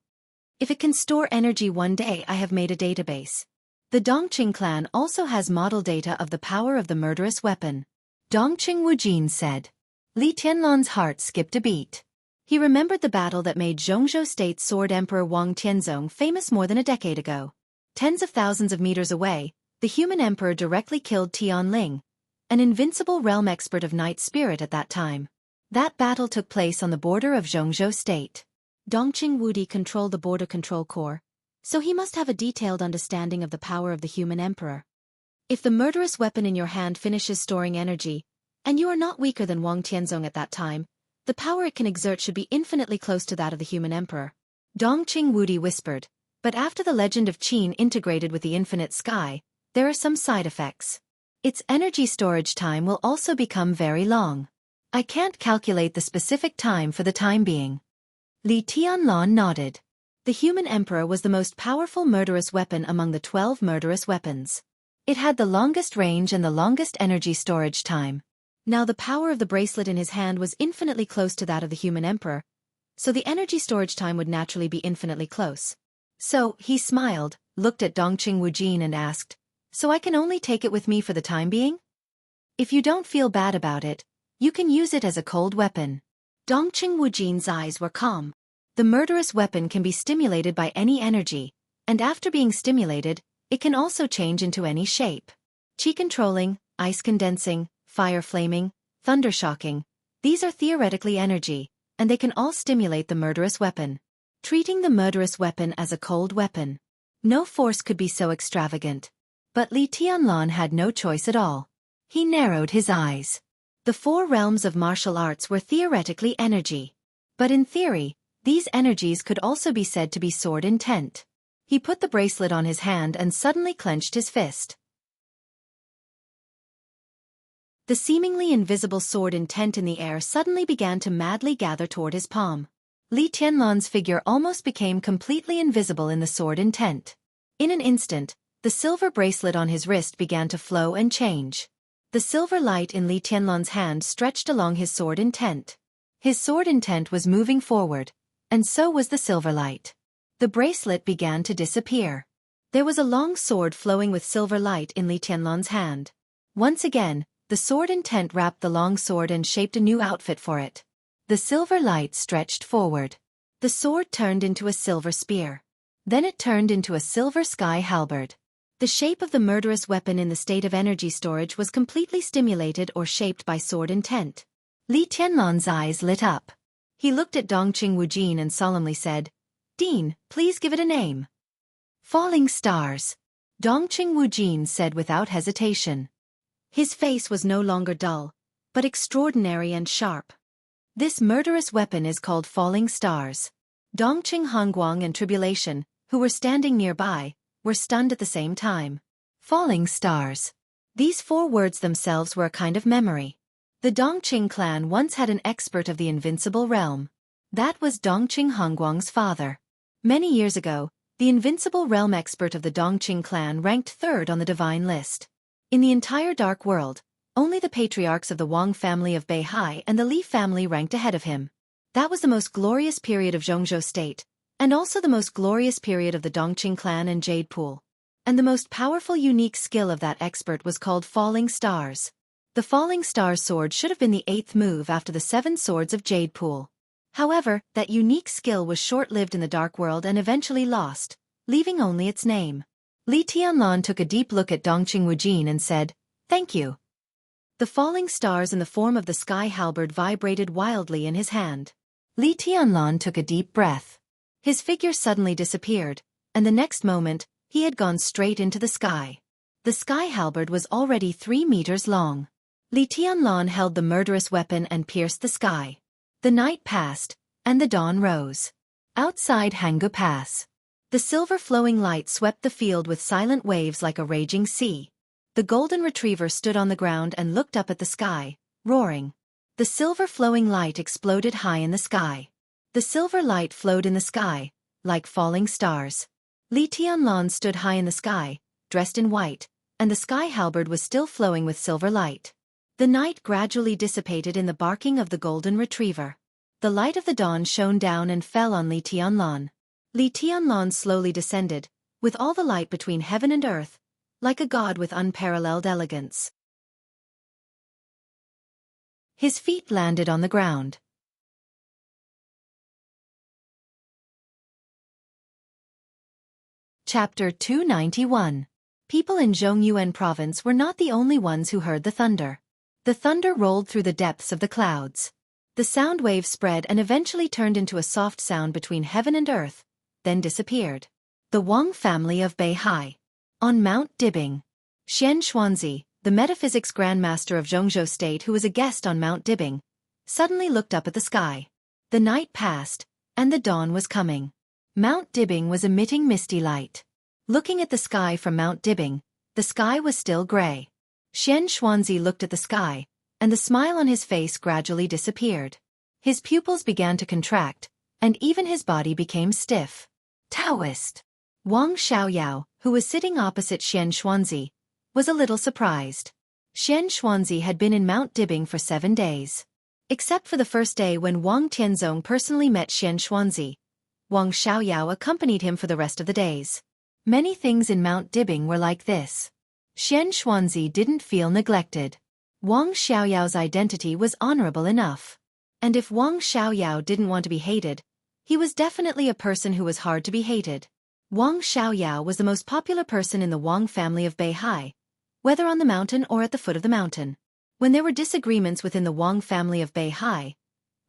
If it can store energy one day, I have made a database. The Dongqing clan also has model data of the power of the murderous weapon. Dongqing Wujin said. Li Tianlan's heart skipped a beat. He remembered the battle that made Jianghu State's sword emperor Wang Tianzong famous more than a decade ago. Tens of thousands of meters away, the human emperor directly killed Tianling, an invincible realm expert of night spirit at that time. That battle took place on the border of Jianghu State. Dongqing Wudi controlled the border control corps, so he must have a detailed understanding of the power of the human emperor. If the murderous weapon in your hand finishes storing energy, and you are not weaker than Wang Tianzong at that time, the power it can exert should be infinitely close to that of the human emperor. Dongqing Wudi whispered, but after the legend of Qin integrated with the infinite sky, there are some side effects. Its energy storage time will also become very long. I can't calculate the specific time for the time being. Li Tianlan nodded. The human emperor was the most powerful murderous weapon among the 12 murderous weapons. It had the longest range and the longest energy storage time. Now the power of the bracelet in his hand was infinitely close to that of the human emperor, so the energy storage time would naturally be infinitely close. So, he smiled, looked at Dongqing Wujin and asked, "So I can only take it with me for the time being? If you don't feel bad about it, you can use it as a cold weapon." Dongqing Wujin's eyes were calm. The murderous weapon can be stimulated by any energy, and after being stimulated, it can also change into any shape. Qi controlling, ice condensing, fire flaming, thunder shocking, these are theoretically energy, and they can all stimulate the murderous weapon. Treating the murderous weapon as a cold weapon. No force could be so extravagant. But Li Tianlan had no choice at all. He narrowed his eyes. The 4 realms of martial arts were theoretically energy. But in theory, these energies could also be said to be sword intent. He put the bracelet on his hand and suddenly clenched his fist. The seemingly invisible sword intent in the air suddenly began to madly gather toward his palm. Li Tianlan's figure almost became completely invisible in the sword intent. In an instant, the silver bracelet on his wrist began to flow and change. The silver light in Li Tianlan's hand stretched along his sword intent. His sword intent was moving forward, and so was the silver light. The bracelet began to disappear. There was a long sword flowing with silver light in Li Tianlan's hand. Once again, the sword intent wrapped the long sword and shaped a new outfit for it. The silver light stretched forward. The sword turned into a silver spear. Then it turned into a silver sky halberd. The shape of the murderous weapon in the state of energy storage was completely stimulated or shaped by sword intent. Li Tianlan's eyes lit up. He looked at Dongqing Wujin and solemnly said, "Dean, please give it a name." "Falling stars," Dongqing Wujin said without hesitation. His face was no longer dull, but extraordinary and sharp. This murderous weapon is called falling stars. Dongqing Hongguang and Tribulation, who were standing nearby, were stunned at the same time. Falling stars. These 4 words themselves were a kind of memory. The Dongqing clan once had an expert of the invincible realm. That was Dongqing Hongguang's father. Many years ago, the invincible realm expert of the Dongqing clan ranked 3rd on the divine list. In the entire dark world, only the patriarchs of the Wang family of Beihai and the Li family ranked ahead of him. That was the most glorious period of Jianghu State, and also the most glorious period of the Dongqing clan and Jade Pool. And the most powerful unique skill of that expert was called Falling Stars. The Falling Stars sword should have been the 8th move after the 7 swords of Jade Pool. However, that unique skill was short-lived in the dark world and eventually lost, leaving only its name. Li Tianlan took a deep look at Dongqing Wujin and said, "Thank you." The falling stars in the form of the sky halberd vibrated wildly in his hand. Li Tianlan took a deep breath. His figure suddenly disappeared, and the next moment, he had gone straight into the sky. The sky halberd was already 3 meters long. Li Tianlan held the murderous weapon and pierced the sky. The night passed, and the dawn rose. Outside Hanggu Pass, the silver flowing light swept the field with silent waves like a raging sea. The golden retriever stood on the ground and looked up at the sky, roaring. The silver flowing light exploded high in the sky. The silver light flowed in the sky, like falling stars. Li Tianlan stood high in the sky, dressed in white, and the sky halberd was still flowing with silver light. The night gradually dissipated in the barking of the golden retriever. The light of the dawn shone down and fell on Li Tianlan. Li Tianlan slowly descended, with all the light between heaven and earth, like a god with unparalleled elegance. His feet landed on the ground. Chapter 291. People in Zhongyuan province were not the only ones who heard the thunder. The thunder rolled through the depths of the clouds. The sound wave spread and eventually turned into a soft sound between heaven and earth, then disappeared. The Wang family of Beihai. On Mount Dibing. Xianxia, the metaphysics grandmaster of Zhongzhou State who was a guest on Mount Dibing, suddenly looked up at the sky. The night passed, and the dawn was coming. Mount Dibing was emitting misty light. Looking at the sky from Mount Dibing, the sky was still gray. Xianxia looked at the sky, and the smile on his face gradually disappeared. His pupils began to contract, and even his body became stiff. Taoist. Wang Xiaoyao, who was sitting opposite Xianxia, was a little surprised. Xianxia had been in Mount Dibing for 7 days. Except for the first day when Wang Tianzong personally met Xianxia, Wang Xiaoyao accompanied him for the rest of the days. Many things in Mount Dibing were like this. Xianxia didn't feel neglected. Wang Xiaoyao's identity was honorable enough. And if Wang Xiaoyao didn't want to be hated, he was definitely a person who was hard to be hated. Wang Xiaoyao was the most popular person in the Wang family of Beihai, whether on the mountain or at the foot of the mountain. When there were disagreements within the Wang family of Beihai,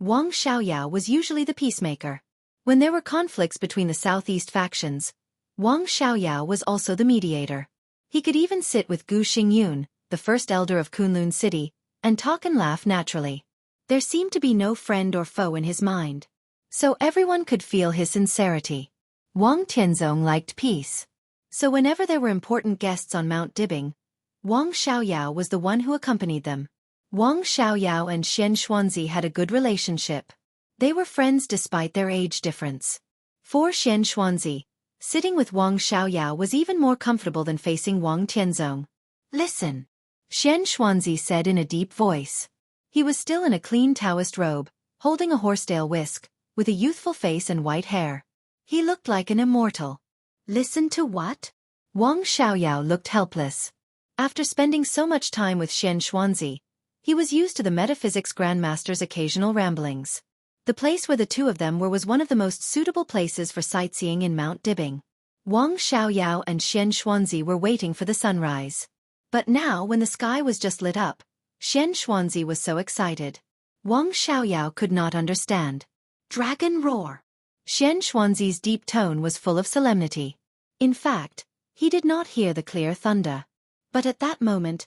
Wang Xiaoyao was usually the peacemaker. When there were conflicts between the southeast factions, Wang Xiaoyao was also the mediator. He could even sit with Gu Xingyun, the first elder of Kunlun City, and talk and laugh naturally. There seemed to be no friend or foe in his mind. So everyone could feel his sincerity. Wang Tianzong liked peace. So whenever there were important guests on Mount Dibing, Wang Xiaoyao was the one who accompanied them. Wang Xiaoyao and Xianxia had a good relationship. They were friends despite their age difference. For Xianxia, sitting with Wang Xiaoyao was even more comfortable than facing Wang Tianzong. "Listen," Xianxia said in a deep voice. He was still in a clean Taoist robe, holding a horsetail whisk, with a youthful face and white hair. He looked like an immortal. "Listen to what?" Wang Xiaoyao looked helpless. After spending so much time with Xianxia, he was used to the metaphysics grandmaster's occasional ramblings. The place where the two of them were was one of the most suitable places for sightseeing in Mount Dibing. Wang Xiaoyao and Xianxia were waiting for the sunrise. But now when the sky was just lit up, Xianxia was so excited. Wang Xiaoyao could not understand. "Dragon roar." Xianxuanzi's deep tone was full of solemnity. In fact, he did not hear the clear thunder. But at that moment,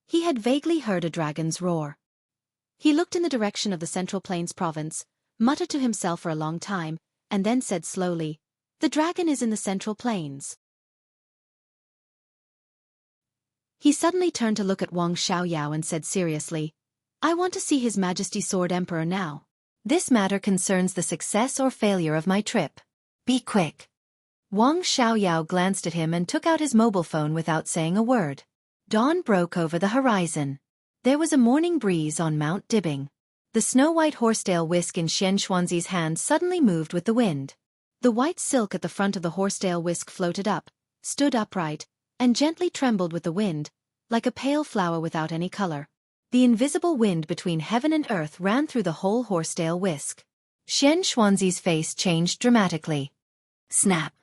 he had vaguely heard a dragon's roar. He looked in the direction of the Central Plains province, muttered to himself for a long time, and then said slowly, "The dragon is in the Central Plains." He suddenly turned to look at Wang Xiaoyao and said seriously, "I want to see His Majesty's Sword Emperor now. This matter concerns the success or failure of my trip. Be quick." Wang Xiaoyao glanced at him and took out his mobile phone without saying a word. Dawn broke over the horizon. There was a morning breeze on Mount Dibing. The snow-white horsetail whisk in Xianxuanzi's hand suddenly moved with the wind. The white silk at the front of the horsetail whisk floated up, stood upright, and gently trembled with the wind, like a pale flower without any color. The invisible wind between heaven and earth ran through the whole horsetail whisk. Xianxuanzi's face changed dramatically. Snap!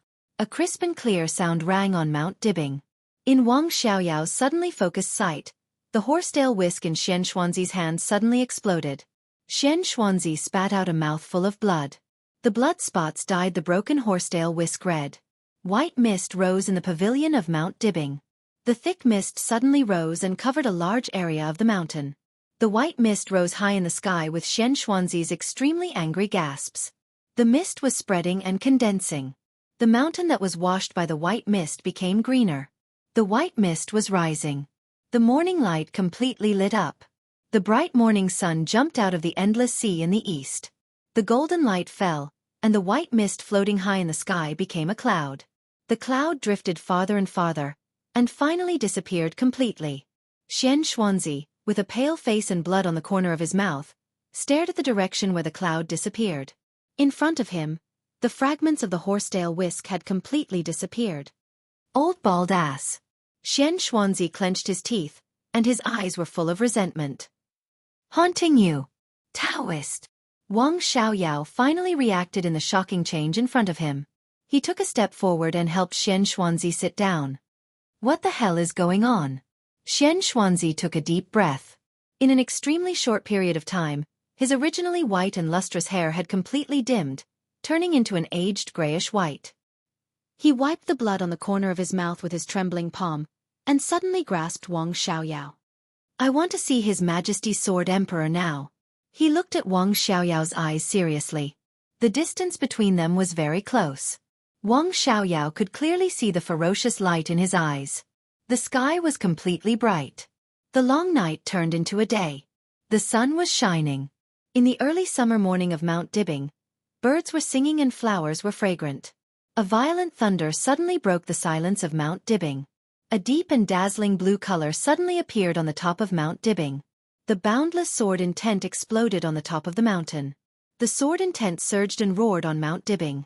A crisp and clear sound rang on Mount Dibbing. In Wang Xiaoyao's suddenly focused sight, the horsetail whisk in Xianxuanzi's hand suddenly exploded. Xianxuanzi spat out a mouthful of blood. The blood spots dyed the broken horsetail whisk red. White mist rose in the pavilion of Mount Dibbing. The thick mist suddenly rose and covered a large area of the mountain. The white mist rose high in the sky with Xianxuanzi's extremely angry gasps. The mist was spreading and condensing. The mountain that was washed by the white mist became greener. The white mist was rising. The morning light completely lit up. The bright morning sun jumped out of the endless sea in the east. The golden light fell, and the white mist floating high in the sky became a cloud. The cloud drifted farther and farther, and finally disappeared completely. Xianxuanzi, with a pale face and blood on the corner of his mouth, stared at the direction where the cloud disappeared. In front of him, the fragments of the horsetail whisk had completely disappeared. Old bald ass. Xianxuanzi clenched his teeth, and his eyes were full of resentment. Haunting you, Taoist. Wang Xiaoyao finally reacted in the shocking change in front of him. He took a step forward and helped Xianxuanzi sit down. What the hell is going on? Xianxuanzi took a deep breath. In an extremely short period of time, his originally white and lustrous hair had completely dimmed, turning into an aged grayish white. He wiped the blood on the corner of his mouth with his trembling palm, and suddenly grasped Wang Xiaoyao. I want to see His Majesty's Sword Emperor now. He looked at Wang Xiaoyao's eyes seriously. The distance between them was very close. Wang Xiaoyao could clearly see the ferocious light in his eyes. The sky was completely bright. The long night turned into a day. The sun was shining. In the early summer morning of Mount Dibbing, birds were singing and flowers were fragrant. A violent thunder suddenly broke the silence of Mount Dibbing. A deep and dazzling blue color suddenly appeared on the top of Mount Dibbing. The boundless sword intent exploded on the top of the mountain. The sword intent surged and roared on Mount Dibbing.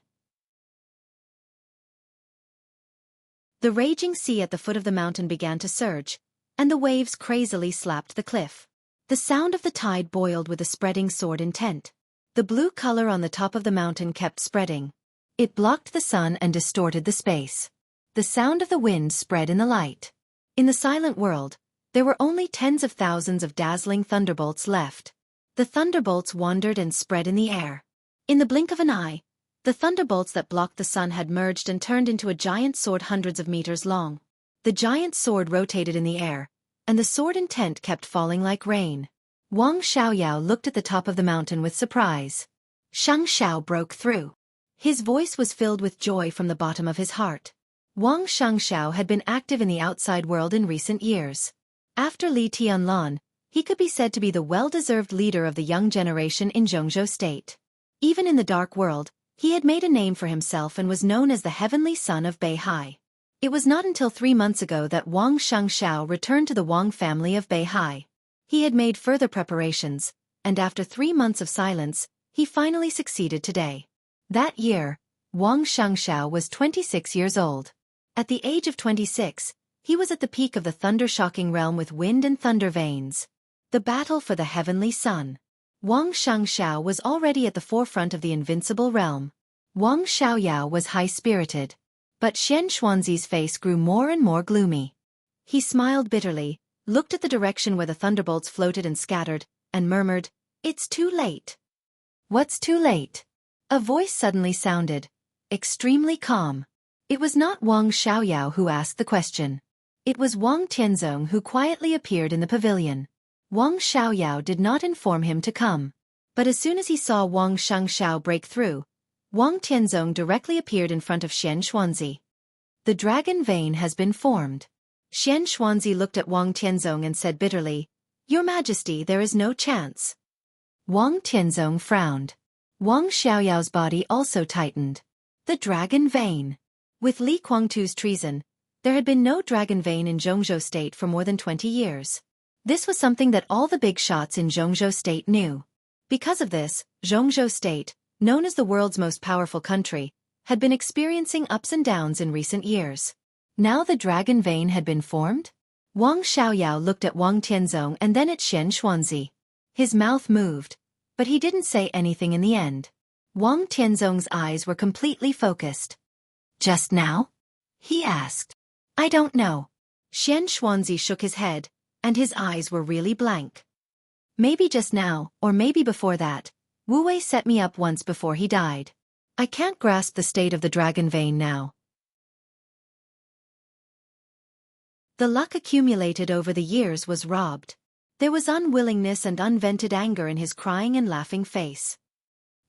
The raging sea at the foot of the mountain began to surge, and the waves crazily slapped the cliff. The sound of the tide boiled with the spreading sword intent. The blue color on the top of the mountain kept spreading. It blocked the sun and distorted the space. The sound of the wind spread in the light. In the silent world, there were only tens of thousands of dazzling thunderbolts left. The thunderbolts wandered and spread in the air. In the blink of an eye, the thunderbolts that blocked the sun had merged and turned into a giant sword hundreds of meters long. The giant sword rotated in the air, and the sword intent kept falling like rain. Wang Xiaoyao looked at the top of the mountain with surprise. Xianxia broke through. His voice was filled with joy from the bottom of his heart. Wang Xianxia had been active in the outside world in recent years. After Li Tianlan, he could be said to be the well-deserved leader of the young generation in Jianghu state. Even in the dark world, he had made a name for himself and was known as the heavenly son of Beihai. It was not until 3 months ago that Wang Xianxiao returned to the Wang family of Beihai. He had made further preparations, and after 3 months of silence, he finally succeeded today. That year, Wang Xianxiao was 26 years old. At the age of 26, he was at the peak of the thunder-shocking realm with wind and thunder veins. The battle for the heavenly sun. Wang Xianxiao was already at the forefront of the invincible realm. Wang Xiaoyao was high-spirited. But Xianxuanzi's face grew more and more gloomy. He smiled bitterly, looked at the direction where the thunderbolts floated and scattered, and murmured, "It's too late." "What's too late?" A voice suddenly sounded, extremely calm. It was not Wang Xiaoyao who asked the question. It was Wang Tianzong who quietly appeared in the pavilion. Wang Xiaoyao did not inform him to come. But as soon as he saw Wang Xianxiao break through, Wang Tianzong directly appeared in front of Xianxuanzi. The dragon vein has been formed. Xianxuanzi looked at Wang Tianzong and said bitterly, "Your Majesty, there is no chance." Wang Tianzong frowned. Wang Xiaoyao's body also tightened. The dragon vein. With Li Guangtu's treason, there had been no dragon vein in Jianghu state for more than 20 years. This was something that all the big shots in Jianghu state knew. Because of this, Jianghu state, known as the world's most powerful country, had been experiencing ups and downs in recent years. Now the dragon vein had been formed? Wang Xiaoyao looked at Wang Tianzong and then at Xianxuanzi. His mouth moved, but he didn't say anything in the end. Wang Tianzong's eyes were completely focused. Just now? He asked. I don't know. Xianxia shook his head, and his eyes were really blank. Maybe just now, or maybe before that. Wu Wei set me up once before he died. I can't grasp the state of the dragon vein now. The luck accumulated over the years was robbed. There was unwillingness and unvented anger in his crying and laughing face.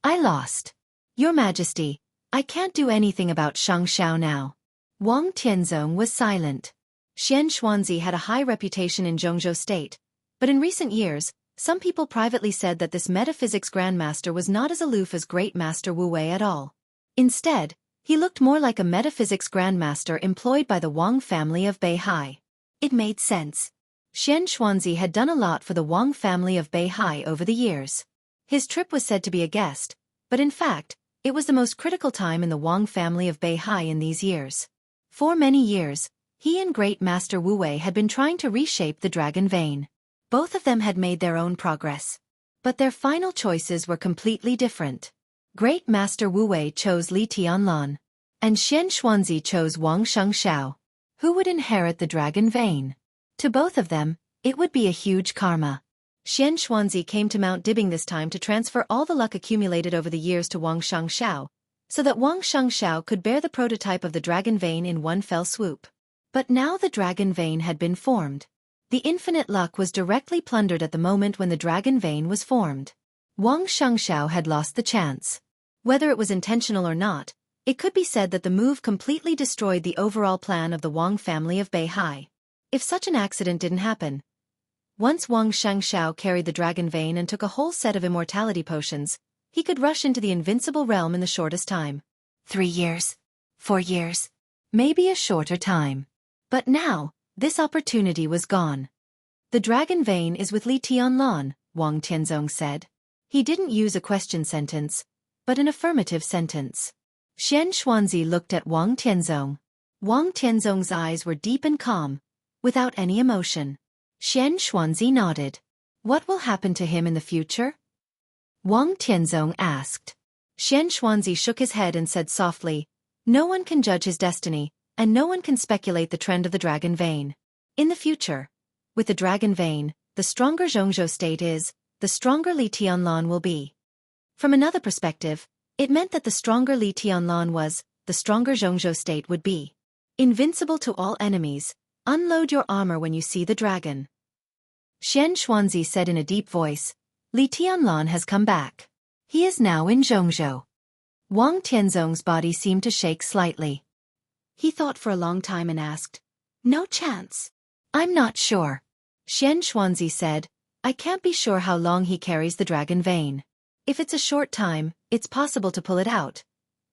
I lost. Your Majesty, I can't do anything about Xianxia now. Wang Tianzong was silent. Xianxia had a high reputation in Jianghu state, but in recent years, some people privately said that this metaphysics grandmaster was not as aloof as great master Wu Wei at all. Instead, he looked more like a metaphysics grandmaster employed by the Wang family of Beihai. It made sense. Xianxia had done a lot for the Wang family of Beihai over the years. His trip was said to be a guest, but in fact, it was the most critical time in the Wang family of Beihai in these years. For many years, he and Great Master Wu Wei had been trying to reshape the dragon vein. Both of them had made their own progress. But their final choices were completely different. Great Master Wu Wei chose Li Tianlan, and Xianxia chose Wang Xiangxiao, who would inherit the dragon vein. To both of them, it would be a huge karma. Xianxia came to Mount Dibbing this time to transfer all the luck accumulated over the years to Wang Xiangxiao, so that Wang Xiangxiao could bear the prototype of the dragon vein in one fell swoop. But now the dragon vein had been formed. The infinite luck was directly plundered at the moment when the dragon vein was formed. Wang Xiangxiao had lost the chance. Whether it was intentional or not, it could be said that the move completely destroyed the overall plan of the Wang family of Beihai. If such an accident didn't happen, once Wang Xiangxiao carried the dragon vein and took a whole set of immortality potions, he could rush into the invincible realm in the shortest time. 3 years. 4 years. Maybe a shorter time. But now, this opportunity was gone. The dragon vein is with Li Tianlan, Wang Tianzong said. He didn't use a question sentence, but an affirmative sentence. Xianxia looked at Wang Tianzong. Wang Tianzong's eyes were deep and calm, without any emotion. Xianxia nodded. What will happen to him in the future? Wang Tianzong asked. Xianxia shook his head and said softly, no one can judge his destiny, and no one can speculate the trend of the dragon vein. In the future, with the dragon vein, the stronger Jianghu state is, the stronger Li Tianlan will be. From another perspective, it meant that the stronger Li Tianlan was, the stronger Jianghu state would be. Invincible to all enemies, unload your armor when you see the dragon. Xianxia said in a deep voice, Li Tianlan has come back. He is now in Jianghu. Wang Tianzong's body seemed to shake slightly. He thought for a long time and asked, no chance. I'm not sure. Xianxia said, I can't be sure how long he carries the dragon vein. If it's a short time, it's possible to pull it out.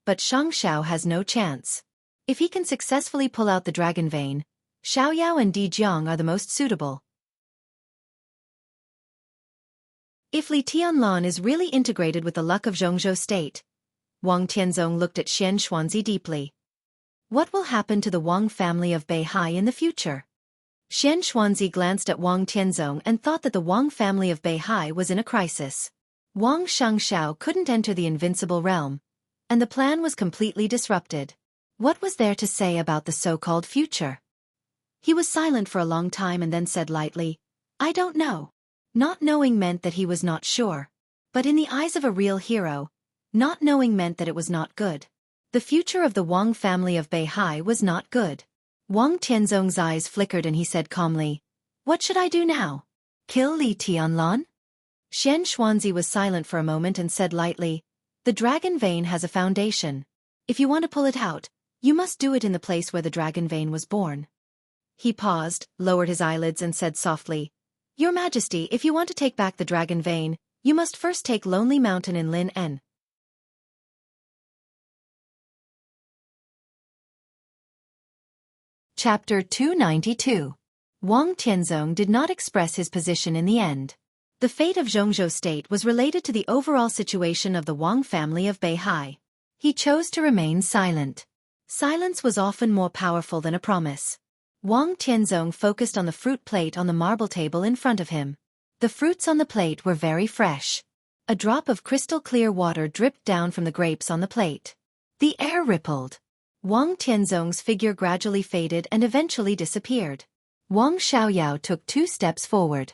But Xiangxiao has no chance. If he can successfully pull out the dragon vein, Xiaoyao and Di Jiang are the most suitable. If Li Tianlan is really integrated with the luck of Jianghu state, Wang Tianzong looked at Xianxia deeply. What will happen to the Wang family of Beihai in the future? Xianxia glanced at Wang Tianzong and thought that the Wang family of Beihai was in a crisis. Wang Xiangxiao couldn't enter the invincible realm, and the plan was completely disrupted. What was there to say about the so-called future? He was silent for a long time and then said lightly, I don't know. Not knowing meant that he was not sure. But in the eyes of a real hero, not knowing meant that it was not good. The future of the Wang family of Beihai was not good. Wang Tianzong's eyes flickered and he said calmly, what should I do now? Kill Li Tianlan? Xianxia was silent for a moment and said lightly, the dragon vein has a foundation. If you want to pull it out, you must do it in the place where the dragon vein was born. He paused, lowered his eyelids and said softly, Your Majesty, if you want to take back the dragon vein, you must first take Lonely Mountain in Lin En. Chapter 292. Wang Tianzong did not express his position in the end. The fate of Jianghu state was related to the overall situation of the Wang family of Beihai. He chose to remain silent. Silence was often more powerful than a promise. Wang Tianzong focused on the fruit plate on the marble table in front of him. The fruits on the plate were very fresh. A drop of crystal clear water dripped down from the grapes on the plate. The air rippled. Wang Tianzong's figure gradually faded and eventually disappeared. Wang Xiaoyao took 2 steps forward.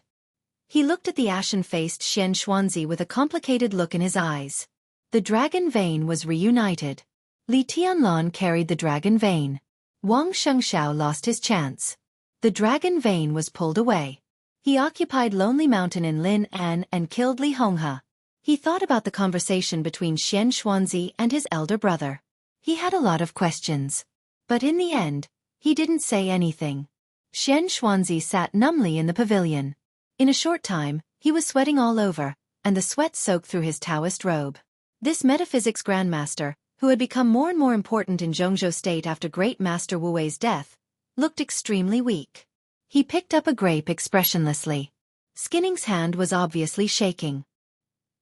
He looked at the ashen-faced Xianxia with a complicated look in his eyes. The dragon vein was reunited. Li Tianlan carried the dragon vein. Wang Shengxiao lost his chance. The dragon vein was pulled away. He occupied Lonely Mountain in Lin'an and killed Li Honghe. He thought about the conversation between Xianxia and his elder brother. He had a lot of questions. But in the end, he didn't say anything. Xianxia sat numbly in the pavilion. In a short time, he was sweating all over, and the sweat soaked through his Taoist robe. This metaphysics grandmaster, who had become more and more important in Jianghu state after great master Wu Wei's death, looked extremely weak. He picked up a grape expressionlessly. Skinning's hand was obviously shaking.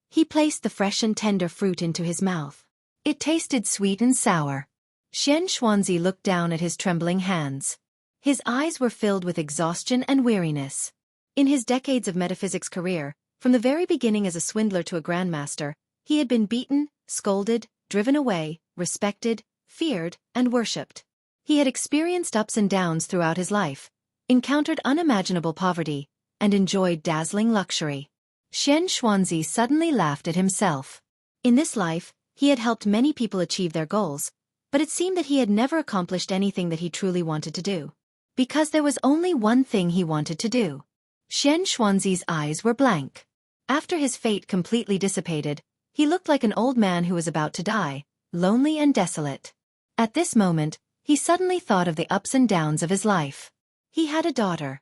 He placed the fresh and tender fruit into his mouth. It tasted sweet and sour. Xianxia looked down at his trembling hands. His eyes were filled with exhaustion and weariness. In his decades of metaphysics career, from the very beginning as a swindler to a grandmaster, he had been beaten, scolded, driven away, respected, feared, and worshipped. He had experienced ups and downs throughout his life, encountered unimaginable poverty, and enjoyed dazzling luxury. Xianxia suddenly laughed at himself. In this life, he had helped many people achieve their goals, but it seemed that he had never accomplished anything that he truly wanted to do. Because there was only one thing he wanted to do. Xianxuanzi's eyes were blank. After his fate completely dissipated, he looked like an old man who was about to die, lonely and desolate. At this moment, he suddenly thought of the ups and downs of his life. He had a daughter.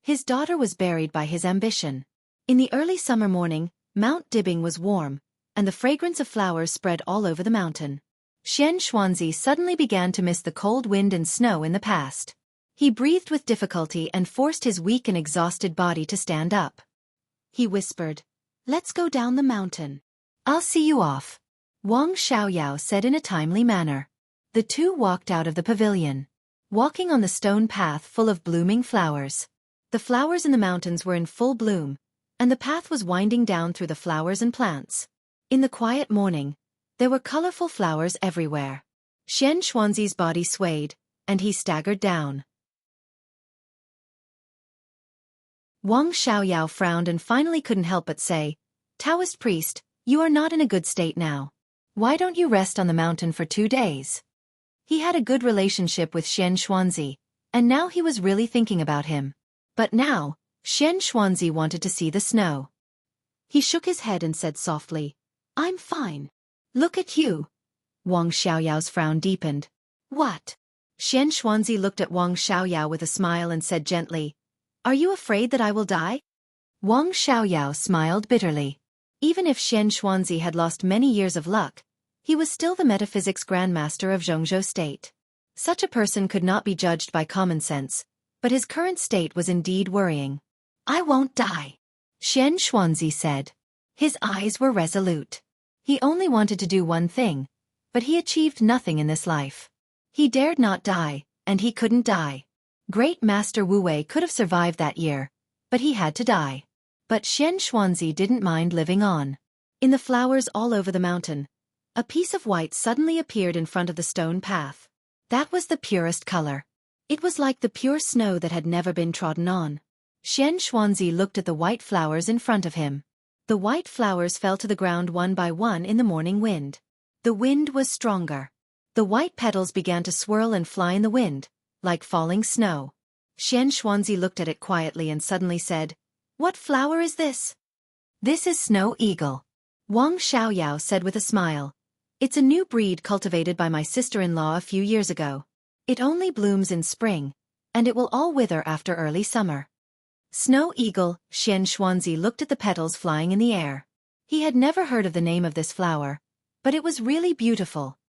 His daughter was buried by his ambition. In the early summer morning, Mount Dibing was warm, and the fragrance of flowers spread all over the mountain. Xianxuanzi suddenly began to miss the cold wind and snow in the past. He breathed with difficulty and forced his weak and exhausted body to stand up. He whispered, "Let's go down the mountain. I'll see you off," Wang Xiaoyao said in a timely manner. The two walked out of the pavilion, walking on the stone path full of blooming flowers. The flowers in the mountains were in full bloom, and the path was winding down through the flowers and plants. In the quiet morning, there were colorful flowers everywhere. Xianxuanzi's body swayed, and he staggered down. Wang Xiaoyao frowned and finally couldn't help but say, "Taoist priest, you are not in a good state now. Why don't you rest on the mountain for 2 days?" He had a good relationship with Xianxuanzi, and now he was really thinking about him. But now, Xianxuanzi wanted to see the snow. He shook his head and said softly, "I'm fine. Look at you." Wang Xiaoyao's frown deepened. "What?" Xianxuanzi looked at Wang Xiaoyao with a smile and said gently, "Are you afraid that I will die?" Wang Xiaoyao smiled bitterly. Even if Xianxuanzi had lost many years of luck, he was still the metaphysics grandmaster of Jianghu state. Such a person could not be judged by common sense, but his current state was indeed worrying. "I won't die," Xianxuanzi said. His eyes were resolute. He only wanted to do one thing, but he achieved nothing in this life. He dared not die, and he couldn't die. Great Master Wu Wei could have survived that year, but he had to die. But Xianxuanzi didn't mind living on. In the flowers all over the mountain, a piece of white suddenly appeared in front of the stone path. That was the purest color. It was like the pure snow that had never been trodden on. Xianxuanzi looked at the white flowers in front of him. The white flowers fell to the ground one by one in the morning wind. The wind was stronger. The white petals began to swirl and fly in the wind, like falling snow. Xianxuanzi looked at it quietly and suddenly said, "What flower is this?" "This is snow eagle," Wang Xiaoyao said with a smile. "It's a new breed cultivated by my sister-in-law a few years ago. It only blooms in spring, and it will all wither after early summer." Snow eagle, Xianxuanzi looked at the petals flying in the air. He had never heard of the name of this flower, but it was really beautiful.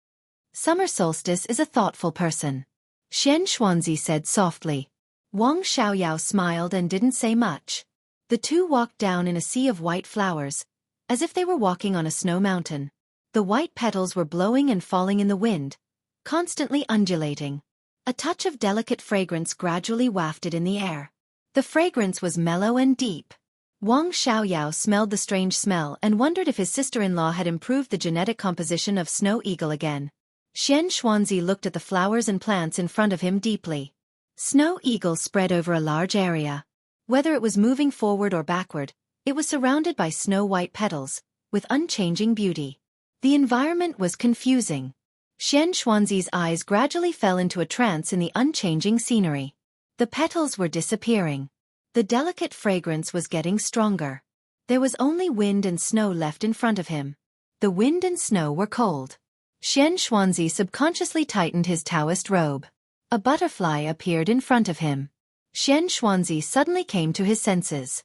"Summer solstice is a thoughtful person," Xianxuanzi said softly. Wang Xiaoyao smiled and didn't say much. The two walked down in a sea of white flowers, as if they were walking on a snow mountain. The white petals were blowing and falling in the wind, constantly undulating. A touch of delicate fragrance gradually wafted in the air. The fragrance was mellow and deep. Wang Xiaoyao smelled the strange smell and wondered if his sister-in-law had improved the genetic composition of snow eagle again. Xianxia looked at the flowers and plants in front of him deeply. Snow eagles spread over a large area. Whether it was moving forward or backward, it was surrounded by snow-white petals, with unchanging beauty. The environment was confusing. Xianxuanzi's eyes gradually fell into a trance in the unchanging scenery. The petals were disappearing. The delicate fragrance was getting stronger. There was only wind and snow left in front of him. The wind and snow were cold. Xianxuanzi subconsciously tightened his Taoist robe. A butterfly appeared in front of him. Xianxuanzi suddenly came to his senses.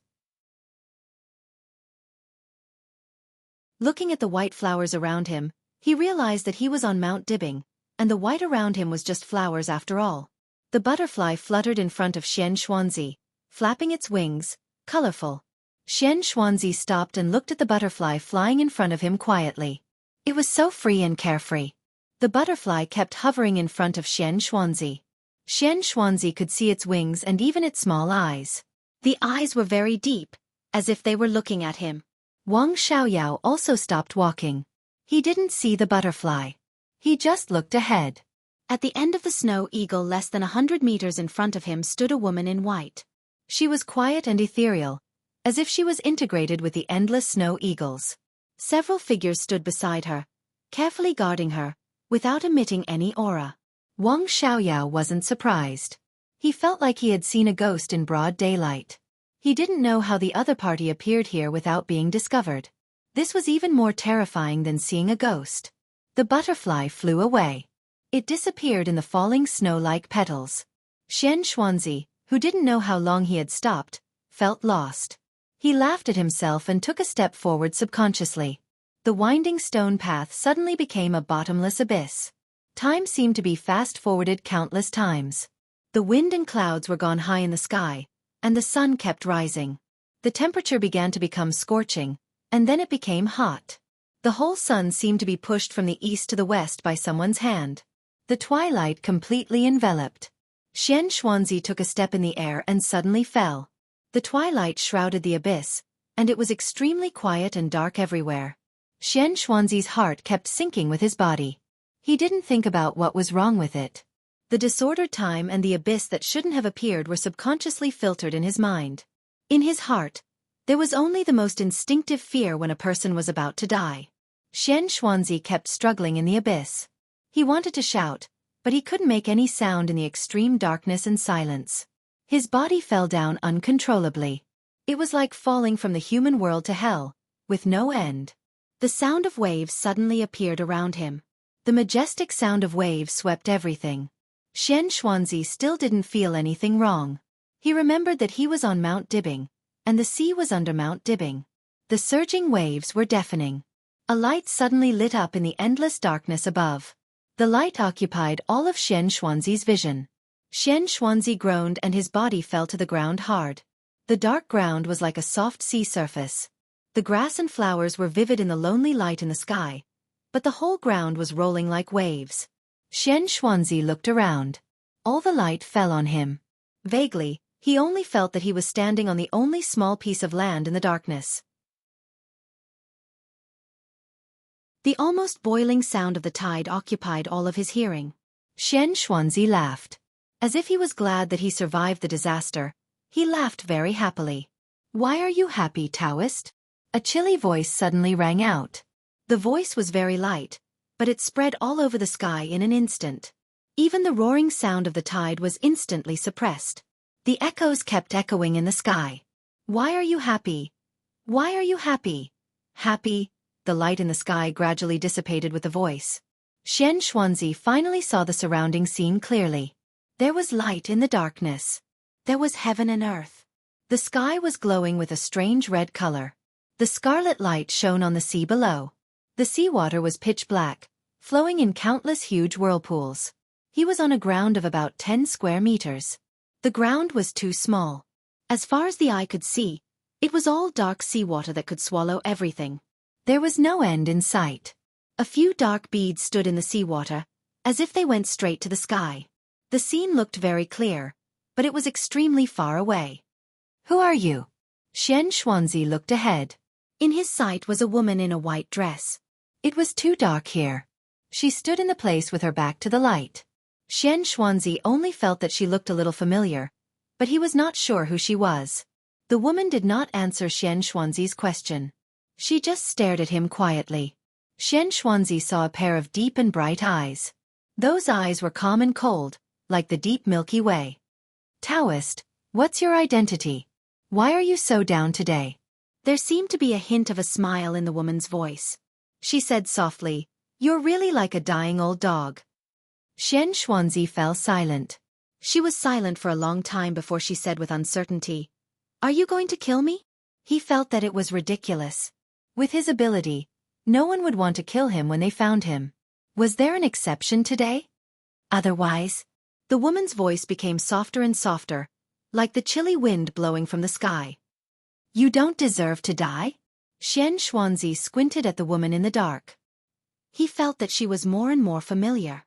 Looking at the white flowers around him, he realized that he was on Mount Dibing, and the white around him was just flowers after all. The butterfly fluttered in front of Xianxuanzi, flapping its wings, colorful. Xianxuanzi stopped and looked at the butterfly flying in front of him quietly. It was so free and carefree. The butterfly kept hovering in front of Xianxuanzi. Xianxuanzi could see its wings and even its small eyes. The eyes were very deep, as if they were looking at him. Wang Xiaoyao also stopped walking. He didn't see the butterfly. He just looked ahead. At the end of the snow eagle less than 100 meters in front of him stood a woman in white. She was quiet and ethereal, as if she was integrated with the endless snow eagles. Several figures stood beside her, carefully guarding her, without emitting any aura. Wang Xiaoyao wasn't surprised. He felt like he had seen a ghost in broad daylight. He didn't know how the other party appeared here without being discovered. This was even more terrifying than seeing a ghost. The butterfly flew away. It disappeared in the falling snow-like petals. Xianxuanzi, who didn't know how long he had stopped, felt lost. He laughed at himself and took a step forward subconsciously. The winding stone path suddenly became a bottomless abyss. Time seemed to be fast-forwarded countless times. The wind and clouds were gone high in the sky, and the sun kept rising. The temperature began to become scorching, and then it became hot. The whole sun seemed to be pushed from the east to the west by someone's hand. The twilight completely enveloped. Xianxuanzi took a step in the air and suddenly fell. The twilight shrouded the abyss, and it was extremely quiet and dark everywhere. Xianxuanzi's heart kept sinking with his body. He didn't think about what was wrong with it. The disordered time and the abyss that shouldn't have appeared were subconsciously filtered in his mind. In his heart, there was only the most instinctive fear when a person was about to die. Xianxuanzi kept struggling in the abyss. He wanted to shout, but he couldn't make any sound in the extreme darkness and silence. His body fell down uncontrollably. It was like falling from the human world to hell, with no end. The sound of waves suddenly appeared around him. The majestic sound of waves swept everything. Xianxuanzi still didn't feel anything wrong. He remembered that he was on Mount Dibing, and the sea was under Mount Dibing. The surging waves were deafening. A light suddenly lit up in the endless darkness above. The light occupied all of Xianxuanzi's vision. Xianxuanzi groaned and his body fell to the ground hard. The dark ground was like a soft sea surface. The grass and flowers were vivid in the lonely light in the sky, but the whole ground was rolling like waves. Xianxuanzi looked around. All the light fell on him. Vaguely, he only felt that he was standing on the only small piece of land in the darkness. The almost boiling sound of the tide occupied all of his hearing. Xianxuanzi laughed. As if he was glad that he survived the disaster, he laughed very happily. "Why are you happy, Taoist?" A chilly voice suddenly rang out. The voice was very light, but it spread all over the sky in an instant. Even the roaring sound of the tide was instantly suppressed. The echoes kept echoing in the sky. "Why are you happy? Why are you happy? Happy?" The light in the sky gradually dissipated with the voice. Xianxuanzi finally saw the surrounding scene clearly. There was light in the darkness. There was heaven and earth. The sky was glowing with a strange red color. The scarlet light shone on the sea below. The seawater was pitch black, flowing in countless huge whirlpools. He was on a ground of about 10 square meters. The ground was too small. As far as the eye could see, it was all dark seawater that could swallow everything. There was no end in sight. A few dark beads stood in the seawater, as if they went straight to the sky. The scene looked very clear, but it was extremely far away. "Who are you?" Xianxuanzi looked ahead. In his sight was a woman in a white dress. It was too dark here. She stood in the place with her back to the light. Xianxia only felt that she looked a little familiar, but he was not sure who she was. The woman did not answer Xianxuanzi's question. She just stared at him quietly. Xianxuanzi saw a pair of deep and bright eyes. Those eyes were calm and cold, like the deep Milky Way. Taoist, what's your identity? Why are you so down today? There seemed to be a hint of a smile in the woman's voice. She said softly, "You're really like a dying old dog." Xianxuanzi fell silent. She was silent for a long time before she said with uncertainty, "Are you going to kill me?" He felt that it was ridiculous. With his ability, no one would want to kill him when they found him. Was there an exception today? Otherwise, the woman's voice became softer and softer, like the chilly wind blowing from the sky. "You don't deserve to die?" Xianxuanzi squinted at the woman in the dark. He felt that she was more and more familiar.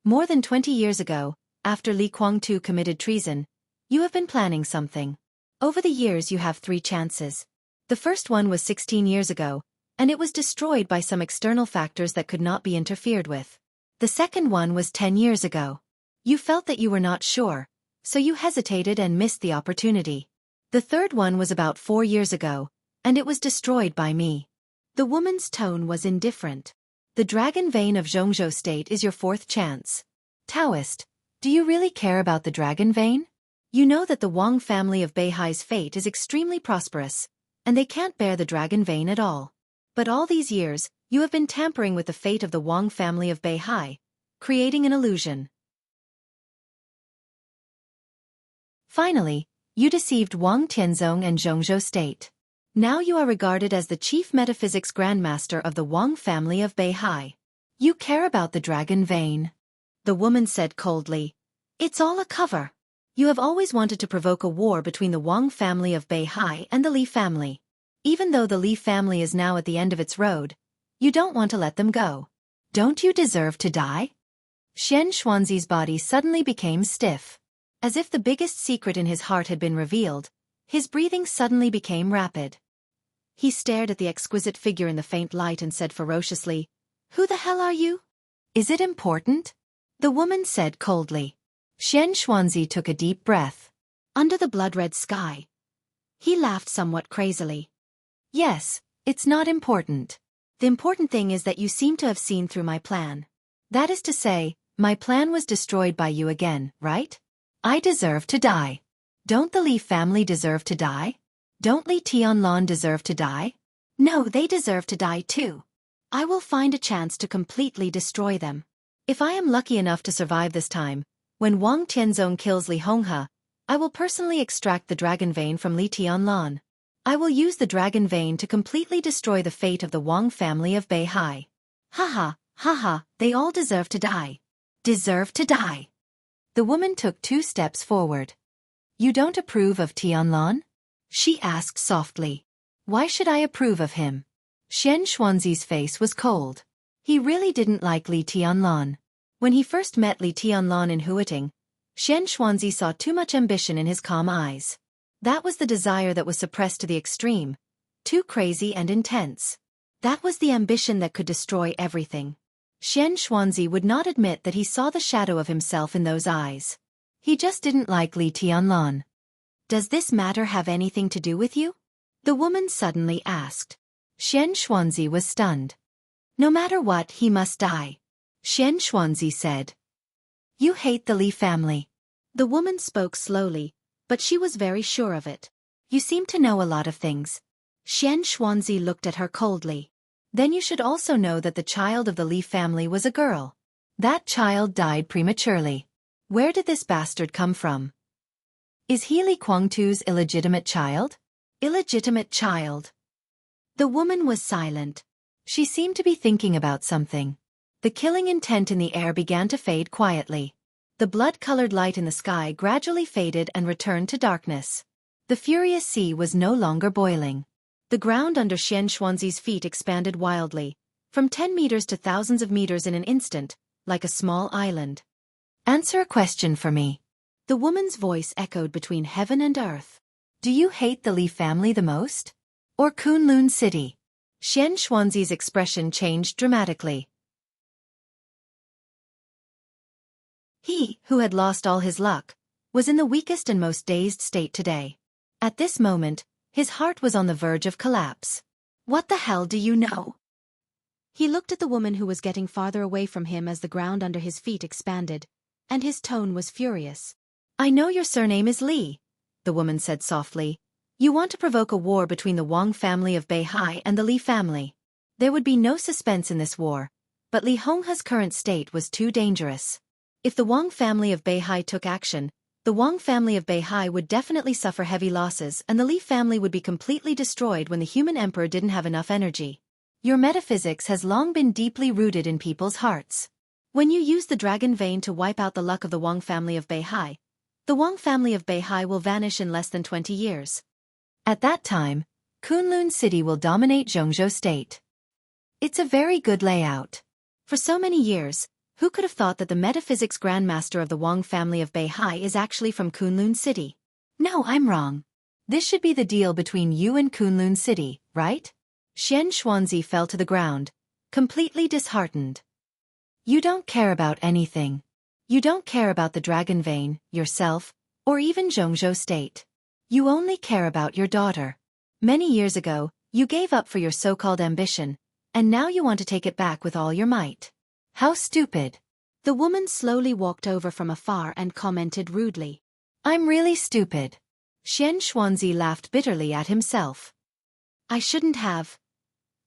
More than 20 years ago, after Li Guangtu committed treason, you have been planning something. Over the years you have 3 chances. The first one was 16 years ago, and it was destroyed by some external factors that could not be interfered with. The second one was 10 years ago. You felt that you were not sure, so you hesitated and missed the opportunity. The third one was about 4 years ago, and it was destroyed by me. The woman's tone was indifferent. The dragon vein of Jianghu state is your 4th chance. Taoist, do you really care about the dragon vein? You know that the Wang family of Beihai's fate is extremely prosperous, and they can't bear the dragon vein at all. But all these years, you have been tampering with the fate of the Wang family of Beihai, creating an illusion. Finally, you deceived Wang Tianzong and Jianghu state. Now you are regarded as the chief metaphysics grandmaster of the Wang family of Beihai. You care about the dragon vein. The woman said coldly, "It's all a cover. You have always wanted to provoke a war between the Wang family of Beihai and the Li family. Even though the Li family is now at the end of its road, you don't want to let them go. Don't you deserve to die?" Xianxuanzi's body suddenly became stiff. As if the biggest secret in his heart had been revealed, his breathing suddenly became rapid. He stared at the exquisite figure in the faint light and said ferociously, "Who the hell are you?" "Is it important?" the woman said coldly. Xianxuanzi took a deep breath. Under the blood-red sky, he laughed somewhat crazily. "Yes, it's not important. The important thing is that you seem to have seen through my plan. That is to say, my plan was destroyed by you again, right? I deserve to die. Don't the Li family deserve to die? Don't Li Tianlan deserve to die? No, they deserve to die too. I will find a chance to completely destroy them. If I am lucky enough to survive this time, when Wang Tianzong kills Li Honghe, I will personally extract the dragon vein from Li Tianlan. I will use the dragon vein to completely destroy the fate of the Wang family of Beihai. Haha, haha, they all deserve to die. Deserve to die." The woman took 2 steps forward. "You don't approve of Tianlan?" she asked softly. "Why should I approve of him?" Xianxuanzi's face was cold. He really didn't like Li Tianlan. When he first met Li Tianlan in Huiting, Xianxuanzi saw too much ambition in his calm eyes. That was the desire that was suppressed to the extreme, too crazy and intense. That was the ambition that could destroy everything. Xianxuanzi would not admit that he saw the shadow of himself in those eyes. He just didn't like Li Tianlan. "Does this matter have anything to do with you?" the woman suddenly asked. Xianxuanzi was stunned. "No matter what, he must die," Xianxuanzi said. "You hate the Li family." The woman spoke slowly, but she was very sure of it. "You seem to know a lot of things." Xianxuanzi looked at her coldly. "Then you should also know that the child of the Li family was a girl. That child died prematurely. Where did this bastard come from? Is he Li Guangtu's illegitimate child?" "Illegitimate child." The woman was silent. She seemed to be thinking about something. The killing intent in the air began to fade quietly. The blood-colored light in the sky gradually faded and returned to darkness. The furious sea was no longer boiling. The ground under Xianxuanzi's feet expanded wildly, from 10 meters to thousands of meters in an instant, like a small island. "Answer a question for me." The woman's voice echoed between heaven and earth. "Do you hate the Li family the most? Or Kunlun City?" Xianxuanzi's expression changed dramatically. He, who had lost all his luck, was in the weakest and most dazed state today. At this moment, his heart was on the verge of collapse. What the hell do you know? He looked at the woman who was getting farther away from him as the ground under his feet expanded, and his tone was furious. I know your surname is Li, the woman said softly. You want to provoke a war between the Wang family of Beihai and the Li family. There would be no suspense in this war, but Li Honghe's current state was too dangerous. If the Wang family of Beihai took action, the Wang family of Beihai would definitely suffer heavy losses and the Li family would be completely destroyed when the human emperor didn't have enough energy. Your metaphysics has long been deeply rooted in people's hearts. When you use the dragon vein to wipe out the luck of the Wang family of Beihai, the Wang family of Beihai will vanish in less than 20 years. At that time, Kunlun City will dominate Jianghu state. It's a very good layout. For so many years, who could have thought that the metaphysics grandmaster of the Wang family of Beihai is actually from Kunlun City? No, I'm wrong. This should be the deal between you and Kunlun City, right? Xianxia fell to the ground, completely disheartened. You don't care about anything. You don't care about the dragon vein, yourself, or even Jianghu state. You only care about your daughter. Many years ago, you gave up for your so-called ambition, and now you want to take it back with all your might. How stupid. The woman slowly walked over from afar and commented rudely. I'm really stupid. Xianxia laughed bitterly at himself. I shouldn't have.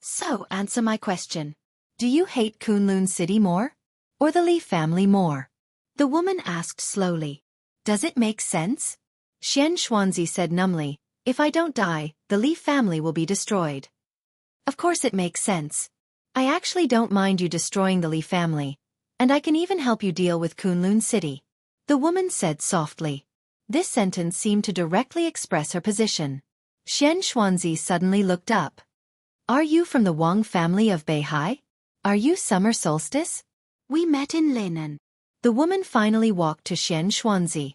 So, answer my question. Do you hate Kunlun City more? Or the Li family more? The woman asked slowly. Does it make sense? Xianxia said numbly, if I don't die, the Li family will be destroyed. Of course it makes sense. I actually don't mind you destroying the Li family, and I can even help you deal with Kunlun City. The woman said softly. This sentence seemed to directly express her position. Xianxia suddenly looked up. Are you from the Wang family of Beihai? Are you summer solstice? We met in Linan. The woman finally walked to Xianxia.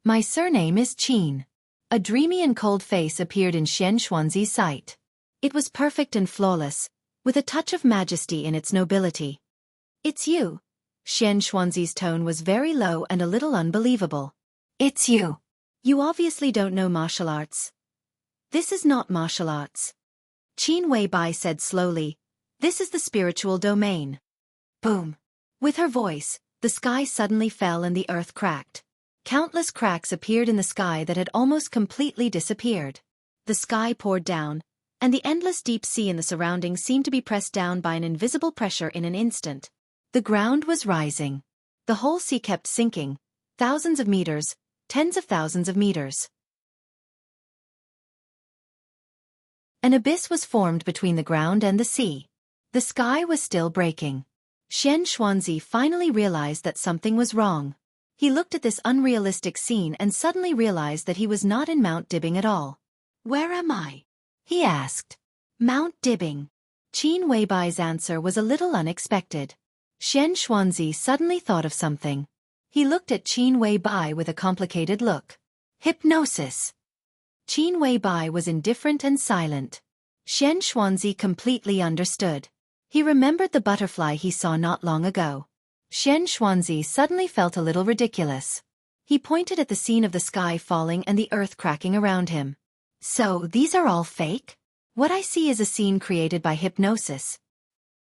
My surname is Qin. A dreamy and cold face appeared in Xianxuanzi's sight. It was perfect and flawless, with a touch of majesty in its nobility. It's you. Xianxuanzi's tone was very low and a little unbelievable. It's you. You obviously don't know martial arts. This is not martial arts. Qin Weibai said slowly, this is the spiritual domain. Boom. With her voice, the sky suddenly fell and the earth cracked. Countless cracks appeared in the sky that had almost completely disappeared. The sky poured down, and the endless deep sea in the surroundings seemed to be pressed down by an invisible pressure in an instant. The ground was rising. The whole sea kept sinking, thousands of meters, tens of thousands of meters. An abyss was formed between the ground and the sea. The sky was still breaking. Xianxuanzi finally realized that something was wrong. He looked at this unrealistic scene and suddenly realized that he was not in Mount Dibbing at all. Where am I? He asked. Mount Dibbing. Qin Weibai's answer was a little unexpected. Xianxuanzi suddenly thought of something. He looked at Qin Weibai with a complicated look. Hypnosis. Qin Weibai was indifferent and silent. Xianxuanzi completely understood. He remembered the butterfly he saw not long ago. Xianxuanzi suddenly felt a little ridiculous. He pointed at the scene of the sky falling and the earth cracking around him. So, these are all fake? What I see is a scene created by hypnosis.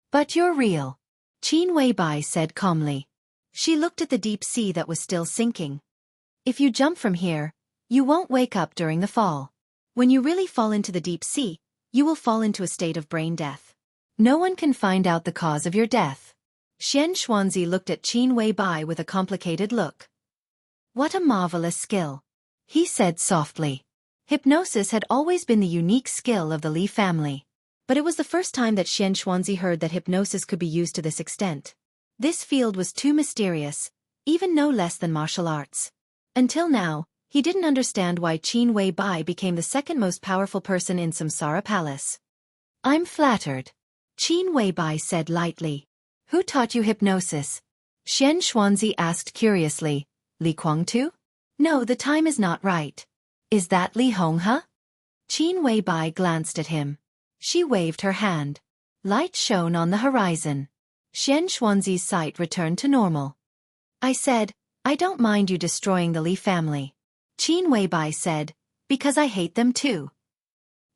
But you're real. Qin Weibai said calmly. She looked at the deep sea that was still sinking. If you jump from here, you won't wake up during the fall. When you really fall into the deep sea, you will fall into a state of brain death. No one can find out the cause of your death. Xianxuanzi looked at Qin Weibai with a complicated look. What a marvelous skill. He said softly. Hypnosis had always been the unique skill of the Li family. But it was the first time that Xianxuanzi heard that hypnosis could be used to this extent. This field was too mysterious, even no less than martial arts. Until now, he didn't understand why Qin Weibai became the second most powerful person in Samsara Palace. I'm flattered. Qin Weibai said lightly. Who taught you hypnosis? Xianxuanzi asked curiously. Li Kuangtu? No, the time is not right. Is that Li Honghe? Qin Weibai glanced at him. She waved her hand. Light shone on the horizon. Xianxuanzi's sight returned to normal. I said, I don't mind you destroying the Li family. Qin Weibai said, because I hate them too.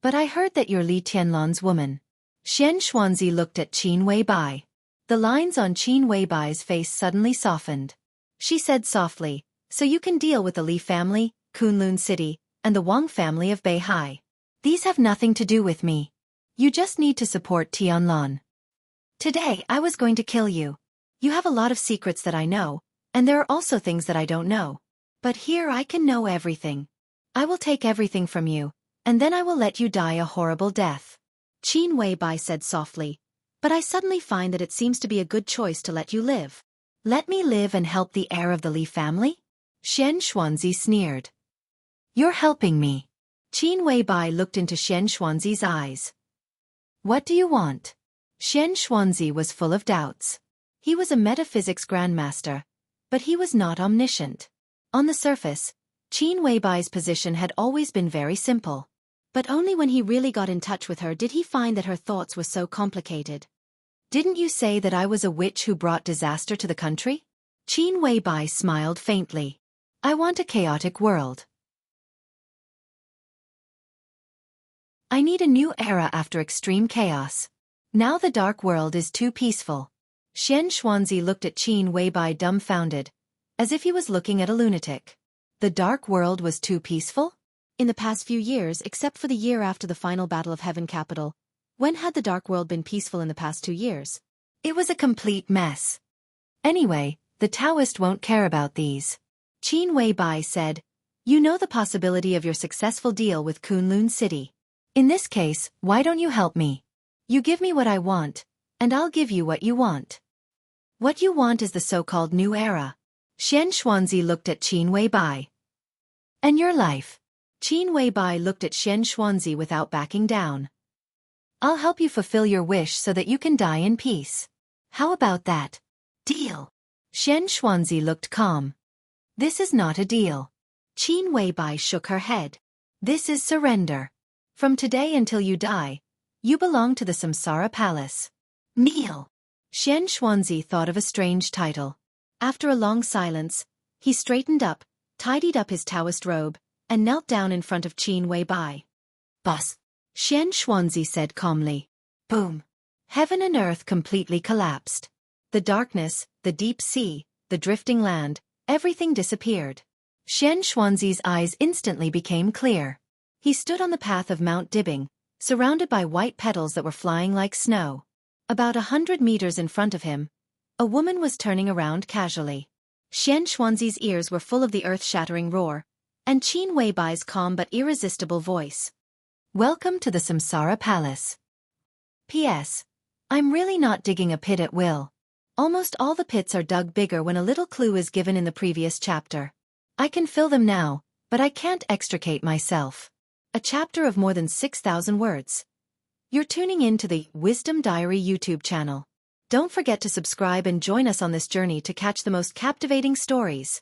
But I heard that you're Li Tianlan's woman. Xianxia looked at Qin Weibai. The lines on Qin Weibai's face suddenly softened. She said softly, so you can deal with the Li family, Kunlun City, and the Wang family of Beihai. These have nothing to do with me. You just need to support Tianlan. Today I was going to kill you. You have a lot of secrets that I know, and there are also things that I don't know. But here I can know everything. I will take everything from you, and then I will let you die a horrible death. Qin Weibai said softly, but I suddenly find that it seems to be a good choice to let you live. Let me live and help the heir of the Li family? Xianxia sneered. You're helping me. Qin Weibai looked into Xianxia's eyes. What do you want? Xianxia was full of doubts. He was a metaphysics grandmaster, but he was not omniscient. On the surface, Qin Weibai's position had always been very simple. But only when he really got in touch with her did he find that her thoughts were so complicated. Didn't you say that I was a witch who brought disaster to the country? Qin Weibai smiled faintly. I want a chaotic world. I need a new era after extreme chaos. Now the dark world is too peaceful. Xianxia looked at Qin Weibai dumbfounded, as if he was looking at a lunatic. The dark world was too peaceful? In the past few years, except for the year after the final battle of Heaven Capital, when had the dark world been peaceful in the past 2 years? It was a complete mess. Anyway, the Taoist won't care about these. Qin Weibai said, you know the possibility of your successful deal with Kunlun City. In this case, why don't you help me? You give me what I want, and I'll give you what you want. What you want is the so-called new era. Xianxia looked at Qin Weibai. And your life? Qin Weibai looked at Xianxia without backing down. I'll help you fulfill your wish so that you can die in peace. How about that? Deal. Xianxia looked calm. This is not a deal. Qin Weibai shook her head. This is surrender. From today until you die, you belong to the Samsara Palace. Kneel. Xianxia thought of a strange title. After a long silence, he straightened up, tidied up his Taoist robe, and knelt down in front of Qin Weibai. Boss. Xianxia said calmly. Boom. Heaven and earth completely collapsed. The darkness, the deep sea, the drifting land, everything disappeared. Xianxia's eyes instantly became clear. He stood on the path of Mount Dibbing, surrounded by white petals that were flying like snow. About 100 meters in front of him, a woman was turning around casually. Xianxia's ears were full of the earth-shattering roar, and Qin Weibai's calm but irresistible voice. Welcome to the Samsara Palace. P.S. I'm really not digging a pit at will. Almost all the pits are dug bigger when a little clue is given in the previous chapter. I can fill them now, but I can't extricate myself. A chapter of more than 6,000 words. You're tuning in to the Wisdom Diary YouTube channel. Don't forget to subscribe and join us on this journey to catch the most captivating stories.